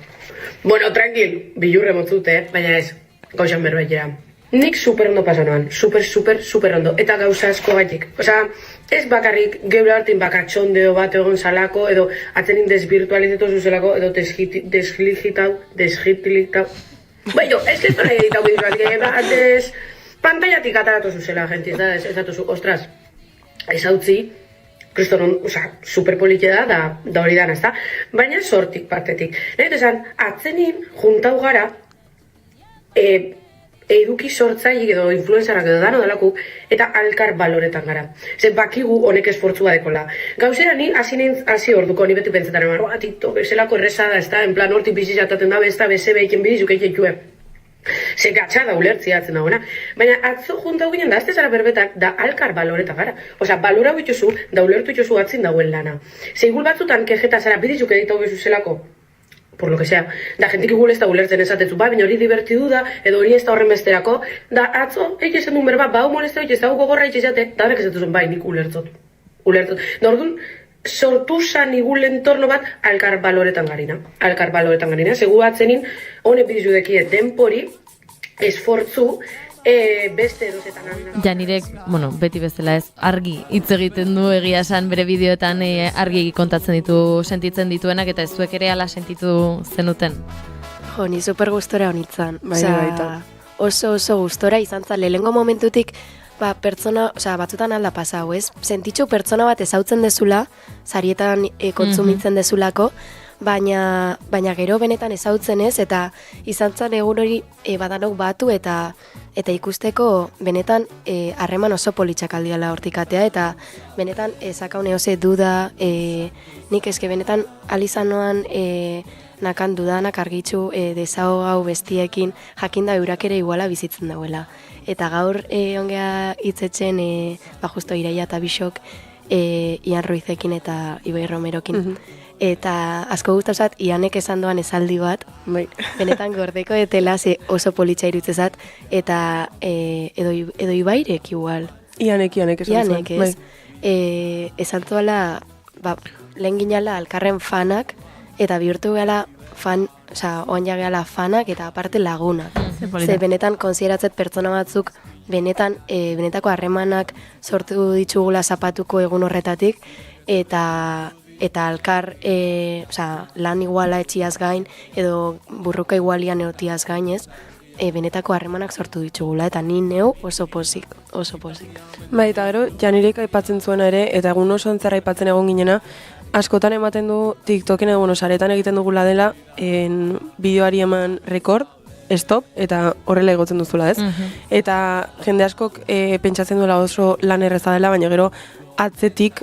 Bueno, tranquil, bilurre motzute, baina ez, gauzan berbaitera. Nik super ondo paso noan, super ondo, eta gauza asko gaitik. Osa, ez bakarrik geure hartin bakatxondeo bat egon salako, edo atzenin desvirtualizetu zuzelako, edo desgitau. Baina, ez que esto nahi editau bidizuatik, antes pantailatik ataratu zuzela, gente, ez datu zu, ostras, ez hautzi, kristonon, osa, superpolite da hori dana, ez da? Baina sortik partetik. Nahi esan, atzenin juntau gara, eduki sortzailik edo influenzarak edo dano dalako, eta alkar baloretan gara. Zer bakigu honek esfortzua dekola. Gauzera ni hasi orduko, ni beti pentsetan eman, TikTok, eselako errezada, ez da, en plan hortik bizizataten dabe, ez da, beze behiken bizizuk eitxue. Ze gatsa da ulertzia atzen dagoena. Baina atzo juntau ginen da, azte zara berbetak, da alkar baloretan gara. Osa, balora huituzu, da ulertu itxuzu atzin dauen lana. Zeigul batzutan kejeta zara bidizuk editau bezu zelako, por lo que sea, da jentik igul ez da ulertzen esatetzu, baina hori divertidu da, edo hori ez da horren besterako, da atzo, esan duen berba, bau moleste hori ez da gogorra itxezate, da horrek esatuzun, bai, nik ulertzot. Da orduan, sortu zan igul entorno bat alkar baloretan garina. Segu batzenin, honek bidizu dekie denpori, esfortzu, beste edozetan Janirek, beti bezala ez, argi hitz egiten du egia esan bere bideoetan argi kontatzen ditu, sentitzen dituenak, eta ez zuek ere ala sentitu zenuten. Jo, ni super gustora honitzen. Oso gustora izan zan, lehengo momentutik, pertsona, batzutan alda pasau, ez? Sentitxu pertsona bat ezautzen dezula, sarietan kontsumitzen dezulako, baina gero benetan ezautzen ez, eta izan zan egun hori badanok batu eta ikusteko benetan harreman oso politxak aldiala hortikatea, eta benetan zakaune oze duda, nik eske benetan alizanoan nakan dudanak argitxu desago gau bestiekin, jakinda eurak ere iguala bizitzen dauela. Eta gaur ongea hitzetzen justo Iraia eta Bixok Ian Ruizekin eta Ibai Romerokin. Eta asko guztauzat, Ianek esan doan esaldi bat, benetan gordeko etela ze oso politxa irutzezat, eta edo Ibairek igual. Ianek esan zuen. Ianek ez. Esan zuela, lehen ginala alkarren fanak, eta bihurtu gala oan jageala fanak, eta aparte lagunak. Ze benetan konsideratzet pertsona batzuk, benetako harremanak sortu ditugula zapatuko egun horretatik, eta alkar lan iguala etxiaz gain, edo burruka igualian eotiaz gain, ez? benetako harremanak sortu ditugula, eta ni neu oso pozik. Bai, eta gero, Janirek aipatzen zuena ere, eta egun oso antzera aipatzen egon ginena, askotan ematen du TikToken edo saretan egiten dugula dela, bideoari eman rekord, stop, eta horrela egotzen duzula, ez? Eta jende askok pentsatzen duela oso lan erreza dela, baina gero atzetik,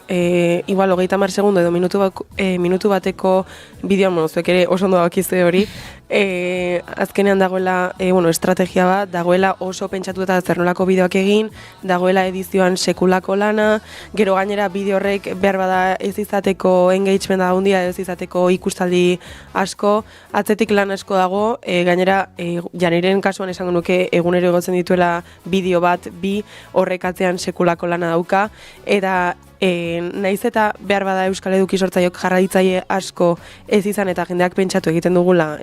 igual 30 segundo edo minutu bateko bideoan, zuek ere oso ondo bakizue hori, azkenean dagoela estrategia bat, dagoela oso pentsatu eta zernolako bideoak egin, dagoela edizioan sekulako lana, gero gainera bideo horrek behar bada ez izateko engagement da handia, ez izateko ikustaldi asko, atzetik lan asko dago, gainera Janiren kasuan esango nuke egunero egotzen dituela bideo bat, bi horrek atzean sekulako lana dauka, eta naiz eta behar bada Euskal Eduki sortzaileok jarraitzaile asko ez izan eta jendeak pentsatu egiten dugula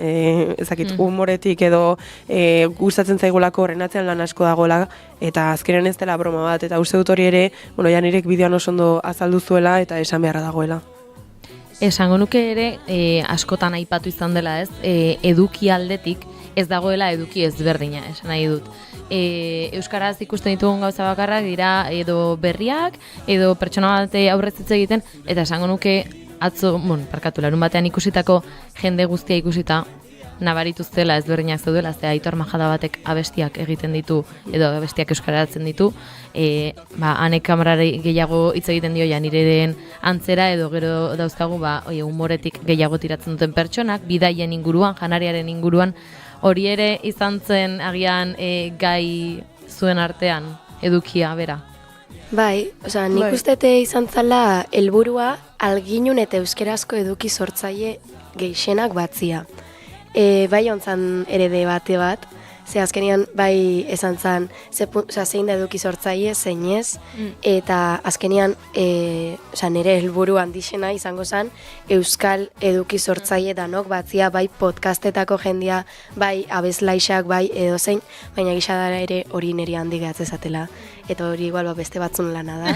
humoretik edo gustatzen zaigulako horren atzean lan asko dagoela eta azkenen ez dela broma bat eta uste dut hori ere, Janirek bideoan oso ondo azaldu zuela eta esan beharra dagoela. Esango nuke ere askotan aipatu izan dela, ez? Eduki aldetik ez dagoela eduki ezberdina, esan nahi dut. Euskaraz ikusten ditugun gauza bakarrak dira edo berriak, edo pertsona bat aurrez hitz egiten, eta esango nuke atzo, larun batean ikusitako jende guztia ikusita, nabarituz zela ezberdinak zeudela, ze Aitor Majada batek abestiak egiten ditu, edo abestiak euskaratzen ditu, hanek kamerari gehiago hitz egiten dio Janireren antzera, edo gero dauzkagu, humoretik gehiago tiratzen duten pertsonak, bidaien inguruan, janariaren inguruan, hori ere izan zen agian gai zuen artean edukia, bera? Bai, nik ustete izan zala helburua alginun eta euskerazko eduki sortzaile gehienak batzia. Bai ontzan ere debate bat, ze azkenean bai esan zan zein da eduki sortzaile, zein ez, eta azkenean nire helburu handixena izango zen euskal eduki sortzaile danok batzia, bai podcastetako jendia, bai abeslaixak, bai edozein, baina gixadara ere hori niri handi gehatzezatela. Eta hori igual beste batzun lana da.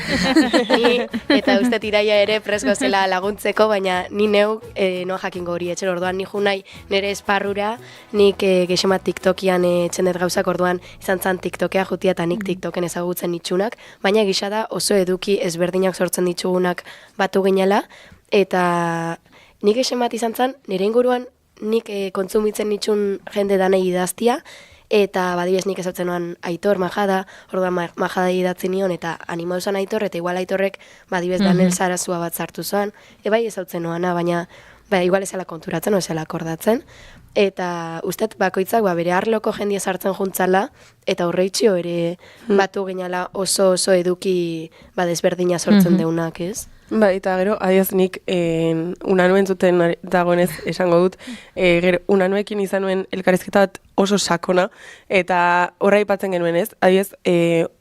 Eta uste tiraia ere presko zela laguntzeko, baina ni neu no jakingo hori etxer, orduan ni junai nire esparrura, nik gexemat TikTokian txendet gauzak, orduan izan zan TikTokea jutia eta nik TikToken ezagutzen itxunak, baina gisa da oso eduki ezberdinak sortzen ditugunak batu ginela, eta nik gexemat izan zan nire inguruan nik kontsumitzen itxun jende danei idaztia, eta badibez nik ezautzen noan Aitor Majada, orduan Majada idatzi nion, eta animau zan Aitor, eta igual Aitorrek badibez Daniel Sarazua bat zartu zan, bai ezautzen noana, baina igual ezela konturatzen, ezela akordatzen, eta ustet bakoitzak bere arloko jendia sartzen juntzala, eta horreitxio ere batu ginala oso eduki desberdina sortzen deunak, ez? Ba, eta gero, adiaz nik unanuen zuten dagoenez esango dut, gero unanuekin izan nuen elkarrizketa bat oso sakona, eta horra ipatzen genuen ez, adiaz,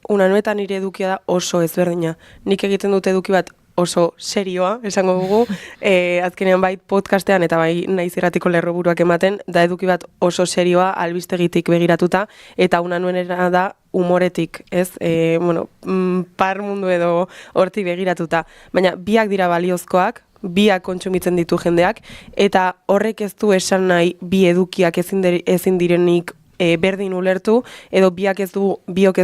unanuetan nire edukia da oso ezberdina. Nik egiten dute eduki bat oso serioa, esango dugu, azkenean bai podcastean eta bai naiz irratiko lerroburuak ematen, da eduki bat oso serioa albistegitik begiratuta, eta unanuenera da humoretik, ez? Par mundu edo hortik begiratuta. Baina biak dira baliozkoak, biak kontsumitzen ditu jendeak, eta horrek ez du esan nahi bi edukiak ezin direnik berdin ulertu, edo biok ez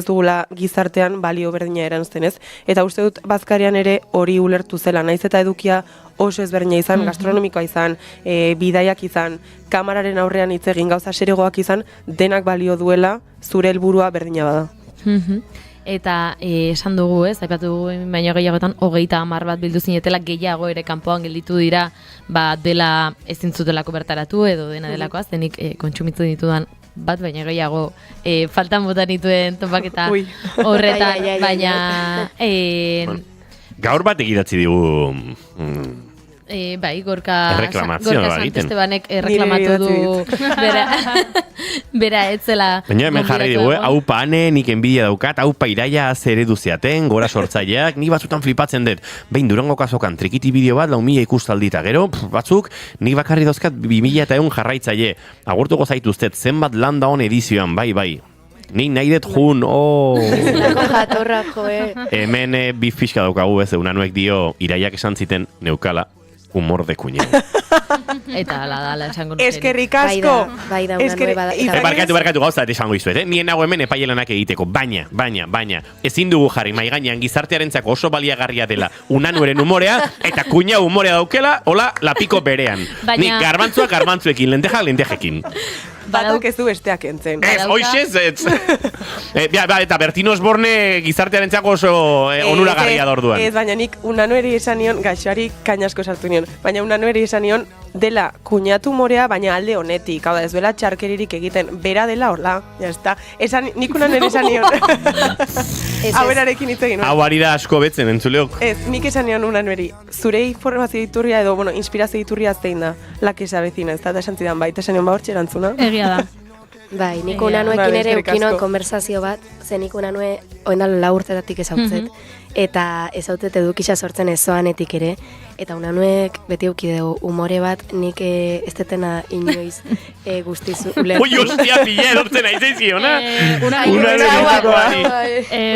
dugula gizartean balio berdina eranzten, ez? Eta uste dut bazkarian ere hori ulertu zela, naiz eta edukia oso ezberdina izan, gastronomikoa izan, bidaiak izan, kamararen aurrean hitz egin gauza seregoak izan, denak balio duela zure helburua berdina bada. Eta esan dugu, ez, aipatu dugu baino gehiagotan 30 bat bildu zinetela, gehiago ere kanpoan gelditu dira, dela ezin zutelako bertaratu edo dena delakoaz, denik kontsumitzen ditudan bat, baina gehiago faltan botan dituen topaketa horretan, baina... Gaur bat egidatzi digu... Bai, Gorka Santistebanek reklamatu du bera etzela. Baina hemen jarri dugu, hau pane, nik enbidia daukat, hau pairaia zer eduziaten, gora sortzaileak, ni batzutan flipatzen dut. Behin Durango kazokan trikiti bideo bat, 4.000 ikustaldita, gero, batzuk, nik bakarri dozkat 2.000 jarraitzaile. Agurtuko zaituztet, zenbat landa hon edizioan, bai. Ni nahi dut jun, Hemen bif pixka daukagu ez, unanuek dio, iraiak esan ziten neukala, humor de cuñau. Eta ala esango nuke. Eskerrik asko. Bai da, una nueva da. Barkatu gauza eta esango izuet, Nien nago hemen epailelanak egiteko, baina, ezin dugu jarri mai gainean gizartearentzako oso baliagarria dela Unanueren umorea, eta kuñau umorea daukela, hola, lapiko berean. Nik garbantzuekin, lentejekin. Batak ez du besteak entzen. Ez, hoixez, ez. Eta Bertino Osborne gizartearentzako oso onuragarria da orduan. Ez, baina nik Unanueri esan nion, gaixoari kainasko sartu nion, baina Unanueri esan nion, dela kuñatu morea, baina alde honetik, hau da, ez bela txarkeririk egiten, bera dela hola, jazta. Nik Unanueri esan nion. Hau erarekin hitz egin. Hau ari da asko betzen, entzuleok. Ez, nik esan nion Unanueri, zure informazio iturria edo, inspirazio iturria zein da, lakesa bezina, ez da esan zidan, baita esan nion hortxe erantzuna. Egia da. Bai, nik Unanuekin ere ukinoan konversazio bat, ze nik Unanue oendal 4 urtetatik ezautzet, eta ezautzet edukisa sortzen ezoanetik ere, eta Unanuek beti eukideu umore bat, nik ez detena inoiz guztizu ulertu. Ui, hostia, pila erortzen aizaizkiona.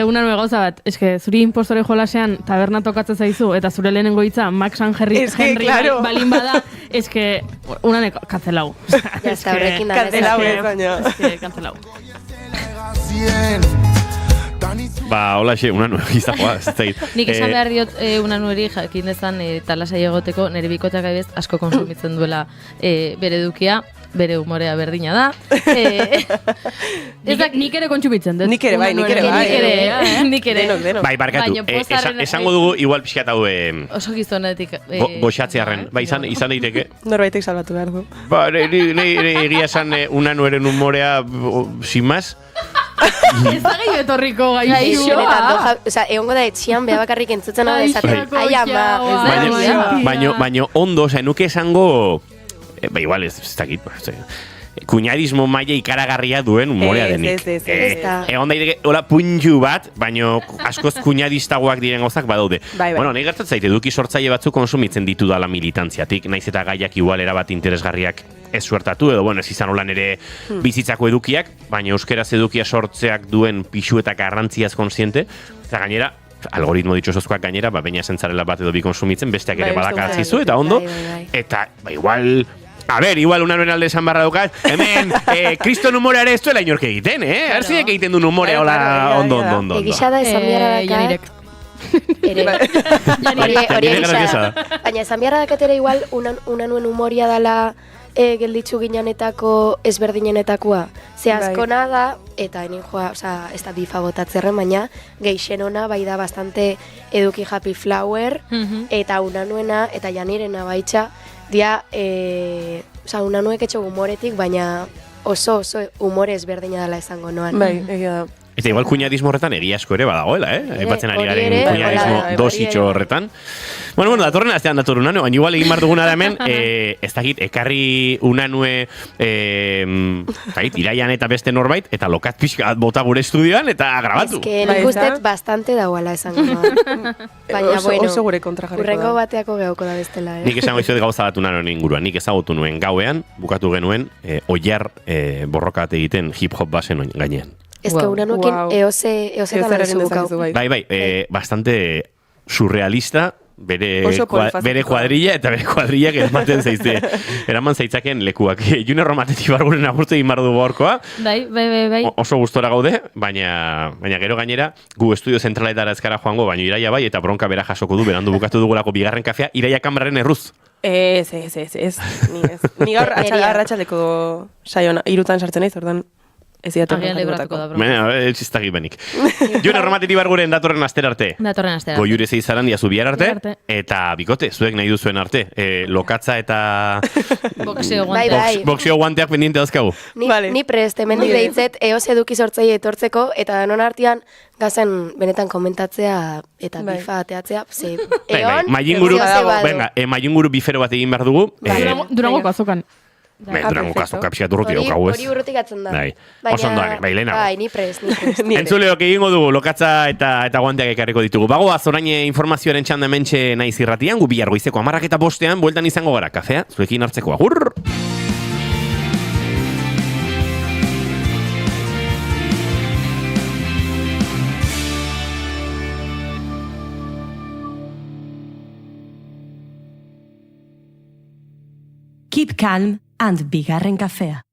Unanue gauza bat, eske zuri impostore jolasean taberna tokatzen zaizu, eta zure lehenengo hitza Max Henry balin bada, eske Unane kanzelau. Ya está, horrekin da. Kanzelau ez, baina. Kanzelau. Hola xe, Unanue gizakoa, ez zait. Nik esan behar diot Unanueri jakin dezan talasai egoteko nire bikoteak abez asko konsumitzen duela bere edukia, bere umorea berdina da. Nik ere kontsumitzen dut. Nik ere bai. Bai, barkatu. Esango dugu igual pixkat hau oso gizonetik goxatzearen. Bai, izan daiteke. Norbaitek salbatu behar du. Ba, nire egia esan Unanueren umorea sin más. Ez da gehiago etorriko gaixoa. Osa, egongo da etxian beha bakarrik entzutzen hau dezaten. Ai, ama. Baina ondo, osa, nuke esango... igual ez dakit, kuñadismo maila ikaragarria duen umorea denik. Egon daiteke, hola puntxu bat, baina askoz kuñadistagoak diren gauzak badaude. Bueno, nahi gertatzen zait, eduki sortzaile batzuk konsumitzen ditu dala militantziatik, naiz eta gaiak igual erabat interesgarriak ez suertatu, edo ez izan holan ere bizitzako edukiak, baina euskeraz edukia sortzeak duen pixu eta garrantziaz konsiente, eta gainera, algoritmo ditxosozkoak gainera, baina esentzarela bat edo bi konsumitzen, besteak ere badakatzizu, eta ondo, eta igual Unanuen alde esan barra dukat, hemen, kriston humorea ere ez duela inork egiten, Arzinek egiten duen humorea, hola, ondo. Egisa da esan biharra dakat. Hori egisa. Baina esan biharra dakat ere igual, Unanuen humoria dala gelditzu ginanetako ezberdinenetakoa. Ze askona da, eta henin joa, ez da bifa botatzerren, baina geixen ona bai da bastante eduki happy flower, eta Unanuena, eta Janirena baitxa, dia, Unanuek etxo humoretik, baina oso humore ezberdina dela esango noan. Bai, egia da. Eta igual kuñadismo horretan egia asko ere badagoela, Aipatzen ari garen kuñadismo dositxo horretan. Bueno, datorren astean dator Unanue, baina igual egin bar duguna da hemen, ez dakit, ekarri Unanue, iraian eta beste norbait, eta lokat pixka bota gure estudioan, eta grabatu. Ez que nik ustet bastante dagoela esango noan. Baina, bueno, oso gure kontra jarriko da. Urrengo bateako gehoko da bestela, Nik esango izuet gauza bat Unanuen inguruan. Nik ezagutu nuen gauean, bukatu genuen, oiar borroka bat egiten hip-hop basen gainean. Ez que Unanuekin eosetan alzugukau. Bai, bastante surrealista, bere kuadrilla eta bere kuadrillak eraman zaitzaken lekuak. June Romatetik barguren agurtu egin bardu gorkoa. Bai. Oso gustora gaude, baina gero gainera, gu estudio zentraletara ezkara joango, baina Iraia bai, eta bronka bera jasoko du, berandu bukatu dugulako bigarren kafea, Iraia kameraren erruz. Ez. Ni gaur arratsaleko saiona, 3 sartzen naiz, ordan. Ez agian libratuko da, broma. Ez iztagi benik. Jone Romateti barguren datorren astera arte. Goiure zeizaran diazu bihar arte. Eta bikote, zuek nahi duzuen arte. Lokatza eta... Boxeo guanteak pendiente dauzkagu. Ni prest, hemendik deitzet, eos eduki sortzaile etortzeko, eta danon artean gazen benetan komentatzea eta bifa ateatzea. Mailinguru bifero bat egin behar dugu. Durangoko azokan. Durango kazuka pixat urruti daukagu ez. Hori urrutik atzen da. Oso ondoan, lehenago. Bai, ni prest. Entzuleok egingo dugu, lokatza eta guanteak ekarriko ditugu. Bagoaz, orain informazioaren txanda mentxe naiz irratian, gu bihar goizeko 10:05 bueltan izango gara, kafea, zuekin hartzeko agur! Keep calm and bigarren kafea.